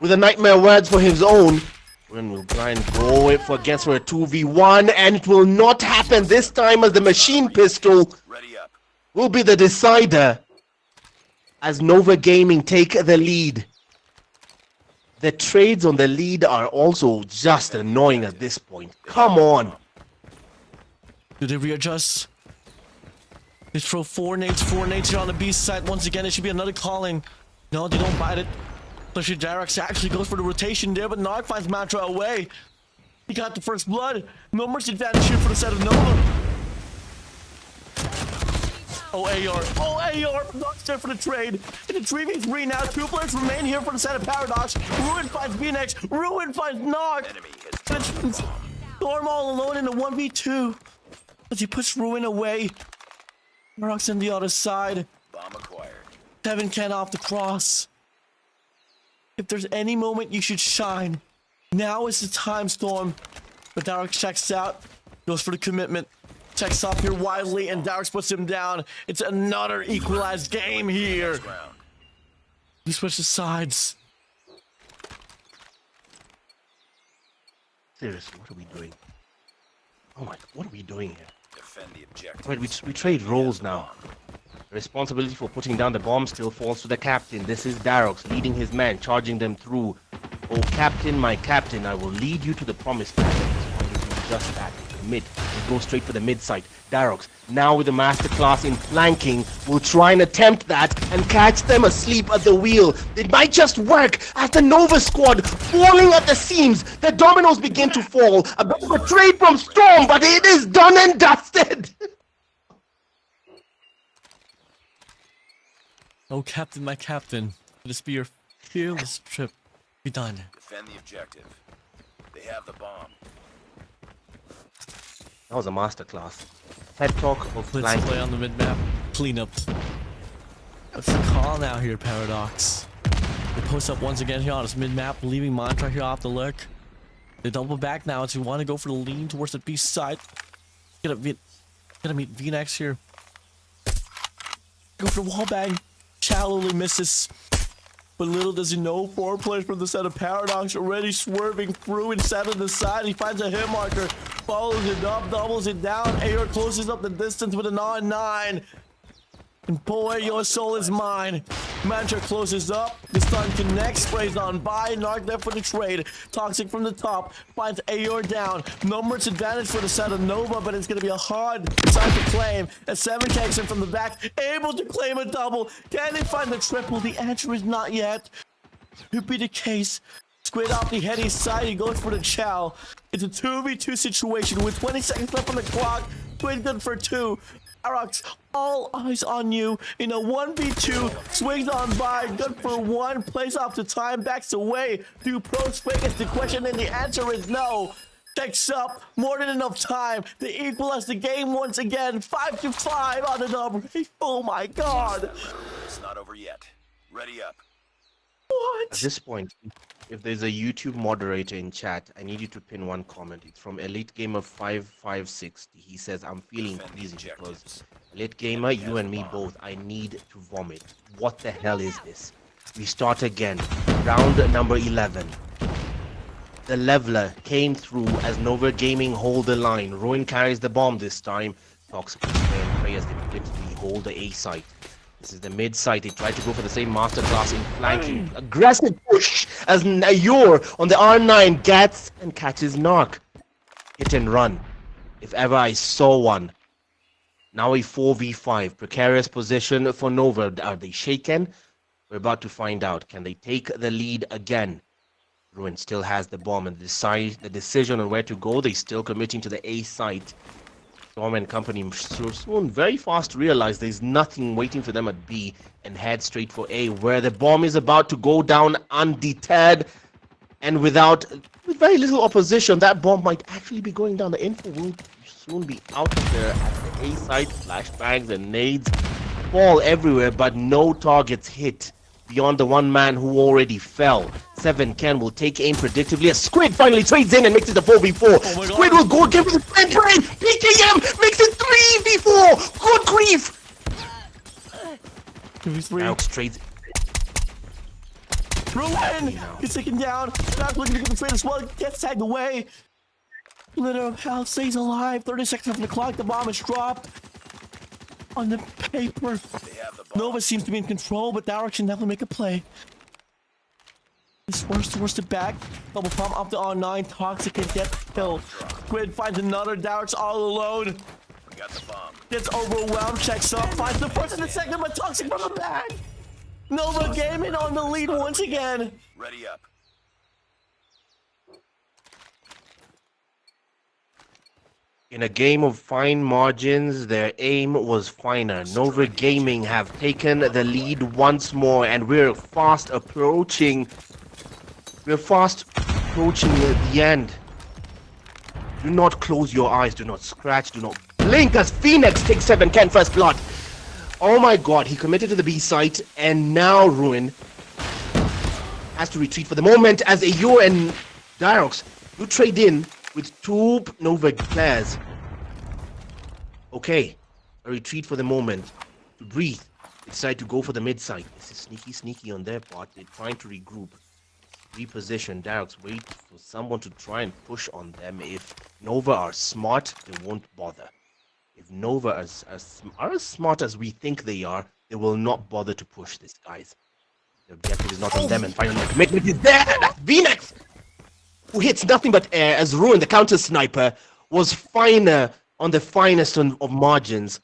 with the Nightmare words for his own, Ruin will try and go for against for a 2v1, and it will not happen this time as the machine pistol Ready up. will be the decider as Nova Gaming take the lead. The trades on the lead are also just annoying at this point. Come on. Do they readjust? They throw 4 nades here on the B side. Once again, it should be another calling. No, they don't bite it. Especially Darex actually goes for the rotation there, but Narc finds Mantra away. He got the first blood. No mercy advantage here for the set of Nova. Oh, AR. Oh, AR. Narc's there for the trade. In the 3v3 now, 2 players remain here for the set of Paradox. Ruin finds VNex. Ruin finds Narc. Enemy has Storm all alone in the 1v2. As he puts Ruin away. Narc's on the other side. bomb acquired. 7 Ken off the cross. If there's any moment you should shine, now is the time, Storm. But Darek checks out, goes for the commitment, checks up here wildly, and Darek puts him down. It's another equalized game here. Next round. He switches sides. Seriously, what are we doing? Oh my, what are we doing here? Defend the objective. Wait, we trade roles now. The responsibility for putting down the bomb still falls to the captain. This is Darox leading his men, charging them through. Oh, captain, my captain, I will lead you to the promised land. Why don't you do just that? Commit and go straight for the mid site. Darox, now with the masterclass in flanking, will try and attempt that and catch them asleep at the wheel. It might just work as the Nova squad falling at the seams. The dominoes begin to fall. A bit of a trade from Storm, but it is done and dusted. Oh, captain, my captain. Let this be your fearless trip. Be done. Defend the objective. They have the bomb. That was a masterclass. Head talk of Let's flanking. play on the mid-map. Cleanup. What's the call now here, Paradox? They post up once again here on this mid-map, leaving Mantra here off the lurk. They double back now as we want to go for the lean towards the B side. Gonna meet VNex here. Go for the wall bang. Shallowly misses. But little does he know, 4 players from the set of Paradox already swerving through inside of the side. He finds a hit marker, follows it up, doubles it down. AR closes up the distance with an R9. And boy, your soul is mine. Mantra closes up. The stun connects, sprays on by. Narc there for the trade. Toxic from the top. Finds AR down. No much advantage for the set of Nova, but it's going to be a hard side to claim. As 7 kicks in from the back. Able to claim a double. Can they find the triple? The answer is not yet. Could be the case. Squid off the heady side. He goes for the chow. It's a 2v2 situation with 20 seconds left on the clock. Squid good for 2. Arax, all eyes on you in a 1v2, swings on by, good for 1, plays off the time, backs away. Do pros fake is the question, and the answer is no. Checks up. More than enough time to equalize the game once again. 5-5 on the number. Oh my god. It's not over yet. Ready up. What? At this point, if there's a YouTube moderator in chat, I need you to pin one comment. It's from Elite Gamer 5560. He says, I'm feeling Defend the queasy because objectives. Elite Gamer, you and me both, I need to vomit. What the hell is this? We start again. Round number 11. The leveler came through as Nova Gaming hold the line. Ruin carries the bomb this time. Toxic and Prey as they literally hold the A site. This is the mid site. They try to go for the same masterclass in flanking. Aggressive push as Nayor on the R9 gets and catches Narc. Hit and run. If ever I saw one. Now a 4v5. Precarious position for Nova. Are they shaken? We're about to find out. Can they take the lead again? Ruin still has the bomb and the decision on where to go. They still committing to the A site. Storm and company soon very fast realize there's nothing waiting for them at B and head straight for A, where the bomb is about to go down undeterred and with very little opposition. That bomb might actually be going down. The info will soon be out of there at the A site. Flashbangs and nades fall everywhere, but no targets hit beyond the one man who already fell. 7 Ken will take aim predictably as Squid finally trades in and makes it a 4v4. Oh Squid will go give it a sprint train. PKM makes it 3v4. Good grief. 2v3. Now trades. Ruin gets taken down. Not looking to get the trade as well. Gets tagged away. Litter of hell stays alive. 30 seconds on the clock. The bomb is dropped. On the paper, They have the bomb. Nova seems to be in control, but Dowrick can definitely make a play. It's worst to back. Double pump up to R9. Toxic can get killed. Squid finds another. Dowrick's all alone. We got the bomb. Gets overwhelmed. Checks up. Finds the first and the second, but Toxic from the back. Nova Gaming on the lead once again. Ready up. In a game of fine margins, their aim was finer. Nova Gaming have taken the lead once more, and we're fast approaching the end. Do not close your eyes, do not scratch, do not blink as Phoenix takes 7 Ken first blood. Oh my god, he committed to the B site, and now Ruin has to retreat for the moment as Ayo and Dirox do trade in with 2 Nova players. Okay, a retreat for the moment. To breathe. They decide to go for the mid side. This is sneaky on their part. They're trying to regroup. Reposition. Dirox wait for someone to try and push on them. If Nova are smart, they won't bother. If Nova are as smart as we think they are, they will not bother to push these guys. The objective is not on them, and finally the commitment is there. That's Phoenix, who hits nothing but air as Ruin, the counter sniper, was finer on the finest of margins.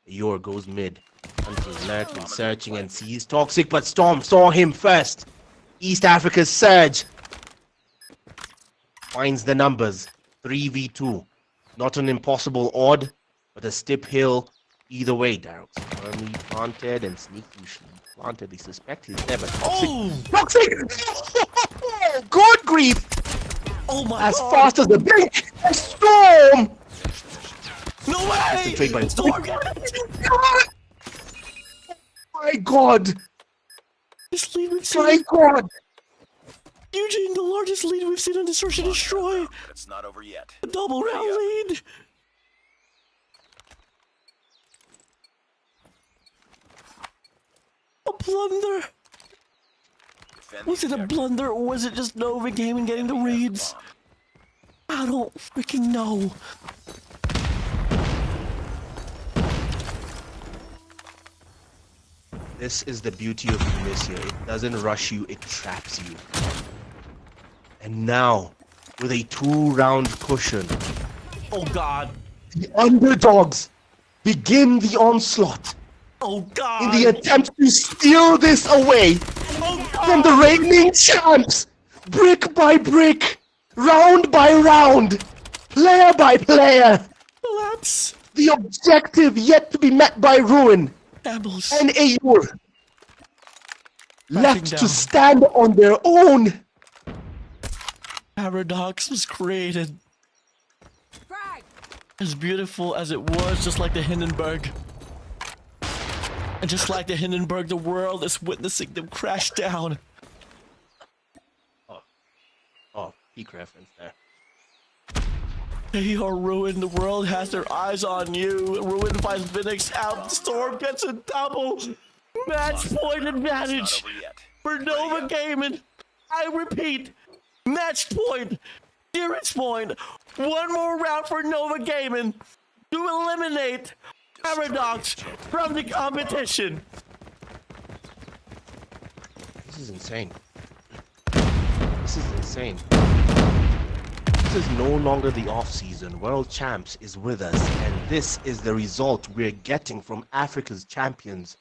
Yor goes mid. Hunter's lurking, searching, and sees Toxic, but Storm saw him first. East Africa's Surge finds the numbers. 3v2. Not an impossible odd, but a steep hill either way. Darrow firmly planted and sneaky planted. They suspect he's never Toxic. Oh! Toxic! Good grief! Oh my As god! fast as the blink! A Storm! No way! Trade by Storm! Oh my god! This lead we've My seen. god! Eugene, the largest lead we've seen on Search and Destroy. But it's not over yet. A double round lead. A blunder. Defend the Was it a objective. blunder or was it just Nova Gaming getting the Enemy has reads? bomb. I don't freaking know. This is the beauty of Tunisia. It doesn't rush you, it traps you. And now, with a 2-round cushion, Oh god. the underdogs begin the onslaught Oh god. in the attempt to steal this away Oh from the reigning champs, brick by brick, round by round, player by player. Collapse. The objective yet to be met by Ruin Shambles. and Ayur, left down. to stand on their own. Paradox was created. As beautiful as it was, just like the Hindenburg. And just like the Hindenburg, the world is witnessing them crash down. Oh, peak reference there. They are ruined. The world has their eyes on you. Ruin finds Phoenix out. Storm gets a double match point advantage Not over yet. for Nova Gaming. I repeat, match point, series point. One more round for Nova Gaming to eliminate Paradox from the competition. This is insane. This is insane. This is no longer the off-season. World Champs is with us, and this is the result we're getting from Africa's champions.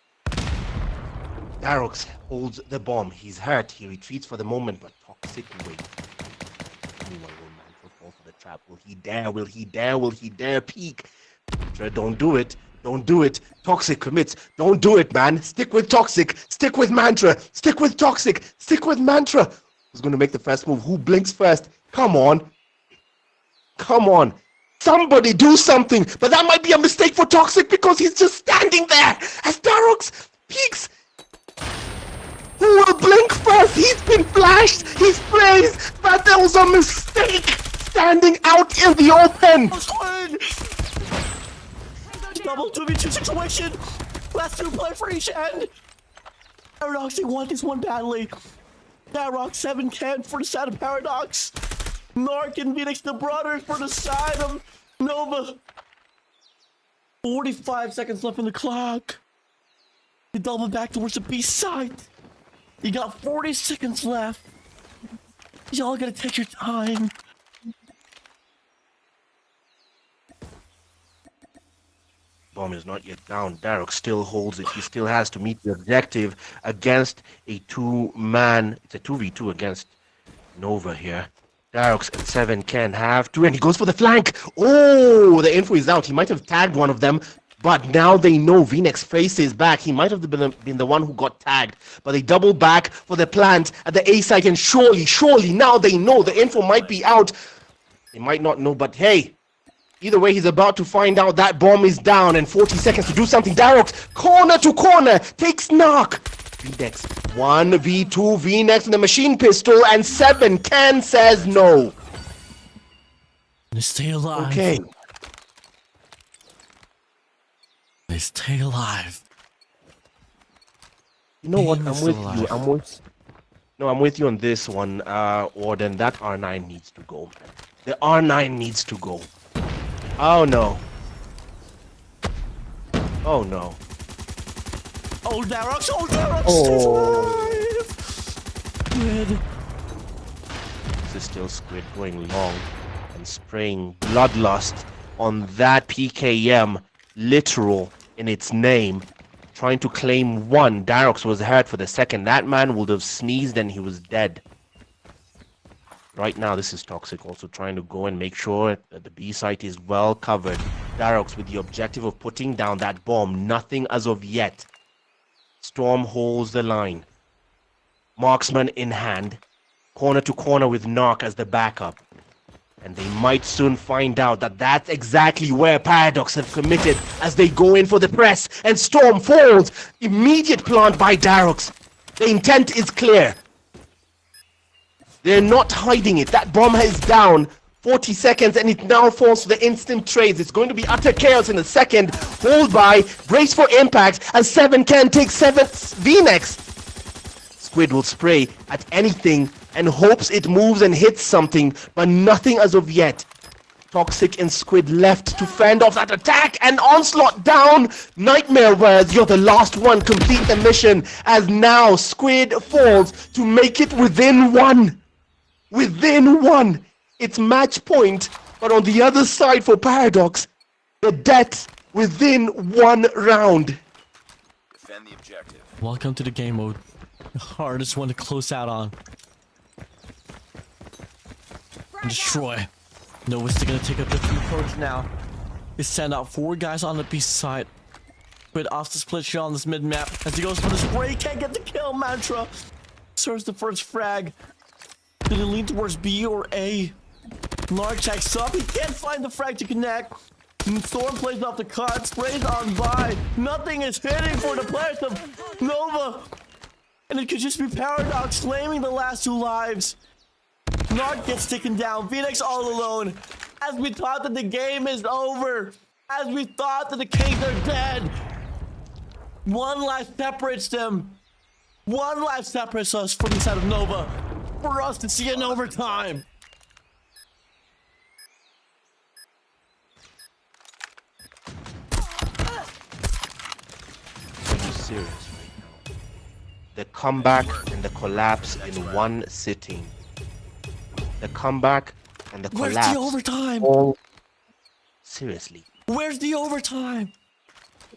Darox holds the bomb. He's hurt. He retreats for the moment, but Toxic waits. Anyone will Mantra fall for the trap. Will he dare? Will he dare? Will he dare peek? Mantra, don't do it. Don't do it. Toxic commits. Don't do it, man. Stick with Toxic. Stick with Mantra. Stick with Toxic. Stick with Mantra. Who's going to make the first move? Who blinks first? Come on. Come on. Somebody do something. But that might be a mistake for Toxic because he's just standing there as Darox peeks. Who will blink first? He's been flashed. He's praised. But there was a mistake standing out in the open. Double 2v2 situation. Last two play for each end. Paradox, they want this one badly. Darox 7 can for the side of Paradox. Narc and Phoenix the brothers for the side of Nova. 45 seconds left on the clock. You double back towards the B side. You got 40 seconds left. Y'all gotta take your time. Bomb is not yet down. Darox still holds it. He still has to meet the objective against a two-man. It's a 2v2 against Nova here. Darox and 7 can have two, and he goes for the flank. Oh, the info is out. He might have tagged one of them, but now they know Phoenix faces back. He might have been the one who got tagged, but they double back for the plant at the A site, and surely now they know the info might be out. They might not know, but hey, either way, he's about to find out that bomb is down and 40 seconds to do something. Darox, corner to corner, takes knock. Phoenix, 1v2 Phoenix in the machine pistol, and 7 can says no. They stay alive. Okay. They stay alive. You know what? Being I'm with alive. you. I'm with you on this one, Orden. That R9 needs to go, man. The R9 needs to go. Oh no. Oh no. Oh, Darox! Oh, Darox! Oh. Stays alive! Good. This is still Squid going long and spraying bloodlust on that PKM, literal in its name, trying to claim one. Darox was hurt for the second. That man would have sneezed and he was dead. Right now, this is Toxic also trying to go and make sure that the B site is well covered. Darox with the objective of putting down that bomb. Nothing as of yet. Storm holds the line. Marksman in hand. Corner to corner with Narc as the backup. And they might soon find out that that's exactly where Paradox have committed as they go in for the press. And Storm falls. Immediate plant by Darox. The intent is clear. They're not hiding it. That bomb is down. 40 seconds, and it now falls to the instant trades. It's going to be utter chaos in a second. Hold by, brace for impact, as 7 can take 7 Phoenix. Squid will spray at anything and hopes it moves and hits something, but nothing as of yet. Toxic and Squid left to fend off that attack, and Onslaught down. Nightmare Wears, you're the last one. Complete the mission, as now Squid falls to make it within one. Within one. It's match point, but on the other side for Paradox, the death within one round. Defend the objective. Welcome to the game mode. The hardest one to close out on. And destroy. Nova's still gonna take up the few approach now. They send out 4 guys on the B side. But off the split shot on this mid map as he goes for the spray. Can't get the kill. Mantra serves the first frag. Did he lean towards B or A? Lark checks up. He can't find the frag to connect. Storm plays off the cut, sprays on by. Nothing is hitting for the players of Nova. And it could just be Paradox claiming the last 2 lives. Narc gets taken down. Phoenix all alone. As we thought that the game is over. As we thought that the Kings are dead. 1 life separates them. 1 life separates us from the side of Nova. For us to see an overtime. Are you serious right now? The comeback and the collapse in one sitting. The comeback and the collapse. Where's the overtime? All... Seriously. Where's the overtime?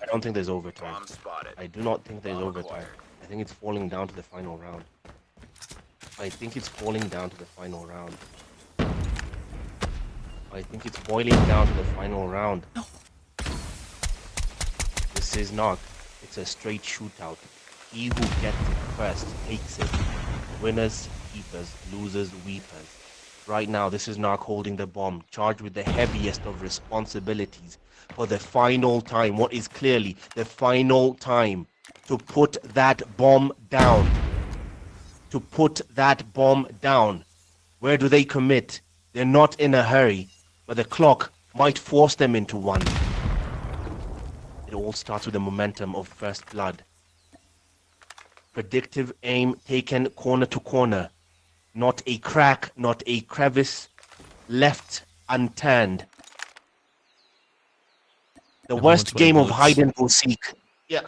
I don't think there's overtime. Bomb spotted. I do not think there's Bomb overtime. acquired. I think it's falling down to the final round. I think it's falling down to the final round. I think it's boiling down to the final round. No. This is not. It's a straight shootout. He who gets it first takes it. Winners, keepers, losers, weepers. Right now, this is Narc holding the bomb, charged with the heaviest of responsibilities for the final time. What is clearly the final time to put that bomb down. To put that bomb down. Where do they commit? They're not in a hurry, but the clock might force them into one. It all starts with the momentum of first blood. Predictive aim taken corner to corner. Not a crack, not a crevice, left unturned. The worst game of hide and go seek. Yeah.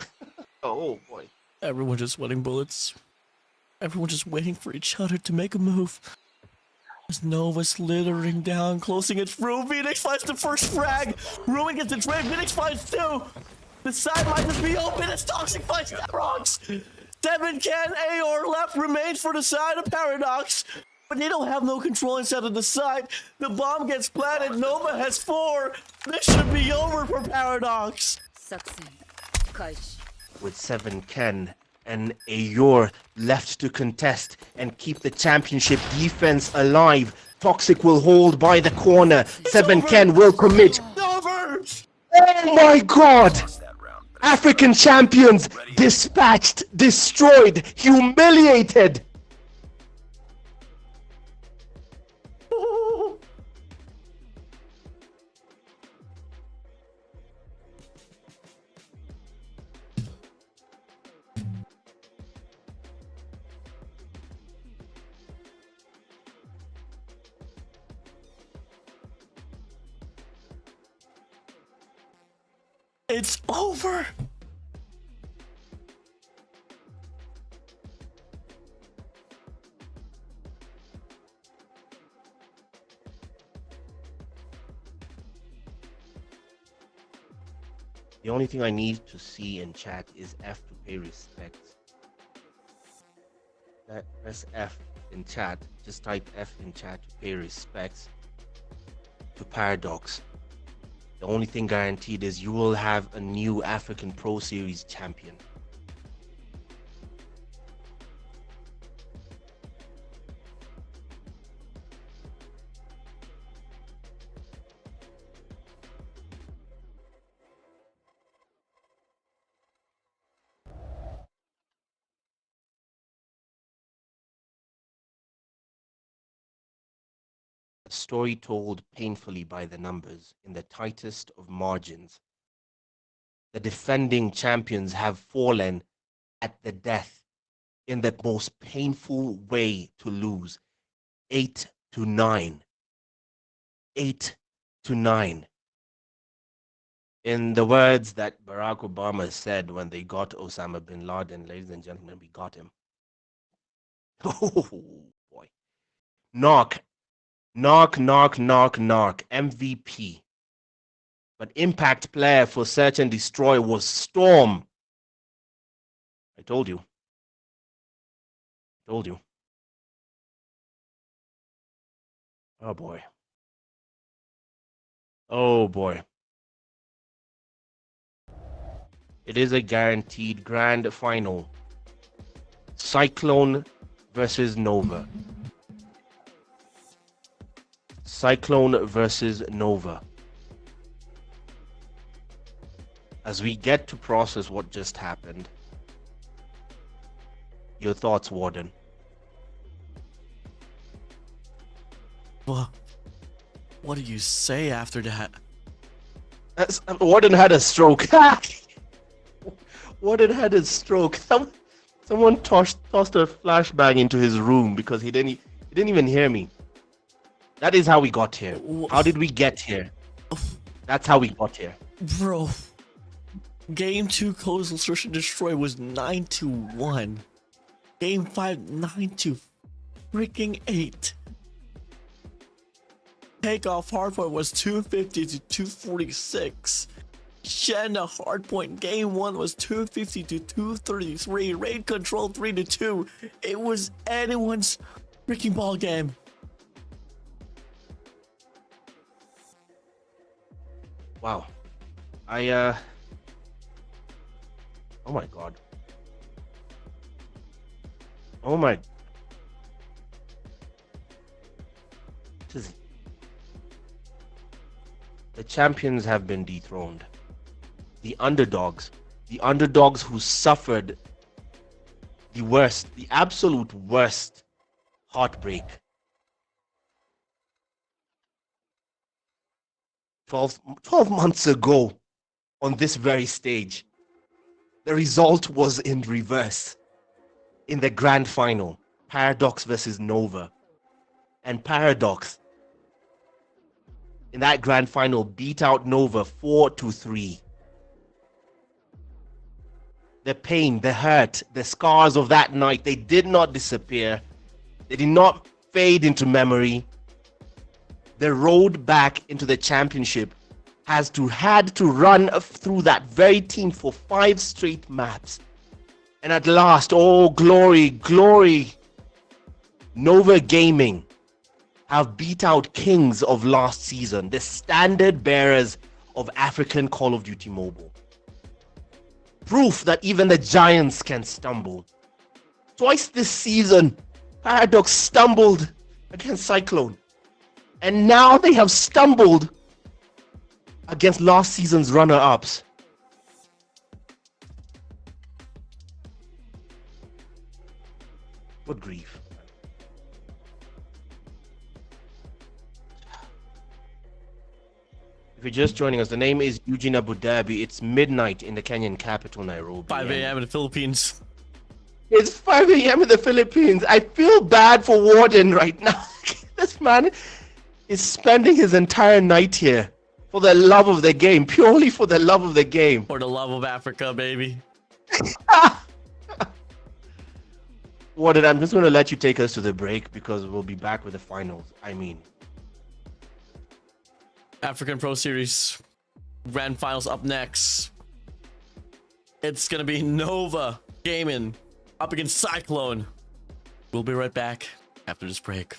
Oh boy. Everyone just sweating bullets. Everyone just waiting for each other to make a move. As Nova slithering down, closing its room. Phoenix finds the first frag. Ruin gets the trade. Phoenix finds 2. The side might just be open. It's Toxic finds Rocks. 7 can Aor left remains for the side of Paradox. But they don't have no control inside of the side. The bomb gets planted. Nova has 4. This should be over for Paradox. Saksen. Kaishi. With 7 Ken and Aor left to contest and keep the championship defense alive, Toxic will hold by the corner. 7 over. Ken will commit. Over. Oh my god! That round. African champions dispatched, destroyed, humiliated. It's over. The only thing I need to see in chat is F to pay respects. Press F in chat. Just type F in chat to pay respects to Paradox. The only thing guaranteed is you will have a new African Pro Series champion. A story told painfully by the numbers in the tightest of margins. The defending champions have fallen at the death in the most painful way to lose. 8-9. 8-9. In the words that Barack Obama said when they got Osama bin Laden, ladies and gentlemen, we got him. Oh boy. Knock, MVP. But impact player for Search and Destroy was Storm. I told you. Told you. Oh boy. Oh boy. It is a guaranteed grand final. Cyclone versus Nova. Cyclone versus Nova. as we get to process what just happened, your thoughts, Warden? Well, what do you say after that? Warden had a stroke. Warden had a stroke. Someone tossed a flashbang into his room because he didn't even hear me. That is how we got here. How did we get here? That's how we got here. Bro, Game 2 Coastal Search and Destroy was 9-1. Game 5, 9-8. Takeoff hardpoint was 250 to 246. Shen hardpoint game 1 was 250 to 233. Raid control 3-2. It was anyone's freaking ball game. Wow. Oh my god. Oh my. The champions have been dethroned. The underdogs who suffered the worst, the absolute worst heartbreak. 12 months ago on this very stage, the result was in reverse. In the grand final, Paradox versus Nova. And Paradox, in that grand final, beat out Nova 4-3. The pain, the hurt, the scars of that night, they did not disappear. They did not fade into memory. The road back into the championship had to run through that very team for 5 straight maps. And at last, oh glory, glory, Nova Gaming have beat out kings of last season, the standard bearers of African Call of Duty Mobile. Proof that even the giants can stumble. Twice this season, Paradox stumbled against Cyclone. And now they have stumbled against last season's runner-ups. What grief. If you're just joining us, the name is Eugene Abu Dhabi. It's midnight in the Kenyan capital, Nairobi. 5 a.m. in the Philippines. It's 5 a.m. in the Philippines. I feel bad for Warden right now. This man is spending his entire night here for the love of the game, purely for the love of the game. For the love of Africa, baby. Warden, I'm just going to let you take us to the break because we'll be back with the finals. African Pro Series Grand Finals up next. It's gonna be Nova Gaming up against Cyclone. We'll be right back after this break.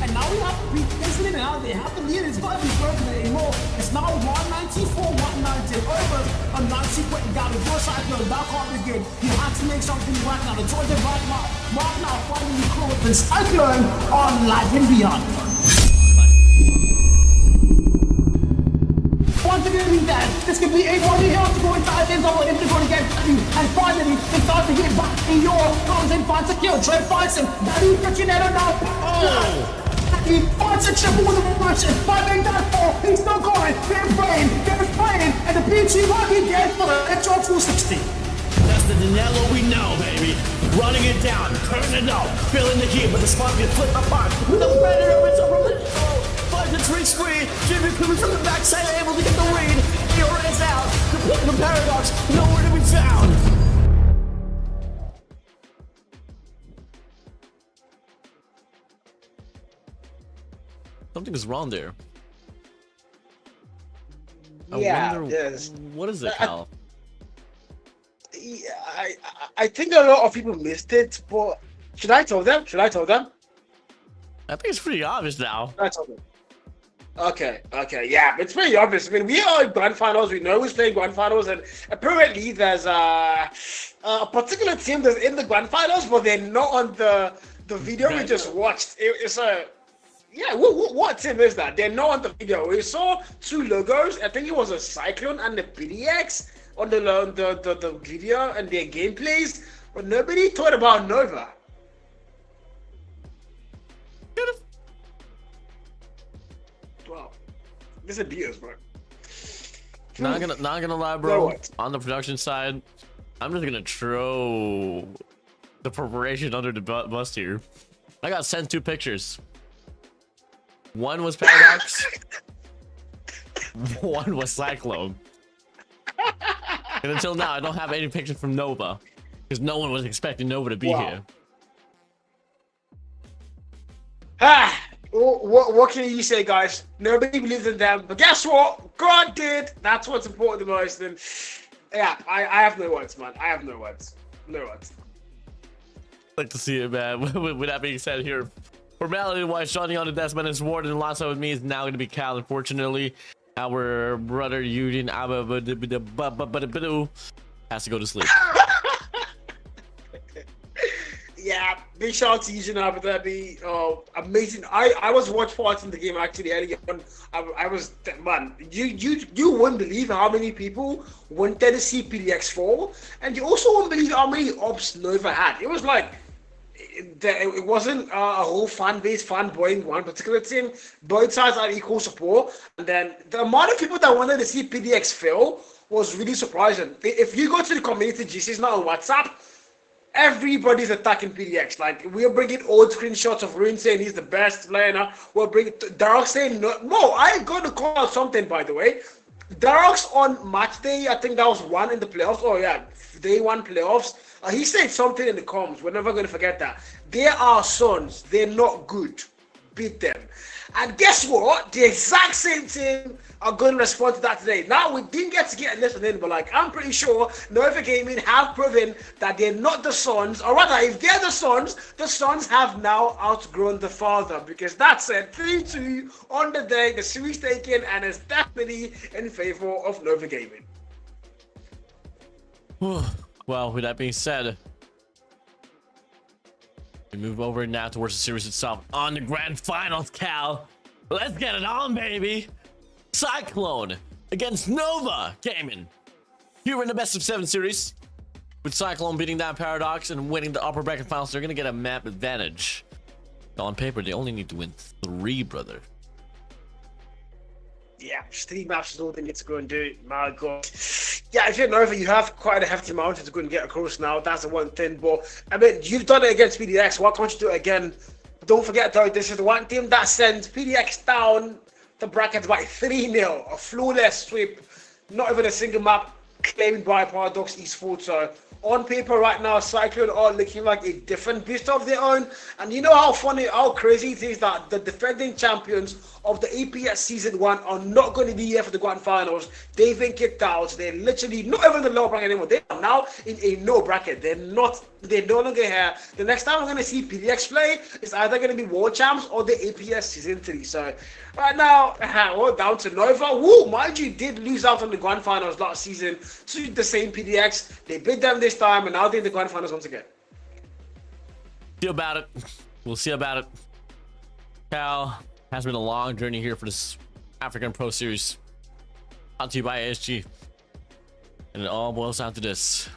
And now we have to beat Isley now. They have the lead. It's not even broken anymore. It's now 194, 190 over a 90 point got a door cyclone back on again. He had to make something work now. The Georgia right now. Mark now finally caught the cyclone on Live and Beyond. Once again, he's dead. This could be a body here to go inside his over him to go against you. And finally, they start to get back in your comes in, finds a kill. Trey finds him. Daddy Pachinero now. Oh! He finds a triple with a reverse. It's 5 that fall. He's still going. They're playing. And the PG one he gets for the extra 260. That's the Danilo we know, baby. Running it down, turning it up, feeling the heat, but the spot gets flipped apart. With the predator, it's over the show. Finds a tree spree. Jimmy coming from the backside, able to get the read. He runs out. The paradox, nowhere to be found. Something is wrong there. Yeah, wonder, there's. what is it, Cal? Yeah, I think a lot of people missed it, but should I tell them? I think it's pretty obvious now. Should I tell them? Okay, yeah, it's pretty obvious. I mean, we are in grand finals. We know who's playing grand finals, and apparently there's a particular team that's in the grand finals, but they're not on the video we just watched. It's a yeah. What team is that? They're not on the video. We saw two logos. I think it was a Cyclone and the PDX on the video and their gameplays, but nobody thought about Nova. Wow, this is BS, bro. Not gonna lie, bro. On the production side, I'm just gonna throw the preparation under the bus here. I got sent 2 pictures. One was Paradox. One was Cyclone. And until now, I don't have any pictures from Nova, because no one was expecting Nova to be here. What can you say, guys? Nobody believes in them, but guess what? God did. That's what's important the most. And yeah, I have no words, man. I have no words. No words. Like to see it, man. With that being said, here, formality-wise, Johnny on the Desmond is Warden, and Lasso with me is now going to be Cal. Unfortunately, our brother Eugene has to go to sleep. Yeah, big shout out to Eugene Abu Dhabi. Amazing. I was watching the game actually earlier on. I was, man, you wouldn't believe how many people wanted to see PDX fall, and you also wouldn't believe how many ops Nova had. It was like it wasn't a whole fan base fanboying one particular team. Both sides had equal support, and then the amount of people that wanted to see PDX fail was really surprising. If you go to the community GCs now on WhatsApp, everybody's attacking PDX. Like, we're bringing old screenshots of Rune saying he's the best player now. We're bringing Darok saying no. I'm going to call out something, by the way. Darok's on match day, I think that was 1 in the playoffs. Oh yeah, day 1 playoffs. He said something in the comms. We're never going to forget that. They are sons. They're not good. Beat them. And guess what? The exact same team are going to respond to that today. Now, we didn't get to get a listen in, but like, I'm pretty sure Nova Gaming have proven that they're not the sons, or rather, if they're the sons have now outgrown the father, because that's it. 3-2 on the day, the series taken, and it's definitely in favor of Nova Gaming. Well, with that being said, we move over now towards the series itself on the grand finals, Cal. Let's get it on, baby. Cyclone against Nova Gaming. Here in the best of 7 series, with Cyclone beating down Paradox and winning the upper bracket finals, they're gonna get a map advantage. On paper, they only need to win 3, brother. Yeah, 3 maps is all they need to go and do. My God. Yeah, if you're Nova, you have quite a hefty mountain to go and get across now. That's the one thing. But I mean, you've done it against PDX. Why can't you do it again? Don't forget though, this is the one team that sends PDX down the bracket by 3-0. A flawless sweep. Not even a single map claimed by Paradox Esports. So on paper right now, Cyclone are looking like a different beast of their own. And you know how funny, how crazy it is that the defending champions of the APS Season 1 are not going to be here for the Grand Finals. They've been kicked out. They're literally not even in the lower bracket anymore. They are now in a no bracket. They're no longer here. The next time we're going to see PDX play is either going to be World Champs or the APS Season 3. So right now, we're down to Nova. Woo, mind you, did lose out on the Grand Finals last season to the same PDX. They beat them this time, and now they're in the Grand Finals once again. See about it. We'll see about it. Cal, has been a long journey here for this African Pro Series. Brought to you by ASG. And it all boils down to this.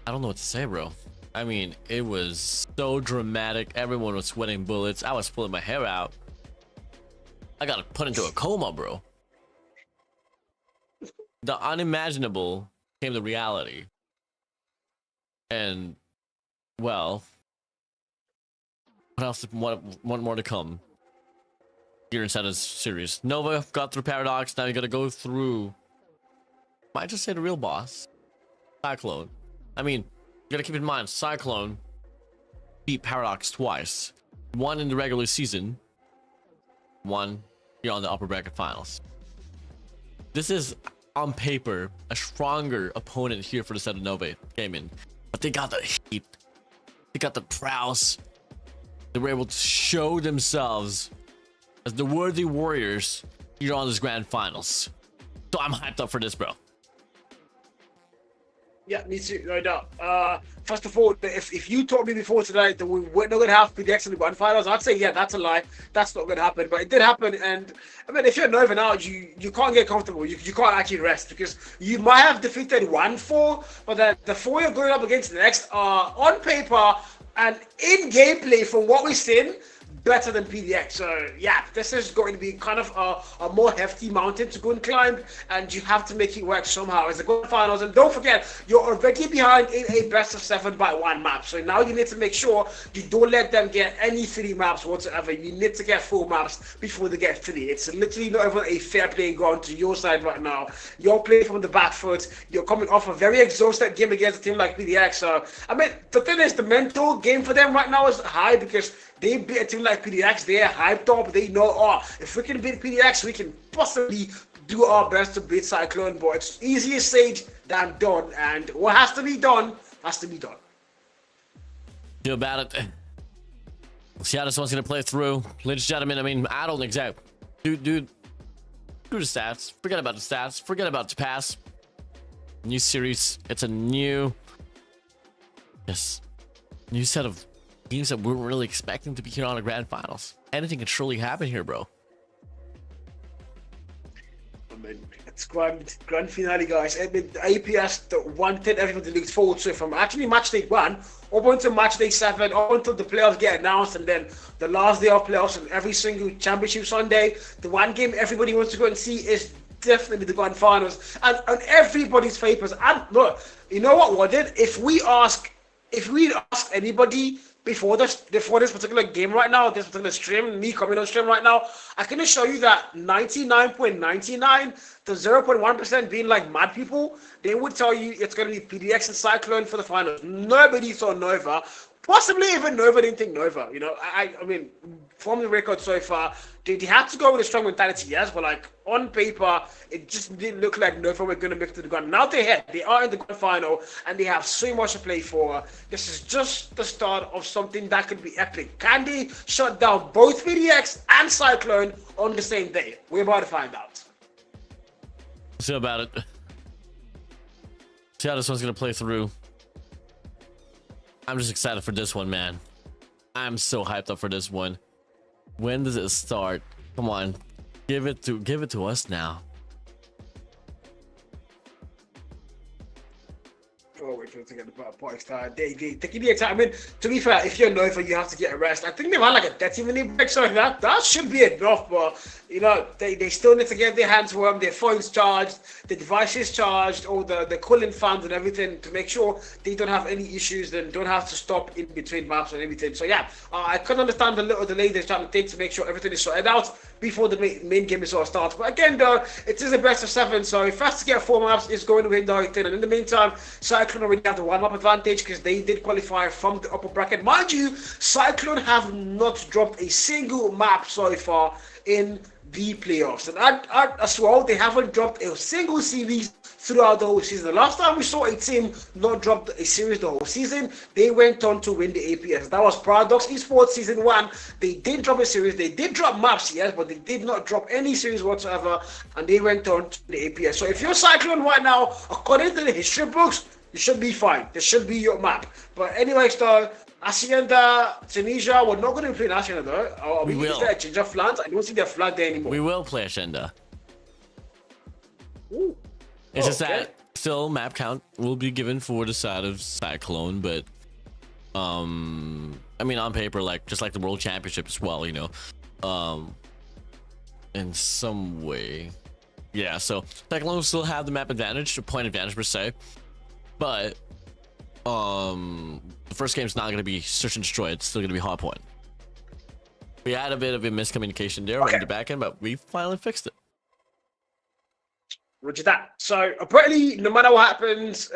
I don't know what to say, bro. I mean, it was so dramatic. Everyone was sweating bullets. I was pulling my hair out. I got put into a coma, bro. The unimaginable came to reality. And, well, what else? What more to come here inside this series? Nova got through Paradox. Now you gotta go through, might just say the real boss, Cyclone. I mean, you gotta keep in mind, Cyclone beat Paradox twice. One in the regular season, one here on the upper bracket finals. This is, on paper, a stronger opponent here for the set of Nova Gaming. But they got the heat. They got the prowess. They were able to show themselves as the worthy warriors here on this grand finals. So I'm hyped up for this, bro. Yeah, me too, no doubt. First of all, if you told me before tonight that we weren't going to have PDX in the Grand Finals, I'd say, yeah, that's a lie. That's not going to happen. But it did happen. And, I mean, if you're Nova now, you can't get comfortable. You can't actually rest because you might have defeated 1-4, but then the 4 you're going up against next are, on paper and in gameplay, from what we've seen, better than PDX. So yeah, this is going to be kind of a more hefty mountain to go and climb, and you have to make it work somehow as the grand finals. And don't forget, you're already behind in a best of 7 by 1 map, so now you need to make sure you don't let them get any 3 maps whatsoever. You need to get 4 maps before they get 3. It's literally not even a fair playing ground to your side right now. You're playing from the back foot. You're coming off a very exhausted game against a team like PDX. So I mean, the thing is, the mental game for them right now is high because they beat a team like PDX. They're hyped up. They know, oh, if we can beat PDX, we can possibly do our best to beat Cyclone. But it's easier said than done. And what has to be done has to be done. Feel about it. We'll see how this one's gonna play through, ladies and gentlemen. I mean, I don't exact, dude. Screw the stats. Forget about the stats. Forget about the pass. New series. It's a new set of teams that we weren't really expecting to be here on the grand finals. Anything can surely happen here, bro. I mean, it's grand finale, guys. I mean, the APS that wanted everyone to look forward to from actually match day 1 up until match day 7, up until the playoffs get announced, and then the last day of playoffs and every single championship Sunday. The one game everybody wants to go and see is definitely the grand finals, and on everybody's papers. And look, you know what, Warden? If we ask anybody before this particular game right now, this particular stream, me coming on stream right now, I can assure you that 99.99 to 0.1% being like mad people, they would tell you it's going to be PDX and Cyclone for the finals. Nobody saw Nova. Possibly even Nova didn't think Nova. You know, I mean, from the record so far, they had to go with a strong mentality, yes, but like on paper, it just didn't look like Nova were going to make it to the grand. Now they're here. They are in the grand final, and they have so much to play for. This is just the start of something that could be epic. Can they shut down both PDX and Cyclone on the same day? We're about to find out. See about it. See how this one's going to play through. I'm just excited for this one, man. I'm so hyped up for this one. When does it start? Come on, give it to us now. Oh, wait for it to get the party started. They give me a time. I mean, to be fair, if you're Nova, you have to get a rest. I think they've had like a 30-minute break, so that should be enough. But you know, they still need to get their hands warm, their phones charged, the devices charged, all the cooling fans and everything to make sure they don't have any issues and don't have to stop in between maps and everything. So yeah, I can understand the little delay they're trying to take to make sure everything is sorted out. before the main game sort of starts. But again, though, it is a best of 7, so if has to get 4 maps, it's going to win the whole thing. And in the meantime, Cyclone already have the 1 map advantage because they did qualify from the upper bracket. Mind you, Cyclone have not dropped a single map so far in the playoffs, and as well, they haven't dropped a single series throughout the whole season. The last time we saw a team not drop a series the whole season, they went on to win the APS. That was Paradox Esports Season 1. They did drop a series. They did drop maps, yes, but they did not drop any series whatsoever, and they went on to the APS. So if you're Cyclone right now, according to the history books, you should be fine. This should be your map. But anyways, though, Hacienda, Tunisia, we're not going to play Hacienda, though. We will. Is there a change of flags? I don't see their flag there anymore. We will play Hacienda. Ooh. It's just okay. that still map count will be given for the side of Cyclone, but I mean on paper, like just like the World Championship as well, you know, in some way, yeah. So Cyclone will still have the map advantage, the point advantage per se, but the first game's not going to be search and destroy. It's still going to be hard point. We had a bit of a miscommunication there in the back end, but we finally fixed it. Roger that. So apparently, no matter what happens,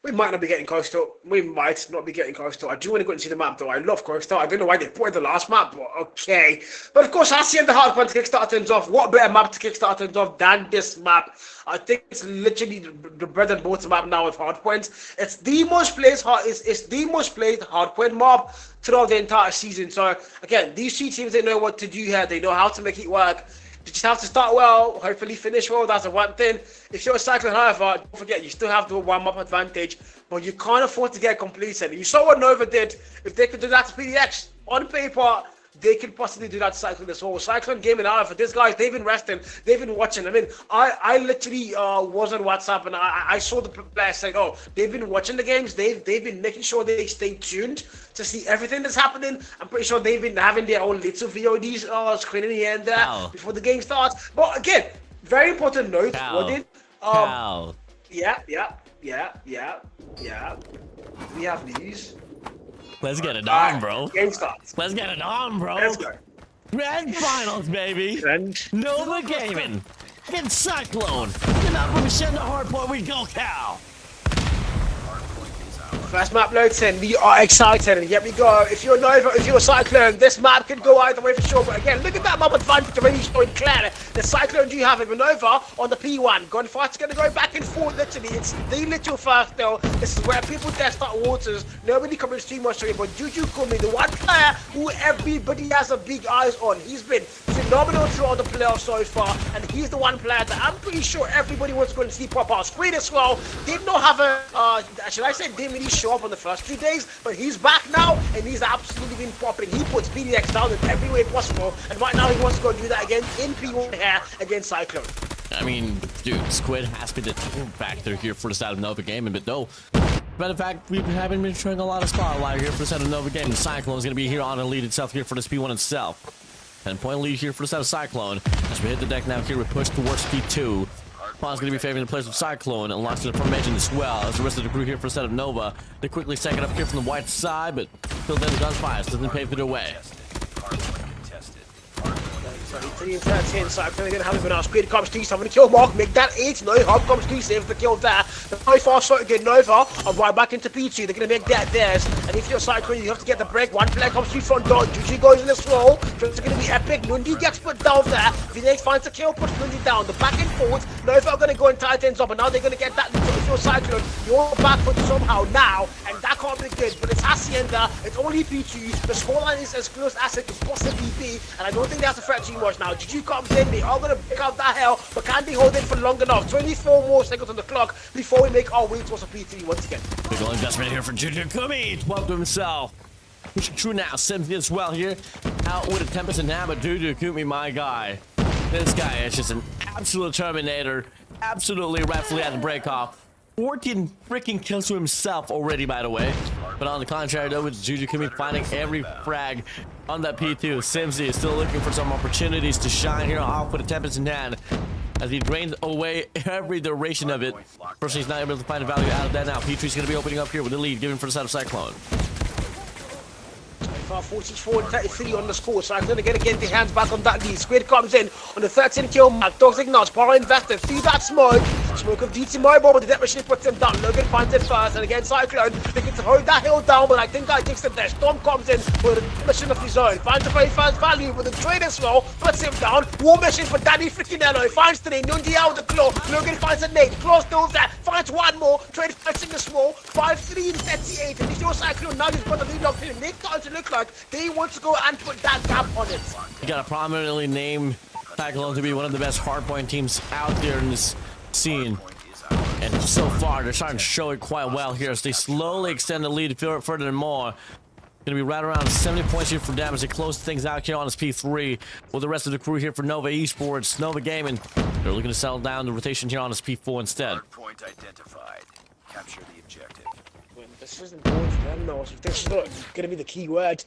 we might not be getting coastal. We might not be getting coastal. I do want to go and see the map, though. I love coastal. I don't know why they put in the last map, but okay. But of course, Hacienda Hardpoint to kickstart things off. What better map to kickstart things off than this map? I think it's literally the bread and butter map now with Hardpoint. It's the most played it's the most played Hardpoint map throughout the entire season. So again, these 2 teams, they know what to do here. They know how to make it work. You just have to start well, hopefully finish well. That's the one thing. If you're a Cyclone, however, don't forget you still have the 1 map advantage, but you can't afford to get completed. You saw what Nova did. If they could do that to PDX on paper, they could possibly do that to Cyclone as well. Cyclone gaming, however, these guys, they've been resting, they've been watching. I mean, I literally was on WhatsApp and I saw the players saying, oh, they've been watching the games, they've been making sure they stay tuned to see everything that's happening. I'm pretty sure they've been having their own little VODs screening here and there before the game starts. But again, very important note, yeah. We have these. Let's get it on, bro. Game starts. Let's get it on, bro. Let's go. Grand finals, baby. Nova Gaming against Cyclone. Get up from Hacienda Hardpoint. We go, Cal. First map loads in, we are excited, and yet we go. If you're Nova, if you're Cyclone, this map could go either way for sure. But again, look at that map advantage already showing clear. The Cyclone do have it, but Nova on the P1. Gunfight's gonna go back and forth, literally. It's the little first though. This is where people test out waters. Nobody covers too much to it, but Juju Kumi, the one player who everybody has a big eyes on. He's been phenomenal throughout the playoffs so far, and he's the one player that I'm pretty sure everybody wants to go and see pop out screen as well. Did not have a, should I say, didn't really show up on the first 2 days, but he's back now and he's absolutely been popping. He puts PDX down in every way possible, and right now he wants to go do that again in P1 here against Cyclone. I mean, dude, Squid has been the factor here for the side of Nova Gaming, but no. Matter of fact, we haven't been showing a lot of spotlight here for the side of Nova Gaming. Cyclone is going to be here on a lead itself here for this P1 itself. 10-point lead here for the side of Cyclone. As we hit the deck now here, we push towards P2. Spawn's going to be favoring the players of Cyclone and launching the formation as well as the rest of the crew here for the set of Nova. They quickly second up here from the white side, but still then the gunfire doesn't pave their way. So 13-13, Cyclone again having been out. Squid comes to having a kill mark, make that 8. No, Hub comes to saves the kill there. The very fast shot again, Nova are right back into P2. They're going to make that theirs. And if you're Cyclone, you have to get the break. One player comes to front door. Juju goes in the slow. It's going to be epic. Nundi gets put down there. V8 finds a kill, puts Nundi down. The back and forwards. Nova are going to go and tie things up. And now they're going to get that. If you're Cyclone, you're back foot somehow now. And that can't be good. But it's Hacienda. It's only P2. The scoreline is as close as it could possibly be. And I don't think they have to threat too much now. Juju comes in, they are going to break out that hell, but can they hold it for long enough? 24 more seconds on the clock before we make our way towards a P3 once again. Big ol' investment here for Juju Kumi. Well to himself. Pushing true now, Sims as well here. Out with a Tempest in hand, but Juju Kumi, my guy. This guy is just an absolute Terminator. Absolutely rightfully at the break off. 14 freaking kills to himself already, by the way. But on the contrary, though, with Juju Kumi finding every frag on that P2. Simsy is still looking for some opportunities to shine here off with a Tempest in hand as he drains away every duration of it. Personally, he's not able to find a value out of that now. P3's going to be opening up here with the lead, given for the side of Cyclone. 44 and 33 on the score, so I'm going to get their hands back on that lead. Squid comes in on the 13 kill mark. Dogs ignores, power invested, see that smoke. Smoke of DT Mobile, but the death machine puts him down. Logan finds it first, and again Cyclone looking to hold that hill down, but I think I takes it there. Storm comes in with a mission of his own, finds the very first value with the trade as well, puts him down. War mission for Danny Frickinello, he finds 3, Nundi out with the claw. Logan finds a nade, claw still there, finds one more. Trade fights in the small, 5-3 and 38, and if your Cyclone now he's got the lead locked in. Nick starts to look like they want to go and put that gap on it. You gotta prominently name Cyclone to be one of the best hardpoint teams out there in this scene. And so far, they're starting to show it quite well here as they slowly extend the lead furthermore. Gonna be right around 70 points here for them as they close things out here on this P3 with the rest of the crew here for Nova Esports, Nova Gaming. They're looking to settle down the rotation here on this P4 instead. Hard point identified. Capture the objective. This isn't going for them though. This is not going to be the key word.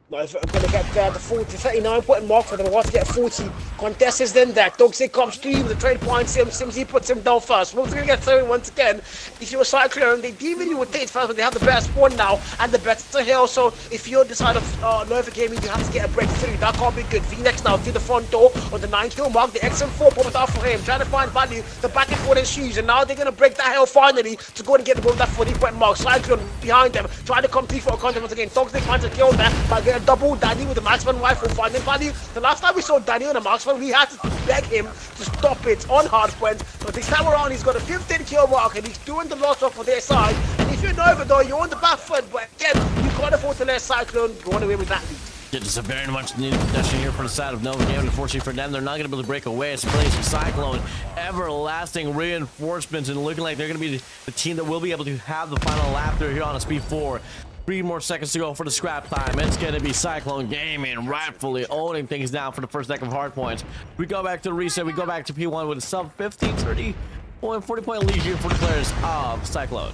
Like, if I'm going to get the 39 point mark for them, I want to get 40 contestants in there. Toxic comes through with the trade points. Simsy puts him down first. We're going to get 30 once again. If you're a Cyclone, they definitely would take first, but they have the best spawn now and the better hill. So if you're the side of Nova Gaming, you have to get a breakthrough. That can't be good. V-Nex now through the front door on the 9 kill mark. The XM4 popped out for him, trying to find value. The back and forth shoes, and now they're going to break that hill finally to go and get above that 40 point mark. Cyclone behind them, trying to come through for a content once again. Toxic finds a kill there by getting double. Danny with the marksman rifle finding value. The last time we saw Danny on the marksman, we had to beg him to stop it on hardpoint. But this time around, he's got a 15 kill mark and he's doing the loss off for their side. And if you're Nova though, you're on the back foot. But again, you can't afford to let Cyclone go away with that lead. Yeah, just a very much needed possession here for the side of Nova Gaming. Unfortunately for them, they're not going to be able to break away. It's plays for Cyclone. Everlasting reinforcements and looking like they're going to be the team that will be able to have the final lap there here on a Speed 4. 3 more seconds to go for the scrap time. It's going to be Cyclone Gaming rightfully owning things down for the first deck of hard points. We go back to the reset. We go back to P1 with a sub 15, 30, 40 point lead here for the players of Cyclone.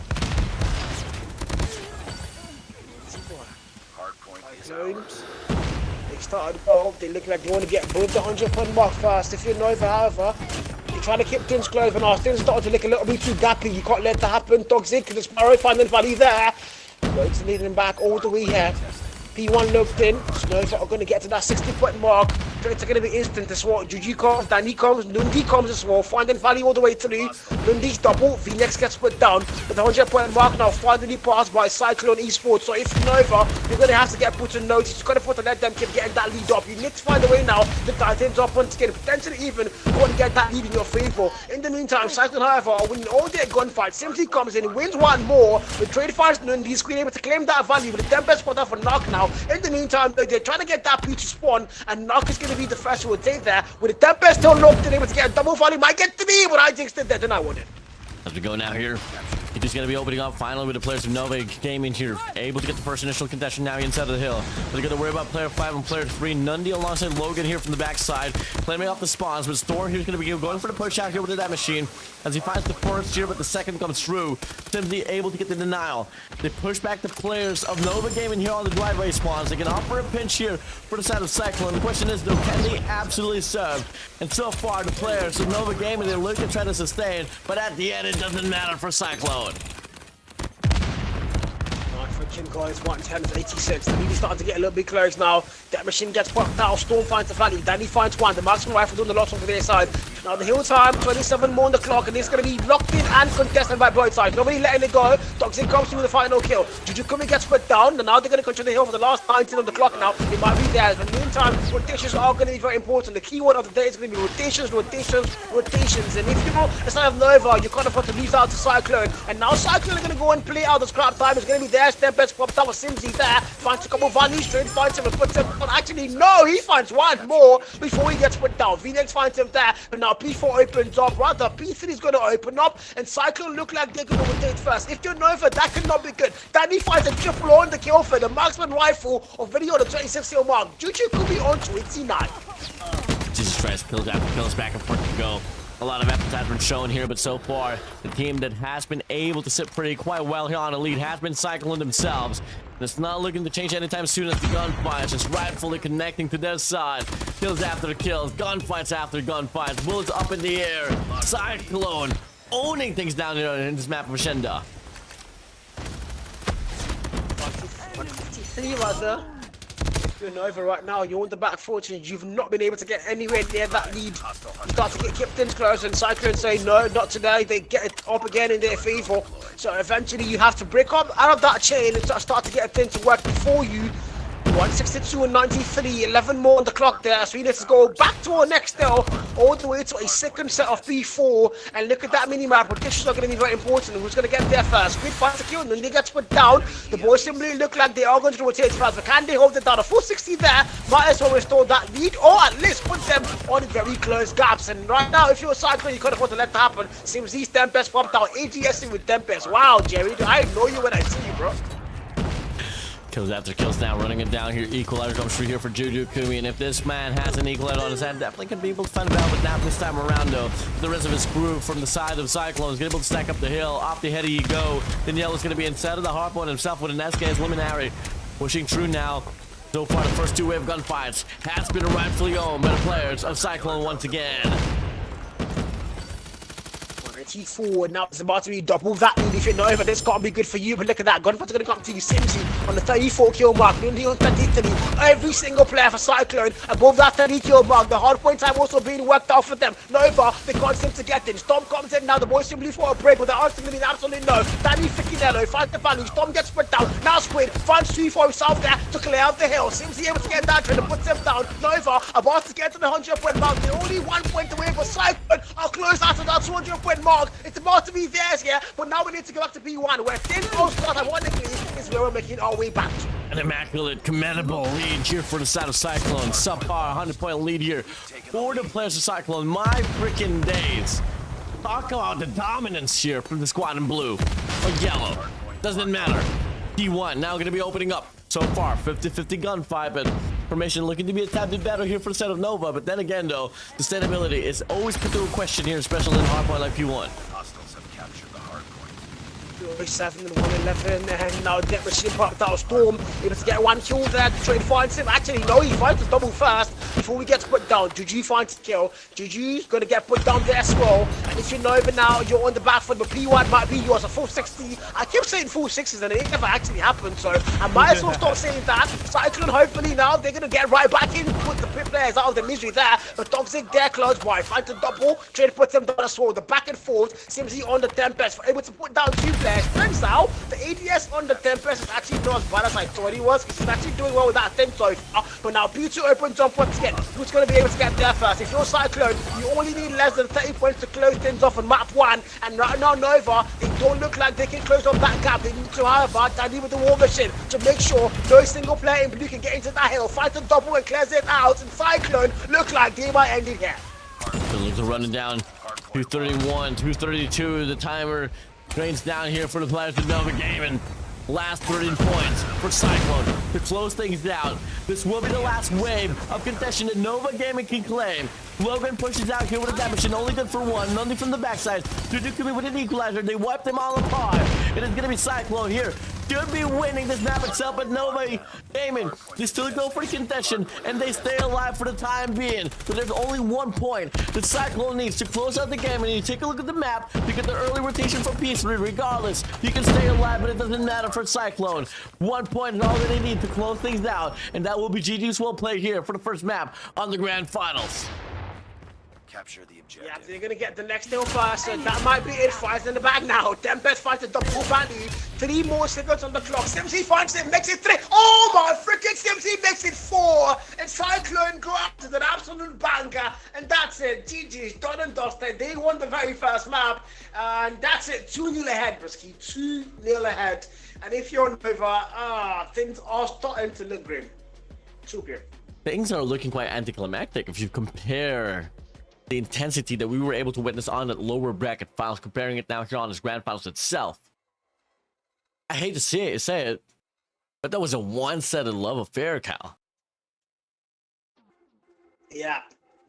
Hard point is ours. They started well. They look like they want to get above the 100 point mark fast. If you're Nova, however, you're trying to keep things close, and our things starting to look a little bit too gappy. You can't let that happen. Toxic, the Sparrow finding value there. It's leading him back all the way here. P1 looked in. Nova are going to get to that 60 point mark. It's going to be instant as well. Juju comes, Danny comes, Nundi comes as well. Finding value all the way through. Nundi's double. V-Nex gets put down. But the 100 point mark now finally passed by Cyclone Esports. So if you're Nova, you're going to have to get put on notice. You've got to put to let them keep getting that lead up. You need to find a way now to tie things up once again. Potentially even go and get that lead in your favor. In the meantime, Cyclone, however, are winning all their gunfights. Simply comes in, wins one more. With trade finds Nundi, he's able to claim that value with the 10 best spot out for Knock now. In the meantime, they're trying to get that P to spawn, and Knock is going to be the first who will take there. With the Tempest still locked in, able to get a double volley, might get to me, but I jinxed it there, then I won it. As we go now here, it is going to be opening up finally with the players of Nova Gaming here, able to get the first initial contestation now inside of the hill. They're going to worry about player 5 and player 3. Nundi alongside Logan here from the backside, claiming off the spawns, but Storm here's going to be going for the push out here with that machine as he finds the first here, but the second comes through. Simply able to get the denial. They push back the players of Nova Gaming here on the driveway spawns. They can offer a pinch here for the side of Cyclone. The question is, though, can they absolutely serve? And so far, the players of Nova Gaming, they're looking to try to sustain, but at the end, it doesn't matter for Cyclone. Guys, 110 86. The lead is starting to get a little bit close now. That machine gets popped out. Storm finds the valley. Danny finds one. The marksman rifle doing the lots over their side. Now the hill time, 27 more on the clock, and it's going to be locked in and contested by both sides. Nobody letting it go. Toxic comes through with the final kill. Juju Kumi gets put down, and now they're going to control the hill for the last 19 on the clock now. It might be there. But in the meantime, rotations are going to be very important. The key word of the day is going to be rotations, rotations, rotations. And if you're a side of Nova, you can't afford to leave out to Cyclone. And now Cyclone are going to go and play out the scrap time. It's going to be there. Tempest popped out with Simsy there. Finds a couple of values, straight finds him and puts him on. Actually, no, he finds one more before he gets put down. V-Nex finds him there. And now P4 opens up. Rather, P3 is going to open up. And Cyclone look like they're going to rotate first. If you're Nova, that could not be good. Danny finds a triple on the kill for the marksman rifle of video on the 26 kill mark. Juju could be on 29. Jesus Christ, kills after kills, back and forth to go. A lot of effort has been shown here, but so far, the team that has been able to sit pretty quite well here on the lead has been Cyclone themselves. It's not looking to change anytime soon as the gunfights just rightfully connecting to their side. Kills after kills, gunfights after gunfights, bullets up in the air. Cyclone owning things down here in this map of Shenda. 153 rather. You're Nova right now. You're on the back foot, and you've not been able to get anywhere near that lead. You start to get kept in close, and Cyclone say no, not today. They get it up again in their favor. So eventually, you have to break up out of that chain and start to get things to work for you. 162 and 93, 11 more on the clock there. So we need to go back to our next hill, all the way to a second set of B4. And look at that mini-map. Rotations are going to be very important. Who's going to get there first? Good fight to kill, and then they get put down. The boys simply look like they are going to rotate first. But can they hold it down? A 460 there might as well restore that lead, or at least put them on very close gaps. And right now, if you're a Cyclone, you can't afford to let that happen. Seems these Tempest popped out. AGS with Tempest. Wow, Jerry, I know you when I see you, bro. Kills after kills now, running it down here. Equalizer comes through here for Juju Kumi, and if this man has an equalizer on his head, definitely can be able to find a battle, but not this time around though. The rest of his crew from the side of Cyclones get able to stack up the hill. Off the head of you go. Then Yellow's going to be inside of the hard point himself with an SKS Luminary. Pushing through now. So far, the first two wave gunfights has been rightfully owned by the players of Cyclone once again. Forward now, it's about to be double that lead. If you know, but this can't be good for you. But look at that, gunfight's gonna come to you. Simsy on the 34 kill mark, nearly on 33. Every single player for Cyclone above that 30 kill mark. The hard point time also being worked out for them. Nova, they can't seem to get in. Storm comes in now. The boys simply for a break, but the answer is absolutely no. Danny Fickinello finds the value. Storm gets put down. Now Squid finds 3 for himself there to clear out the hill. Simsy able to get that trade and puts him down. Nova about to get to the 100 point mark. They're only 1 point away for Cyclone. I'll close out to that 200 point mark. It's about to be theirs here, but now we need to go back to B1, where things all start ironically is where we're making our way back to. An immaculate, commendable lead here for the side of Cyclone. Subpar 100-point lead here for the players of Cyclone. My freaking days. Talk about the dominance here from the squad in blue or yellow. Doesn't matter. D1 now going to be opening up. So far, 50-50 gunfight, but formation looking to be a tad bit better here for the set of Nova. But then again, though, the sustainability is always put to a question here, especially in hardpoint like P1. Hostiles have captured the hard point. 7 and 111, and now Death Machine popped out Storm, able to get 1 kill there. Trade finds him. Actually, no, he finds his double first before he gets put down. Juju finds a kill. Juju's gonna get put down there as well. And if you know, but now you're on the back foot, but P1 might be yours. A 460. I keep saying 460s, and it never actually happened, so I might as well stop saying that. Cyclone, hopefully now they're gonna get right back in, put the players out of the misery there. But Toxic there close by, finds a double. Trade puts him down as well. The back and forth seems he on the Tempest, able to put down 2 players. Turns out the ADS on the Tempest is actually not as bad as I thought he was. He's actually doing well with that thing so far. But now B2 opens up once again. Who's going to be able to get there first? If you're Cyclone, you only need less than 30 points to close things off on map 1. And right now Nova, they don't look like they can close off that gap. They need to, however, dive with the war machine to make sure no single player in blue can get into that hill. Fights a double and clears it out. And Cyclone look like they might end it here. Phillips are running down. 231, 232. The timer drains down here for the players of Nova Gaming. Last 13 points for Cyclone to close things out. This will be the last wave of contention that Nova Gaming can claim. Logan pushes out here with a damage and only good for 1. None from the backside. Juju Kumi with an equalizer. They wipe them all apart. It is going to be Cyclone here. Should be winning this map itself, but Nova Gaming, they still go for the contention and they stay alive for the time being. But there's only 1 point that Cyclone needs to close out the game. And you take a look at the map, you get the early rotation from P3. Regardless, you can stay alive, but it doesn't matter for Cyclone. 1 point is all that they need to close things out, and that will be GG's well played here for the first map on the grand finals. Capture the objective. Yeah, they're gonna get the next hill first, so that might be it. Fights in the bag now. Tempest finds a double value. 3 more seconds on the clock. Simpsy finds it, makes it 3. Oh my freaking Simpsy makes it 4. And Cyclone grabs an absolute banger. And that's it. GG's done and dusted. They won the very first map. And that's it. 2-0 ahead, Brisky. 2-0 ahead. And if you're Nova, things are starting to look grim. Too grim. Things are looking quite anticlimactic if you compare the intensity that we were able to witness on that lower bracket finals, comparing it now here on this grand finals itself. I hate to say it, but that was a one-sided love affair, Cal. Yeah,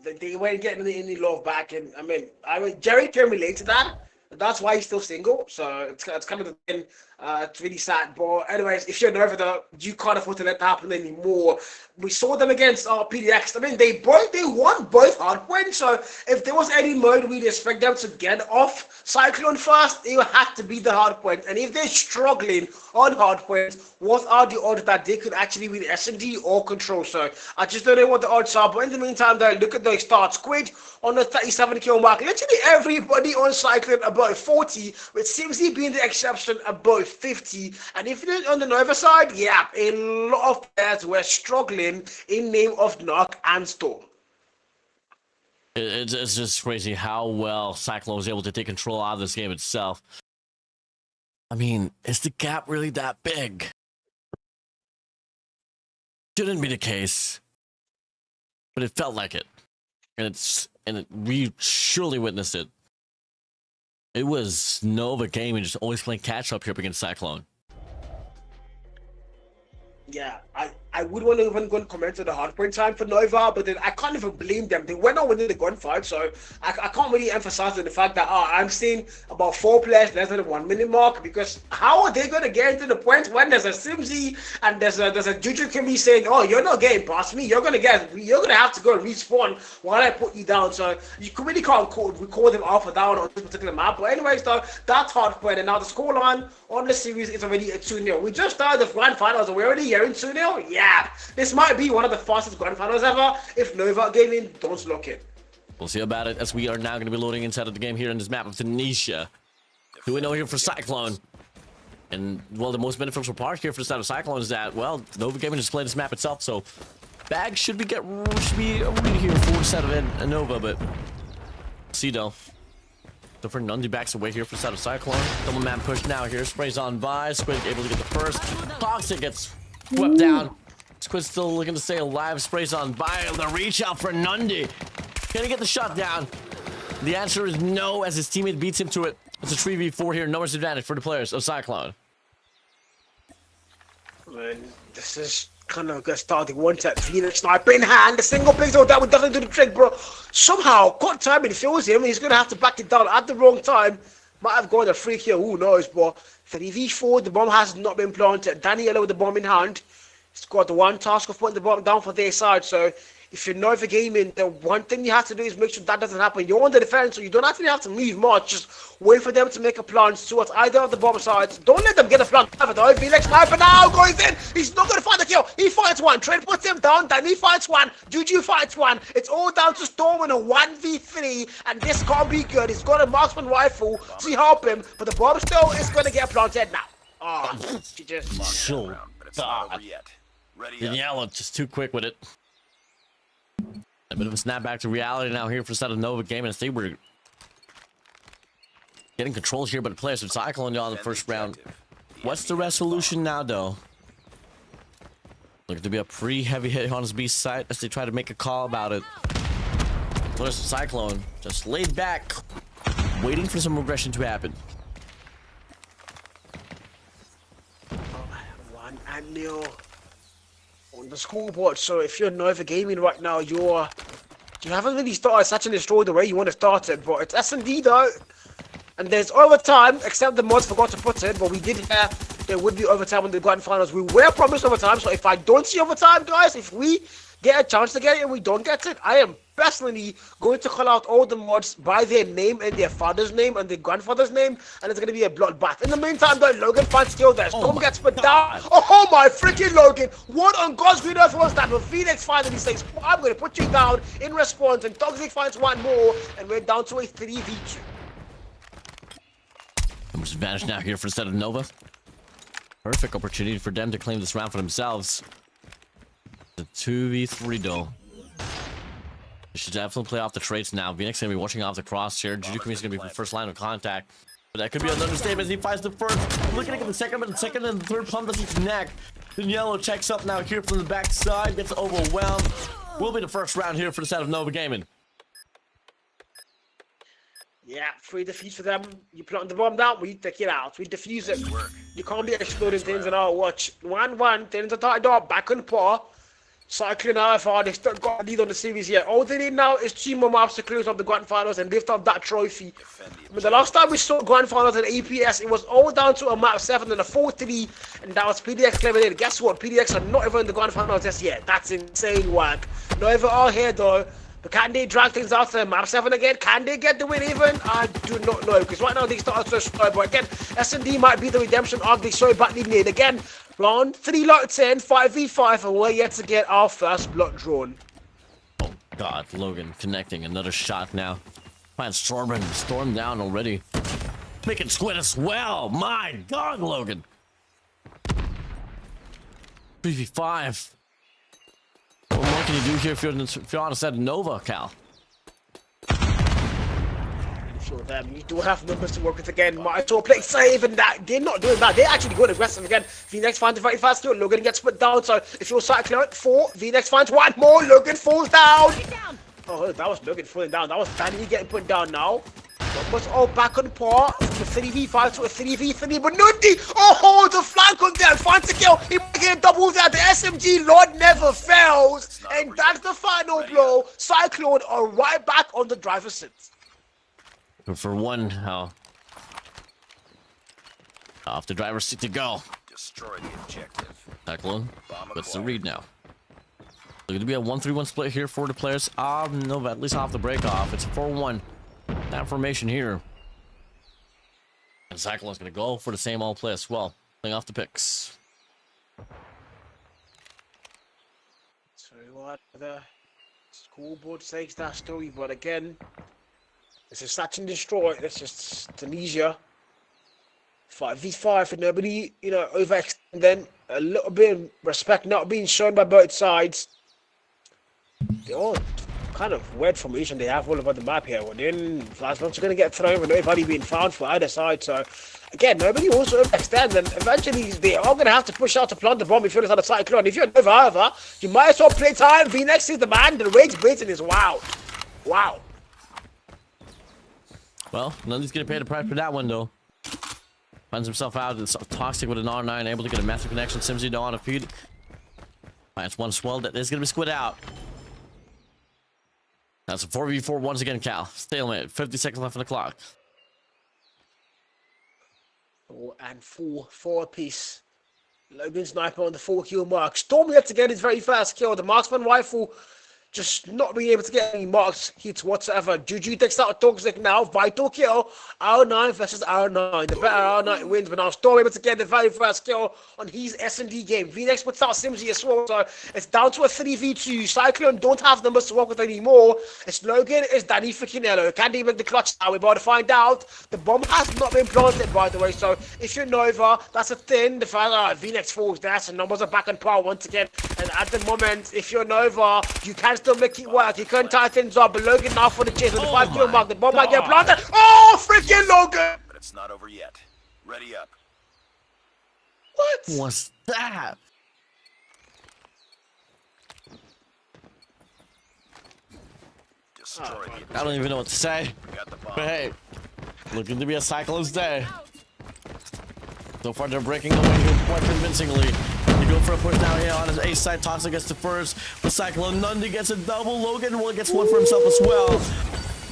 they weren't getting any love back, and I mean, Jerry can relate to that. That's why he's still single. So it's kind of the thing. It's really sad. But anyways, if you're Nova, though, you can't afford to let that happen anymore. We saw them against PDX. I mean, they won both hardpoints. So if there was any mode we'd expect them to get off Cyclone first, it would have to be the hardpoint. And if they're struggling on hardpoints, what are the odds that they could actually win S&D or Control? So I just don't know what the odds are. But in the meantime, though, look at those stats. Squid on the 37 kill mark. Literally everybody on Cyclone above 40, with Simsy being the exception above 50. And if you're on the Nova side, yeah, a lot of players were struggling in name of Knock and Storm. It's just crazy how well Cyclone was able to take control out of this game itself. I mean, is the gap really that big? Shouldn't be the case, but it felt like it, and we surely witnessed it. It was Nova Gaming just always playing catch up here up against Cyclone. Yeah, I would want to even go and comment on the hardpoint time for Nova, but then I can't even blame them. They went on winning the gunfight, so I can't really emphasize on the fact that I'm seeing about 4 players less than the 1 minute mark, because how are they going to get into the point when there's a Simsy and there's a Juju can be saying, oh, you're not getting past me, you're gonna have to go and respawn while I put you down. So you really can't record them off or down on this particular map. But anyways, though, that's hardpoint, and now the scoreline on the series is already a 2-0. We just started the grand finals and we're already hearing 2-0. Yeah, this might be one of the fastest grand finals ever if Nova Gaming don't lock it. We'll see about it as we are now going to be loading inside of the game here in this map of Tunisia. Do we know here for Cyclone? And, well, the most beneficial part here for the side of Cyclone is that, well, Nova Gaming just played this map itself, so bag should be already here for the side of Nova, but see though. So for Nundy backs away here for the side of Cyclone. Double man push now here. Sprays on by. Squid able to get the first. Toxic gets swept down. Squid still looking to stay alive. Sprays on by. The reach out for Nundy. Can he get the shot down? The answer is no, as his teammate beats him to it. It's a 3v4 here. No advantage for the players of Cyclone. Man, this is kind of good starting one tap. Phoenix sniper in hand. The single pixel that doesn't do the trick, bro. Somehow, cut timing feels him. He's going to have to back it down at the wrong time. Might have gone a free kill, who knows, but 3v4, the bomb has not been planted. Daniela with the bomb in hand. He's got the one task of putting the bomb down for their side. So if you're Nova Gaming, the one thing you have to do is make sure that doesn't happen. You're on the defense, so you don't actually have to move much. Just wait for them to make a plunge towards either of the bomb sides. Don't let them get a flank though. Felix sniper now goes in. He's not going to find the kill. He fights one. Trent puts him down. Then he fights one. Juju fights one. It's all down to Storm in a 1v3, and this can't be good. He's got a marksman rifle to help him, but the bomb still is going to get planted now. Oh, she just... So, But it's not over yet. Ready up. Daniela just too quick with it. A bit of a snap back to reality now here for the side of Nova Gaming, as they were getting control here, but the players of Cyclone on the first round. What's the resolution now, though? Looking to be a pretty heavy hit on his B site as they try to make a call about it. Players of Cyclone just laid back, waiting for some regression to happen. 1-0 on the scoreboard. So if you're Nova Gaming right now, you haven't really started such and destroy the way you want to start it, but it's S&D though, and there's overtime, except the mods forgot to put it, but we did hear there would be overtime in the grand finals. We were promised overtime, so if I don't see overtime, guys, if we get a chance to get it and we don't get it, I am personally going to call out all the mods by their name and their father's name and their grandfather's name, and it's going to be a bloodbath. In the meantime, though, Logan finds still there. Storm gets put down. Oh my freaking Logan! What on God's green earth was that? When Phoenix finally says, I'm going to put you down in response, and Toxic finds one more, and we're down to a 3v2. Numbers advantage now here for the set of Nova. Perfect opportunity for them to claim this round for themselves. The 2v3 though. They should definitely play off the traits now. Phoenix gonna be watching off the crosshair. Juju is gonna be the first line of contact. But that could be another statement as he finds the first. Looking at the second, but the second and the third pump doesn't connect. Then Yellow checks up now here from the backside, gets overwhelmed. Will be the first round here for the set of Nova Gaming. Yeah, 3 defeats for them. You plant the bomb down, we take it out. We defuse it. You can't be exploding things in our watch. 1-1, things are tied up, back on par. Cycling, however, they still got a lead on the series yet. All they need now is 2 more maps to close up the grand finals and lift up that trophy. I mean, the last time we saw grand finals in APS, it was all down to a map 7 and a 4-3, and that was PDX eliminated. Guess what? PDX are not even in the grand finals just yet. That's insane work. Not even all here though. But can they drag things out to map 7 again? Can they get the win even? I do not know, because right now they start so slow. But again, S&D might be the redemption arc they so badly need. Again, round 3 lot 10, 5v5, and we're yet to get our first block drawn. Oh God, Logan connecting another shot now. Man, storm down already. Making squid as well. My God, Logan. 3v5. What more can you do here if you're on a set of Nova, Cal? Sure, them. You do have numbers to work with again. Might as well play safe, and that they're not doing that. They're actually going aggressive again. VNX finds a very fast kill. Logan gets put down. So if you're Cyclone 4, VNX finds 1 more. Logan falls down. Oh, that was Logan falling down. That was Danny getting put down now. Numbers all back on par from a 3v5 to a 3v3. But Nundi, oh, the flank on there. Finds a kill. He might get a double there. The SMG Lord never fails. And that's the final blow. Cyclone are right back on the driver's seat. For one, off the driver's seat to go. Destroy the objective. Cyclone, what's the read now? Going to be a 1-3-1 split here for the players. No, but at least off the break off. It's a 4-1. That formation here. And Cyclone's going to go for the same all play as well. Playing off the picks. So what the scoreboard says that story, but again, this is Satch and Destroy. This is Tunisia. 5v5 for nobody, overextending. A little bit of respect not being shown by both sides. They're all kind of weird formation they have all over the map here. Well, then flashbacks are going to get thrown with nobody being found for either side. So again, nobody wants to overextend, and eventually they are going to have to push out to plant the bomb if you're on the Cyclone. If you're Nova, however, you might as well play time. VNX is the man. The rage baiting is wow. Wow. Well, nobody's going to pay the price for that one, though. Finds himself out. It's Toxic with an R9, able to get a massive connection. Simsy on a feed. That's one swell that is going to be squid out. That's a 4v4 once again, Cal. Stalemate. 50 seconds left on the clock. 4 and 4 apiece. Logan Sniper on the 4-kill mark. Storm yet to get his very first kill. The marksman rifle just not being able to get any marks hits whatsoever. Juju takes out Toxic now. Vital kill. R9 versus R9. The better R9 wins, but now Storm able to get the very first kill on his S&D game. VNX puts out Simsy as well, so it's down to a 3v2. Cyclone don't have numbers to work with anymore. It's Logan, it's Danny freaking Yellow. Can they make the clutch now? We're about to find out. The bomb has not been planted, by the way, so if you're Nova, that's a thing. The fact VNX falls there, so numbers are back on par once again. And at the moment, if you're Nova, you can still make it work. You can tie things up, but Logan now for the chase with the 5-kill mark. The bomb might get planted. Oh, freaking Logan! But it's not over yet. Ready up. What? What's that? Destroy the objective. I don't even know what to say. Got the bomb. But hey, looking to be a Cyclone's day. So far, they're breaking away here quite convincingly. They go for a push down here on his ace side. Toxic gets the first. The Cyclone Nundi gets a double. Logan gets one for himself as well.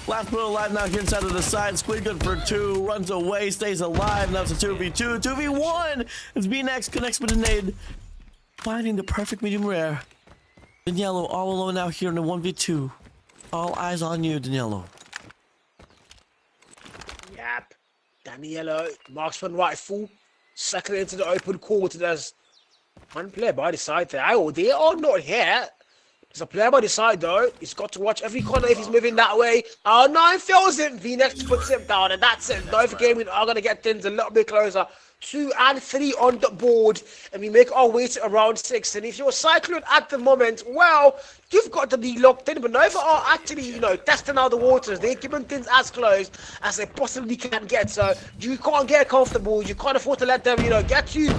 Last one alive now here inside of the side. Squid good for 2. Runs away. Stays alive. Now it's a 2v2. 2v1. It's VNX connects with a nade. Finding the perfect medium rare. Daniello all alone now here in the 1v2. All eyes on you, Daniello. Yep. Daniello, marksman rifle. Second into the open quarter. There's one player by the side there. Oh, they are not here. There's a player by the side though. He's got to watch every corner if he's moving that way. R9 fills it. VNX puts him down, and that's it. Nova Gaming are going to get things a little bit closer. 2 and 3 on the board, and we make our way to around 6. And if you're Cyclone at the moment, well, you've got to be locked in. But Nova are actually, testing out the waters. They're keeping things as close as they possibly can get. So you can't get comfortable. You can't afford to let them, get too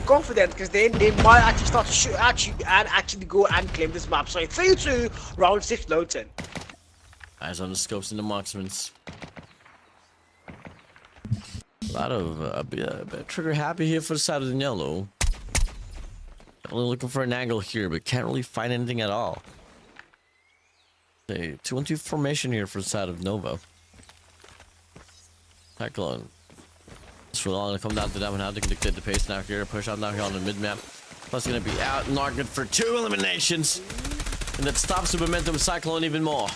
confident, because then they might actually start to shoot at you and actually go and claim this map. So 3-2, round 6, low 10. Eyes on the scopes and the marksmans. A lot of trigger happy here for the side of the yellow. Only looking for an angle here, but can't really find anything at all. A 2-1-2 formation here for the side of Nova. Cyclone. It's really long to come down to that one. How they can dictate the pace now here. Push out now here on the mid map. Plus gonna be out. Not good for 2 eliminations. And that stops the momentum of Cyclone even more.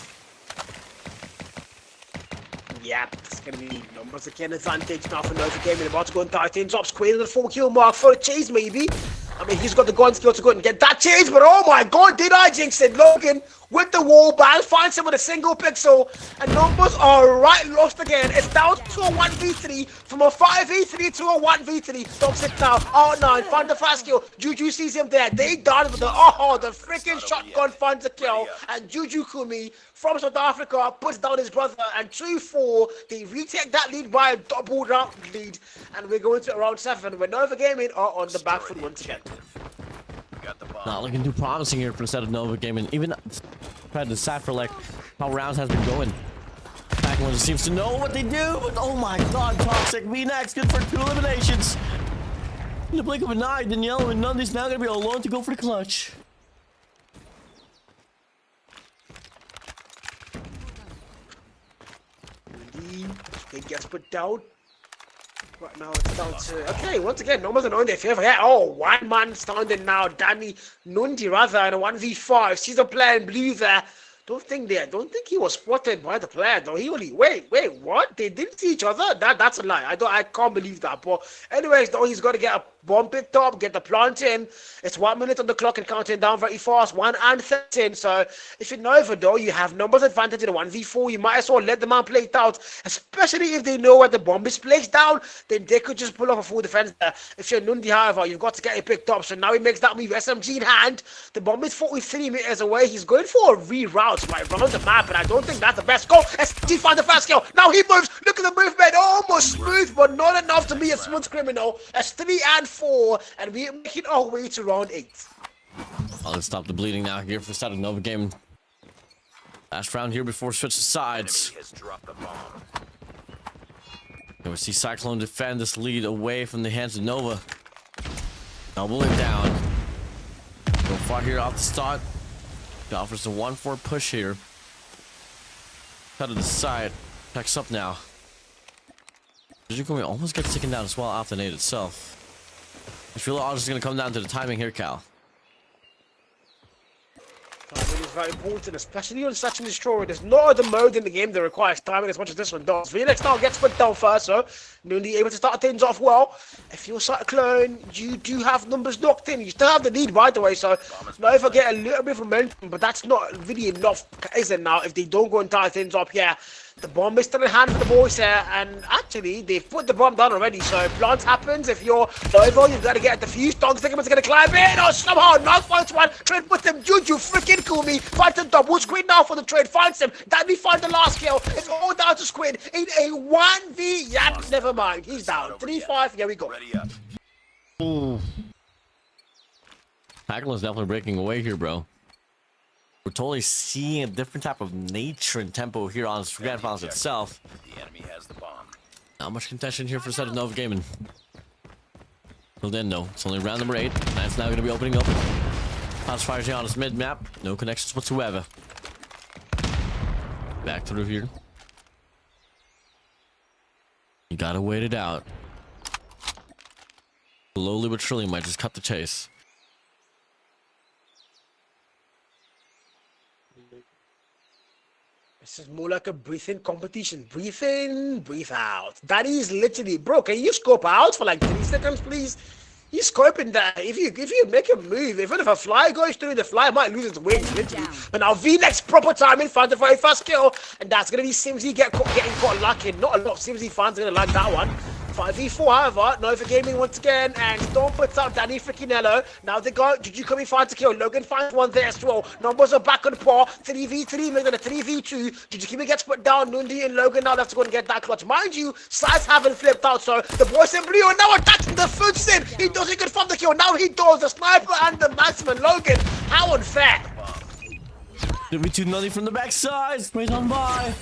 Yep, it's going to be numbers again. Advantage now for Nova Gaming. About to go and dive in. Drops Quail at the 4-kill mark for a chase, maybe. I mean, he's got the gun skill to go and get that chase, but oh my god, did I jinx it? Logan with the wall bang, finds him with a single pixel, and numbers are right lost again. It's down to a 1v3, from a 5v3 to a 1v3. Stops it now. R9, find the fast kill. Juju sees him there. They done with the freaking shotgun finds a kill, and Juju Kumi from South Africa puts down his brother, and 2-4. They retake that lead by a double round lead, and we're going to round 7. We're Nova Gaming are on the back foot once again. Not looking too promising here for the set of Nova Gaming. Even trying to decipher like how rounds has been going. Cyclone just seems to know what they do. But oh my god, Toxic V-Nex good for 2 eliminations. In the blink of an eye, Danielle and Nundy's now gonna be alone to go for the clutch. He gets put down. Right now it's down to... Okay, once again, numbers are on their favor. Yeah, oh, one man standing now. Danny Nundi, rather, in a 1v5. She's a player in blue there. Don't think he was spotted by the player, though. He only... Wait, what? They didn't see each other? That's a lie. I can't believe that. But anyways, though, he's got to get a bomb picked up, get the plant in. It's 1 minute on the clock and counting down very fast. 1 and 13. So if you're Nova, though, you have numbers advantage in a 1v4. You might as well let the man play it out, especially if they know where the bomb is placed down. Then they could just pull off a full defense there. If you're Nundi, however, you've got to get it picked up. So now he makes that move. SMG in hand. The bomb is 43 meters away. He's going for a reroute right around the map, and I don't think that's the best goal. SMG finds the fast kill. Now he moves. Look at the movement. Almost smooth, but not enough to be a smooth criminal. That's 3 and 4, and we're making our way to round 8. Let's stop the bleeding now here for the start of Nova Game. Last round here before switch to sides. And we see Cyclone defend this lead away from the hands of Nova. Double it down. Go far here off the start. He offers a 1-4 push here. Cut to the side. Packs up now. Jujukumi almost gets taken down as well off the nade itself. It's really all just going to come down to the timing here, Cal. Timing is very important, especially on such an destroyer. There's no other mode in the game that requires timing as much as this one does. V-Nex now gets put down first, so Nundi able to start things off well. If you're Cyclone, you do have numbers knocked in. You still have the lead, by the way, so now if I get a little bit of momentum, but that's not really enough, is it now, if they don't go and tie things up here. The bomb is still in hand for the boys here, and actually, they've put the bomb down already, so plant happens. If you're Nova, you've got to get a defuse. Dog's thinking it's going to climb in. Oh, somehow, not finds one. Trade with him. Juju freaking Kumi. Finds him double. Squid now for the trade. Finds him. Danny finds the last kill. It's all down to Squid in a 1v. Yeah, never mind. He's down. 3-5. Here we go. Ooh. Cyclone's definitely breaking away here, bro. We're totally seeing a different type of nature and tempo here on Grand Finals itself. The enemy has the bomb. Not much contention here for the set of Nova Gaming. Till then, no. It's only round number 8. That's now going to be opening up. House fires here on his mid map. No connections whatsoever. Back through here. You gotta wait it out. Slowly but surely might just cut the chase. This is more like a breathe-in competition. Breathe in, breathe out. That is literally, bro, can you scope out for like 3 seconds, please? He's scoping that. If you make a move, even if a fly goes through, the fly might lose its wings, literally. But now V-Nex proper timing finds the very first kill, and that's gonna be Simsy getting caught lacking. Not a lot of Simsy fans are gonna like that one. 5v4, however, Nova Gaming once again, and Storm puts out Danny Frickinello. Now they got Juju coming finds a kill. Logan finds one there as well. Numbers are back on par. 3v3, maybe a 3v2. Juju Kimi gets put down. Nundi and Logan now have to go and get that clutch. Mind you, sides haven't flipped out, so the boys in blue are now attacking the foots in. He doesn't confirm the kill. Now he does. The sniper and the marksman. Logan, how unfair. Did we 2 nothing from the backside? Straight on by.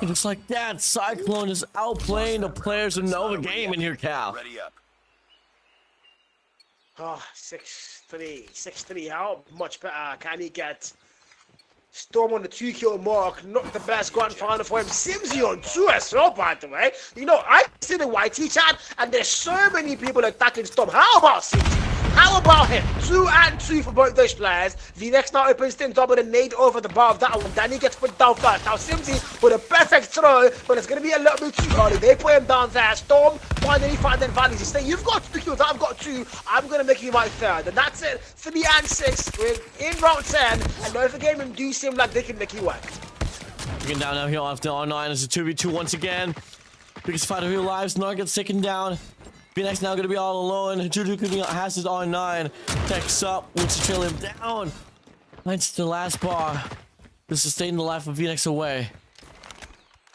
It looks like that. Cyclone is outplaying the players of Nova Gaming here, Cal. Ready up. Oh, 6 6-3, 6-3. How much better can he get? Storm on the 2-kill mark, not the best grand final for him. Simsy on 2 as well, by the way. You know, I see the YT chat, and there's so many people attacking Storm. How about Simsy? How about him? 2 and 2 for both those players. V-Nex now opens things up with a nade over the bar of that one. Danny gets put down first. Now Simsy with a perfect throw, but it's going to be a little bit too early. They put him down there. Storm finally finding valleys. He's saying, you've got 2 kills, I've got 2. I'm going to make you my third. And that's it. 3 and 6. We're in round 10. And Nova Gaming do seem like they can make it work. Taken down now here after R9 as a 2v2 once again. Biggest fight of your lives. Nar gets taken down. V-Nex now going to be all alone. Juju has his R9. Techs up. Wants to trail him down. That's the last bar. This is staying the life of V-Nex away.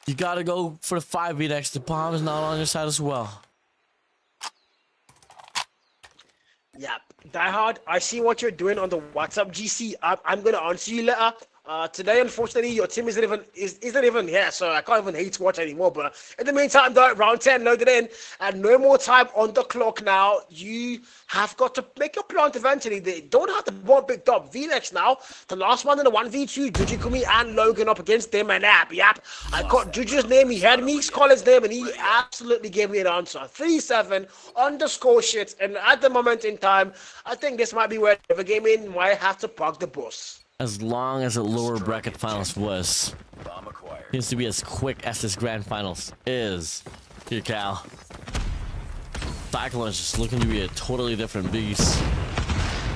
You got to go for the 5 V-Nex. The bomb is not on your side as well. Yeah, Die Hard, I see what you're doing on the WhatsApp GC. I'm going to answer you later. Today, unfortunately, your team isn't even here, so I can't even hate to watch anymore. But in the meantime, though, round 10 loaded in, and no more time on the clock now. You have got to make your plant eventually. They don't have the ball picked up. V-Nex now, the last one in the 1v2, Juju Kumi and Logan up against them, and yep. I got Juju's name, he had me call his name, and he absolutely gave me an answer. 3-7 underscore shit, and at the moment in time, I think this might be where the gaming might have to park the bus. As long as the lower bracket finals was, Bomb acquired. seems to be as quick as this grand finals is. Here, Cal. Cyclone is just looking to be a totally different beast.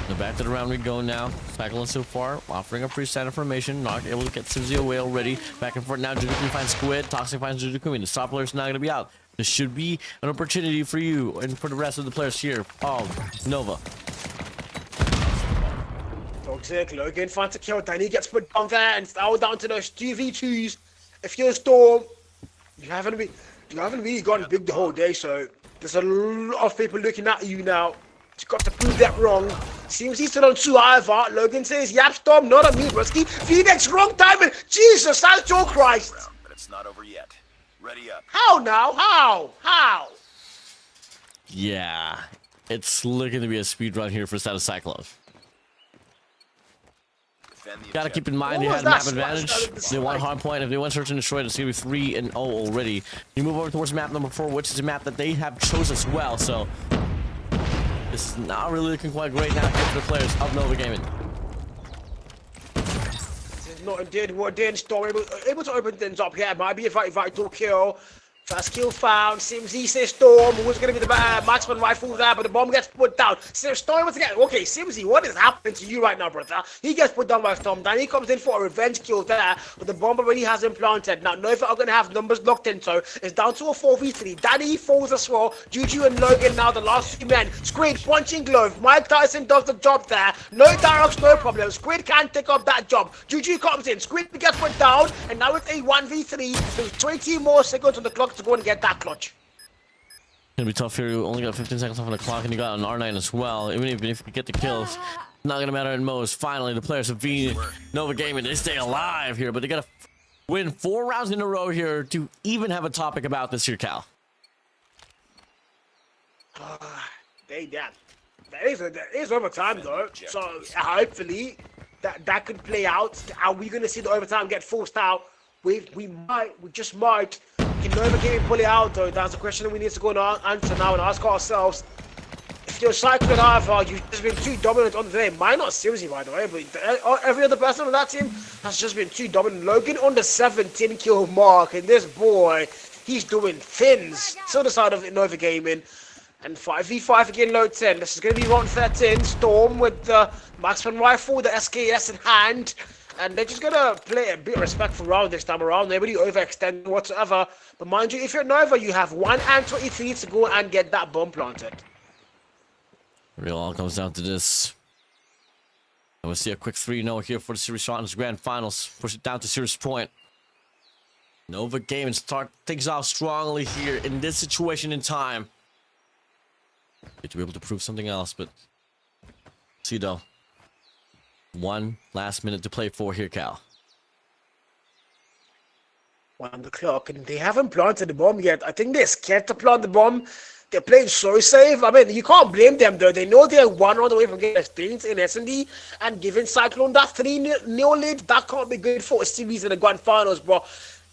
The back to the round we go now. Cyclone so far offering a pretty standard formation. Not able to get Simsy away already. Back and forth now. Jujukumi finds Squid. Toxic finds Jujukumi. The top player is not going to be out. This should be an opportunity for you and for the rest of the players here. Oh, Nova. Toxic, Logan finds a kill. Danny gets put down there, and it's now down to those 2v2s. If you're Storm, you haven't really gone big the whole day, so there's a lot of people looking at you now. You've got to prove that wrong. Seems he's still on 2 however. Logan says, yep, Storm, not on me, Rusky. V-Nex, wrong timing. Jesus, that's your Christ. But it's not over yet. Ready up. How now? How? Yeah, it's looking to be a speed run here for Status Cyclone. Defend the Gotta objective. keep in mind What they was had map that advantage. splash out of the They want sky? hard point. If they want search and destroy, it's gonna be 3-0 already. You move over towards map number 4, which is a map that they have chosen as well. So this is not really looking quite great now for the players of Nova Gaming. This is not indeed what did Storm able to open things up here. Might be a vital kill. First kill found. Simsy says Storm, who's going to be the marksman rifle there, but the bomb gets put down. So Storm once again. Okay, Simsy, what is happening to you right now, brother? He gets put down by Storm. Then he comes in for a revenge kill there, but the bomb already has him planted. Now, Nova are going to have numbers locked in, so it's down to a 4v3. Danny falls as well. Juju and Logan now the last 2 men. Squid punching glove. Mike Tyson does the job there. No Darox, no problem. Squid can't take up that job. Juju comes in. Squid gets put down, and now it's a 1v3. There's 20 more seconds on the clock to go and get that clutch. Gonna be tough here. You only got 15 seconds off on the clock, and you got an R9 as well. Even if you get the kills, not gonna matter in most. Finally, the players of Nova Gaming, they stay alive here, but they gotta win 4 rounds in a row here to even have a topic about this here, Cal. There is overtime though, so hopefully that could play out. Are we gonna see the overtime get forced out? We just might. Can Nova Gaming pull it out though? That's a question that we need to go and answer now and ask ourselves. If you're Cyclone, however, you've just been too dominant on the day. Mine not seriously, by the way, but every other person on that team has just been too dominant. Logan on the 17 kill mark, and this boy, he's doing thins. So the side of Nova Gaming. And 5v5 again, load 10. This is going to be round 13. Storm with the marksman rifle, the SKS in hand. And they're just going to play a bit of respectful round this time around. Nobody overextending whatsoever. But mind you, if you're Nova, you have 1 and 23 to go and get that bomb planted. It all comes down to this. And we'll see a quick 3-0 here for the series shot in this grand finals. Push it down to series point. Nova Gaming start things off strongly here in this situation in time. Get to be able to prove something else, but see though. 1 last minute to play for here, Cal. 1 o'clock, and they haven't planted the bomb yet. I think they're scared to plant the bomb They're playing so safe. I mean, you can't blame them though. They know they're 1 round away from getting experience in S&D, and giving Cyclone that 3-0 lead, that can't be good for a series in the grand finals, bro.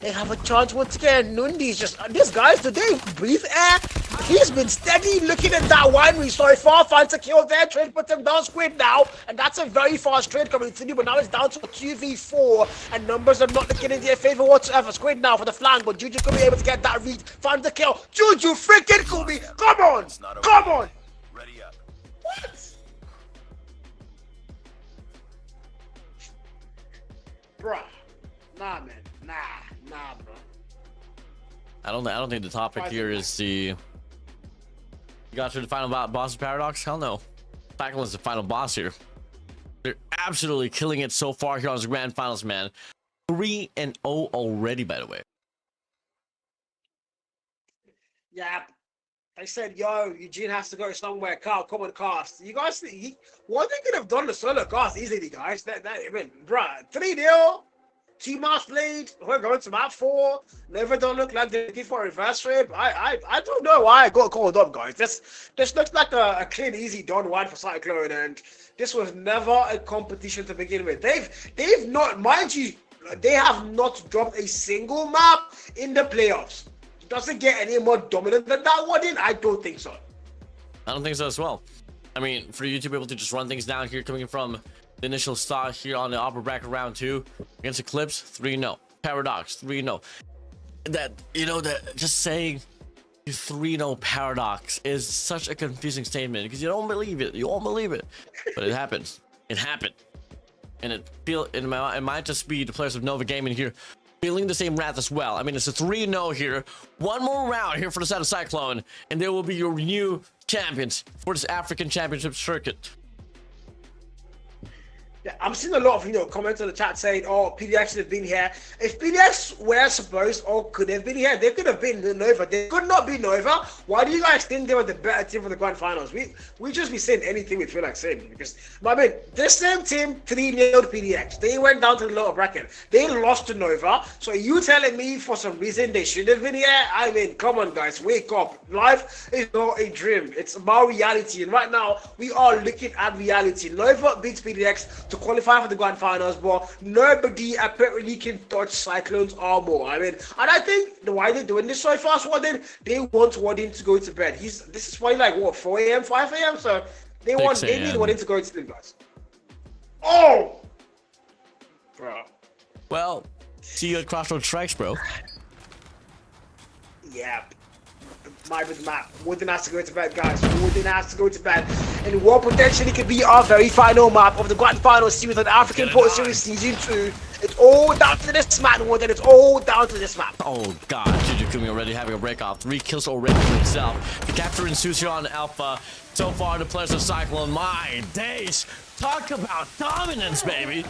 They have a chance once again. Nundi's just, these guys, do they breathe air? He's been steady looking at that winery so far. Finds a kill there. Trade puts him down Squid now. And that's a very fast trade coming through. But now it's down to a 2v4. And numbers are not looking in their favor whatsoever. Squid now for the flank. But Juju could be able to get that read. Finds the kill. Juju freaking Kubi. Come on. Come on. Ready up. What? Bruh. Nah, man. Nah, bro. I don't think the topic here is the. You got through the final boss of Paradox? Hell no. Cyclone is the final boss here. They're absolutely killing it so far here on the grand finals, man. 3-0 already, by the way. Yeah. I said, yo, Eugene has to go somewhere. Carl, come on, cast. You guys, what they could have done the solo cast easily, guys. I mean, bruh, 3-0. 2 maps played. We're going to map 4. Never don't look like they're looking for a reverse rape. I don't know why I got called up, guys. This looks like a clean, easy done one for Cyclone, and this was never a competition to begin with. They've not, mind you, they have not dropped a single map in the playoffs. It doesn't get any more dominant than that one in. I don't think so. I don't think so as well. I mean, for you to be able to just run things down here, coming from the initial start here on the upper bracket round 2 against Eclipse, 3-0. Paradox, 3-0. That, you know, that just saying 3-0 Paradox is such a confusing statement because you don't believe it. You won't believe it, but it happens. It happened, and it might just be the players of Nova Gaming here feeling the same wrath as well. I mean, it's a 3-0 here. One more round here for the side of Cyclone, and they will be your new champions for this African Championship circuit. Yeah, I'm seeing a lot of, comments in the chat saying, oh, PDX should have been here. If PDX were supposed or could have been here, they could have been Nova. They could not be Nova. Why do you guys think they were the better team for the grand finals? We just be saying anything we feel like saying. Because, I mean, this same team 3-0'd PDX. They went down to the lower bracket. They lost to Nova. So are you telling me for some reason they should have been here? I mean, come on, guys. Wake up. Life is not a dream. It's about reality. And right now, we are looking at reality. Nova beats PDX to qualify for the grand finals, but nobody apparently can touch Cyclone's armor. I mean, and I think why they're doing this so fast, they want Warden to go to bed. This is probably like what, 4 a.m., 5 a.m. So they need Warden to go to sleep, guys. Oh, bro. Well, see you at Crossroad Strikes, bro. Yeah. With the map. Wooden has to go to bed, guys. Wooden has to go to bed. And what potentially could be our very final map of the grand final series of the African Port Series Season 2. It's all down to this map, Wooden. It's all down to this map. Oh god, Juju Kumi already having a breakoff. 3 kills already for himself. The capture ensues here on Alpha. So far, the players of Cyclone, my days. Talk about dominance, baby.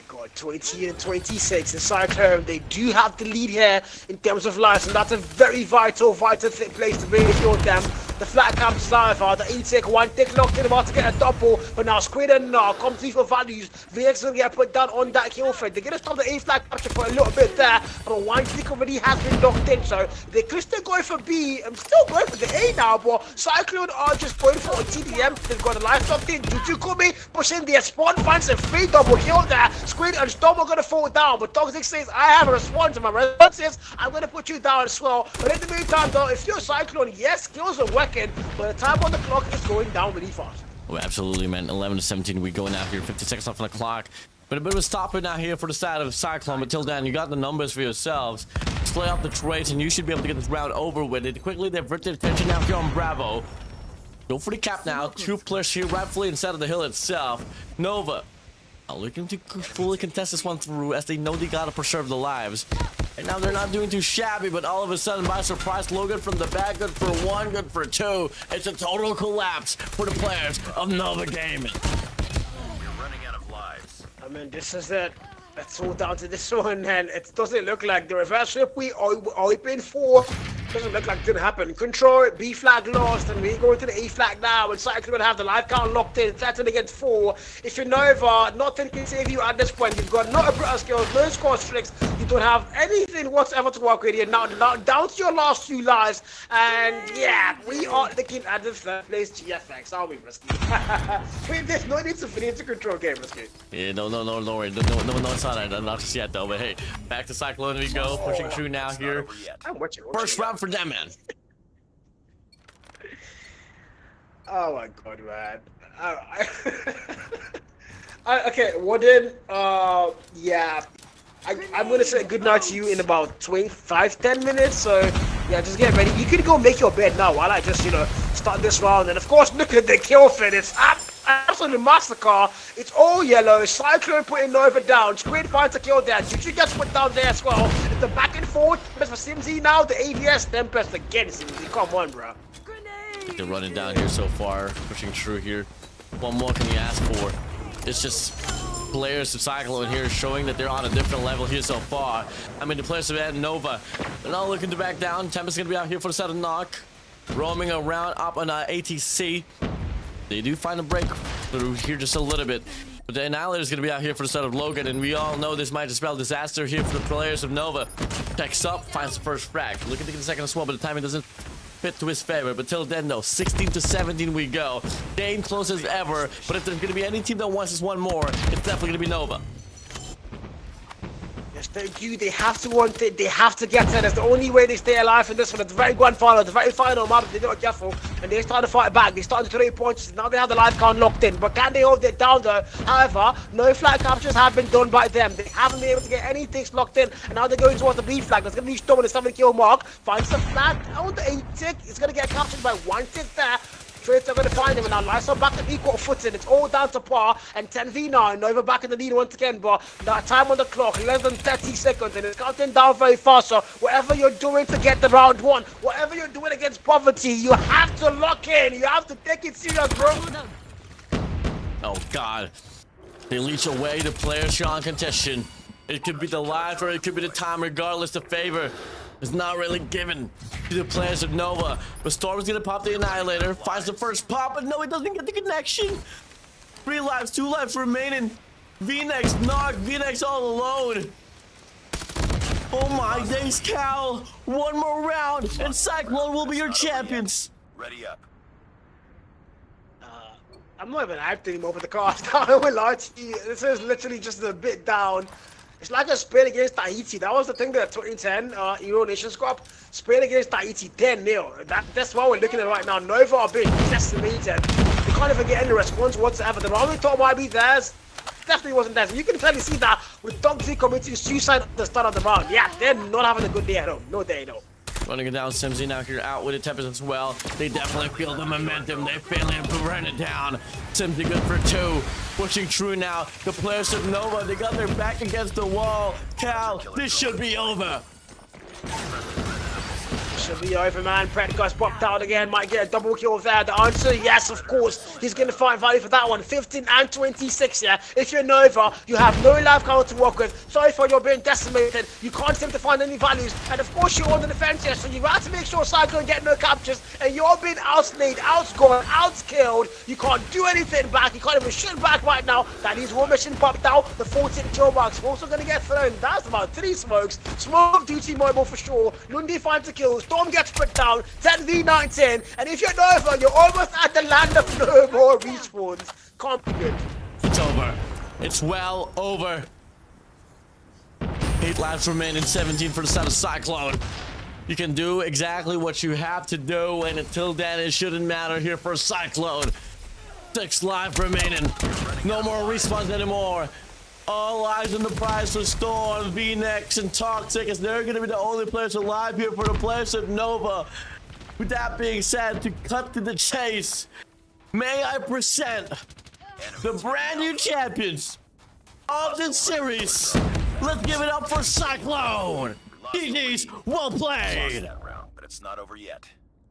God, 20 and 26 in Cyclone. They do have the lead here in terms of lives, and that's a very vital place to really field them. The flat camp Slifer, the E-Tick, 1 tick locked in, about to get a double, but now Squid and come through for values. VX will get put down on that kill thread. They're going to stop the A flag capture for a little bit there, but 1 tick already has been locked in, so they could still go for B. I'm still going for the A now, but Cyclone are just going for a TDM. They've got the life locked in. Juju Kumi pushing their spawn, finds a free double kill there. Squid and Storm are going to fall down, but Toxic says, I have a response, and my response is, I'm going to put you down as well. But in the meantime, though, if you're Cyclone, yes, skills are working, but the time on the clock is going down really fast. Oh, absolutely, man. 11 to 17, we go now here. 50 seconds off on the clock. But a bit of a stopper now here for the side of Cyclone. But till then, you got the numbers for yourselves. Play off the trades, and you should be able to get this round over with it. Quickly, they've ripped their attention now here on Bravo. Go for the cap now. 2 players here rightfully inside of the hill itself. Nova looking to fully contest this one through, as they know they gotta preserve the lives. And now they're not doing too shabby, but all of a sudden, by surprise, Logan from the back, good for 1, good for 2. It's a total collapse for the players of Nova Gaming. You're running out of lives. I mean, this is it. It's all down to this one, and it doesn't look like the reverse flip we are hoping for Doesn't look like it didn't happen. Control, B flag lost, and we go into the A flag now. And Cyclone have the life count locked in. 13 against 4. If you're Nova, nothing can save you at this point. You've got no upgrade skills, no score streaks. You don't have anything whatsoever to work with here. Now down to your last 2 lives. And yeah, we are looking at the third place GFX, aren't we, Risky? Wait, there's no need to finish the control game, Risky. Yeah, no, worry. No, it's not just yet, though. But hey, back to Cyclone we go. Pushing through now here. I'm watching. First round for them, man. Oh my god, man. Okay, Warden, yeah. I'm gonna say goodnight to you in about 5-10 minutes, so yeah, just get ready. You can go make your bed now while I just, start this round. And of course, look at the kill fin. It's absolutely massacre. It's all yellow. Cyclone putting Nova down. Squid finds a kill there. Juju gets put down there as well. It's the back and forth. Tempest for Simsy now. The AVS Tempest again, Simsy. Come on, bro. They're running down here so far, pushing through here. What more can you ask for? It's just players of Cyclone here showing that they're on a different level here so far. I mean, the players of Nova, they're not looking to back down. Tempest gonna be out here for the sudden knock. Roaming around up on ATC. They do find a break through here just a little bit. But the Annihilator's gonna be out here for the start of Logan, and we all know this might just spell disaster here for the players of Nova. Checks up, finds the first frag. Looking to get the second as well, but the timing doesn't fit to his favor. But till then, though, 16-17 we go. Game close as ever, but if there's gonna be any team that wants us one more, it's definitely gonna be Nova. Yes, they do. They have to want it. They have to get it. That's the only way they stay alive in this one. It's the very grand final, the very final map. They're not careful, and they start to fight back. They start to 3 points. Now they have the life count locked in. But can they hold it down, though? However, no flag captures have been done by them. They haven't been able to get anything locked in, and now they're going towards the B flag. That's going to be Storm with a 7-kill mark. Finds the flag down the 8 tick. It's going to get captured by 1 tick there. Trades are going to find him, and now Lights are back at equal footing. It's all down to par, and 10v9. Nova back in the lead once again, but that time on the clock, less than 30 seconds, and it's counting down very fast. So whatever you're doing to get the round 1, whatever you're doing against poverty, you have to lock in. You have to take it serious, bro. Oh, God. They leech away the players here on contention. It could be the life or it could be the time, regardless, the favor is not really given to the players of Nova. But Storm's gonna pop the Annihilator, finds the first pop, but no, he doesn't get the connection. 3 lives, 2 lives remaining. V-Nex knocked, V-Nex all alone. Oh my days, Cal. 1 more round, and Cyclone will be your champions. Ready up. I'm not even hyped anymore for the cast. I won't lie to you. This is literally just a bit down. It's like a Spain against Tahiti. That was the thing that 2010 Euro Nations Cup. Spain against Tahiti 10-0. That's what we're looking at right now. Nova are being decimated. They can't even get any response whatsoever. The round we thought might be theirs definitely wasn't theirs. You can clearly see that with Dogsy committing suicide at the start of the round. Yeah, they're not having a good day at all. No day, no. Running it down, Simsy now here out with the Tempest as well. They definitely feel the momentum. They failing to burn it down. Simsy good for 2. Pushing through now. The players of Nova, they got their back against the wall. Cal, this should be over. Should be over, man. Predicus popped out again. Might get a double kill there. The answer, yes, of course. He's going to find value for that one. 15 and 26, yeah. If you're Nova, you have no life count to work with. Sorry for you're being decimated. You can't seem to find any values. And of course, you're on the defense here, so you have to make sure Cyclone get no captures. And you're being outslayed, outscored, outskilled. You can't do anything back. You can't even shoot back right now. That is one mission popped out. The 14 kill marks also going to get thrown. That's about 3 smokes. Smoke duty mobile for sure. Lundi finds a kill. Storm gets put down. 10v19. And if you're Nova, you're almost at the land of no more respawns. Can't be good. It's over. It's well over. 8 lives remaining, 17 for the side of Cyclone. You can do exactly what you have to do, and until then, it shouldn't matter here for Cyclone. 6 lives remaining. No more respawns anymore. All eyes on the prize for Storm, V-Nex, and Toxic, as they're going to be the only players alive here for the players of Nova. With that being said, to cut to the chase, may I present the brand new champions of this series. Let's give it up for Cyclone. GG's, well Lost played. that round, but it's not over yet.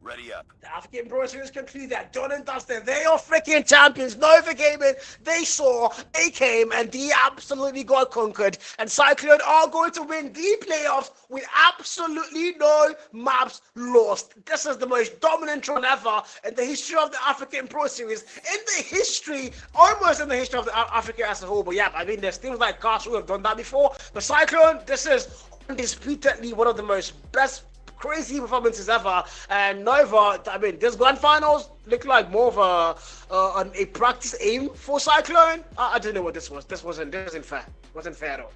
Ready up. The African Pro Series conclude that done and dusted. They are freaking champions. Nova came in, they saw, they came, and they absolutely got conquered. And Cyclone are going to win the playoffs with absolutely no maps lost. This is the most dominant run ever in the history of the African Pro Series. In the history, almost in the history of the Africa as a whole. But yeah, I mean, there's teams like Cast who have done that before. But Cyclone, this is undisputedly one of the most best crazy performances ever. And Nova, I mean, this grand finals look like more of a practice aim for Cyclone. I don't know what this was. This wasn't fair. Wasn't fair at all.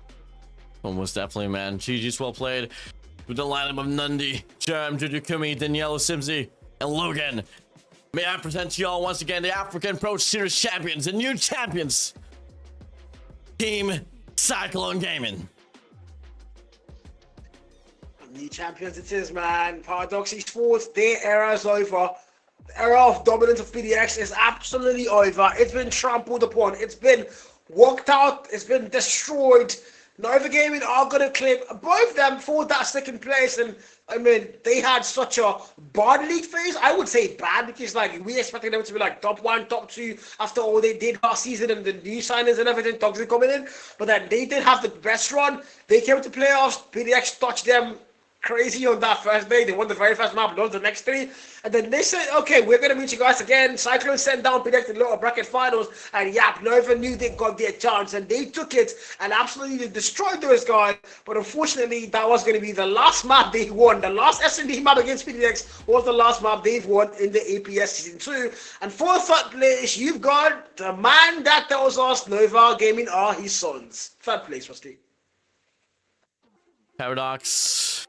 Almost definitely, man. GG's well played with the lineup of Nundi, Jerem, Juju Kumi, Danielle Simzi, and Logan. May I present to y'all once again the African Pro Series champions and new champions, Team Cyclone Gaming. New champions it is, man. Paradox Esports, their era is over. The era of dominance of PDX is absolutely over. It's been trampled upon. It's been walked out. It's been destroyed. Nova Gaming are going to claim both of them for that second place. And I mean, they had such a bad league phase. I would say bad because like we expected them to be like top 1, top 2 after all they did last season and the new signings and everything, toxic coming in. But then they did have the best run. They came to playoffs. PDX touched them crazy on that first day. They won the very first map, lost the next 3, and then they said, okay, we're gonna meet you guys again. Cyclone sent down PDX in the lower bracket finals, and yep, Nova knew they got their chance, and they took it and absolutely destroyed those guys. But unfortunately, that was gonna be the last map they won. The last S&D map against PDX was the last map they've won in the APS season 2. And for the third place, you've got the man that tells us Nova Gaming are his sons. Third place, Rusty. Paradox.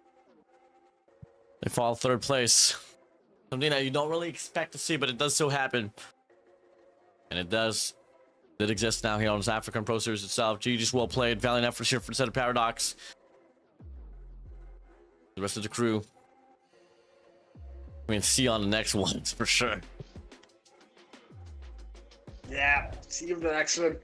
They fall third place. Something that you don't really expect to see, but it does so happen. And it exist now here on this African Pro Series itself. GG's well played. Valiant efforts here for the set of Paradox. The rest of the crew. I mean, see you on the next one, for sure. Yeah, see you on the next one.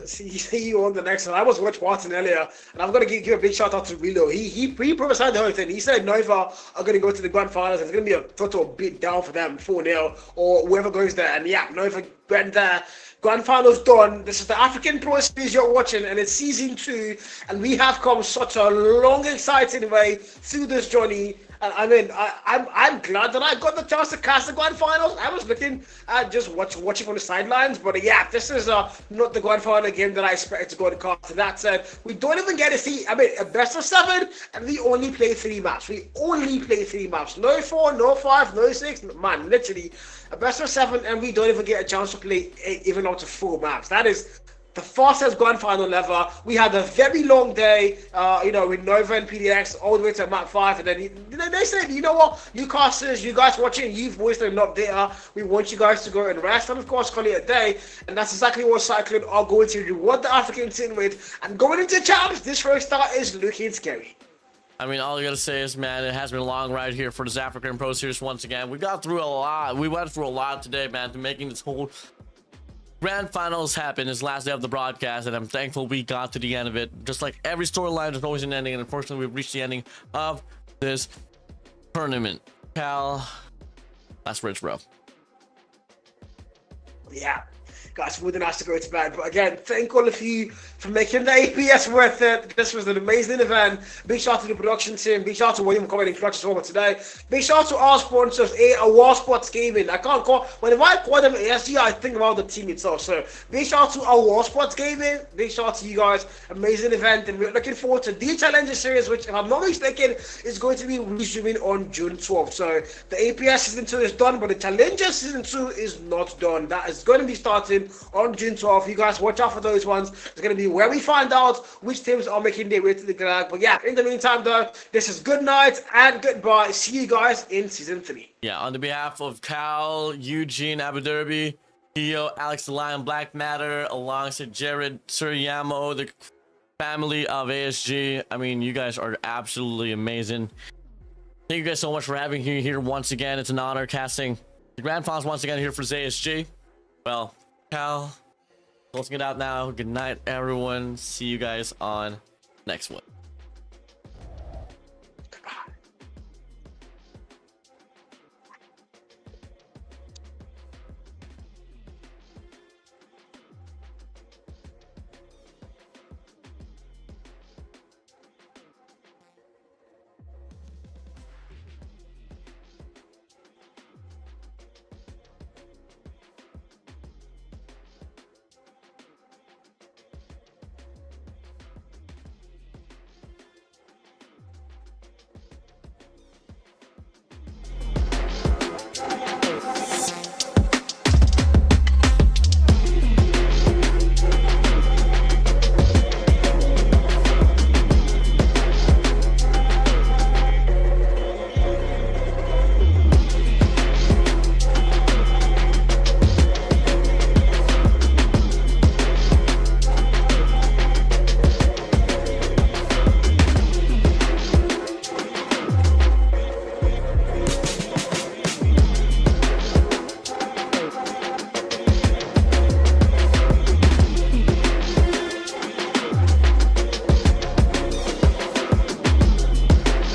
See you on the next one. I was watching earlier, and I'm gonna give a big shout out to Relo. He prophesied the whole thing. He said Nova are gonna go to the grand finals. It's gonna be a total beat down for them, 4-0, or whoever goes there. And yeah, Nova went there. Grand finals done. This is the African Pro Series you're watching, and it's season 2. And we have come such a long, exciting way through this journey. And I mean, I'm glad that I got the chance to cast the grand finals. I was looking at just watching from the sidelines, but yeah, this is not the grand final game that I expected to go to cast. And that said, we don't even get to see. I mean, a best of 7, and we only play 3 maps. We only play 3 maps. No 4, no 5, no 6. Man, literally a best of 7, and we don't even get a chance to play even up to 4 maps. That is the fastest grand final ever. We had a very long day, with Nova and PDX all the way to map 5, and then they said, you know what, Newcasters, you guys watching, you've wasted enough data. We want you guys to go and rest, and of course call it a day. And that's exactly what Cyclone are going to reward the African team with. And going into champs, this first start is looking scary. I mean, all I gotta say is, man, it has been a long ride here for this African Pro Series once again. We got through a lot. We went through a lot today, man, to making this whole grand finals happen. This last day of the broadcast, and I'm thankful we got to the end of it. Just like every storyline, there's always an ending, and unfortunately, we've reached the ending of this tournament. Cal, last words, bro. Yeah. Guys, more than nice to go to bed. But again, thank all of you for making the APS worth it. This was an amazing event. Big shout out to the production team. Big shout out to William coming in clutch as well today. Big shout out to our sponsors, War Sports Gaming. I can't call, whenever I call them ASG, I think about the team itself. So big shout out to our War Sports Gaming. Big shout out to you guys. Amazing event. And we're looking forward to the Challenger Series, which, if I'm not mistaken, is going to be resuming on June 12th. So the APS Season 2 is done, but the Challenger Season 2 is not done. That is going to be starting on June 12th. You guys watch out for those ones. It's going to be where we find out which teams are making their way to the Glag. But yeah, in the meantime though, this is good night and goodbye. See you guys in Season 3. Yeah, on the behalf of Cal, Eugene, Abu Dhabi, Theo, Alex the Lion, Black Matter, alongside Jared, Suryamo, the family of ASG. I mean, you guys are absolutely amazing. Thank you guys so much for having me here once again. It's an honor casting the grand finals once again here for ASG. Well, Cal, closing it out now. Good night, everyone. See you guys on next one.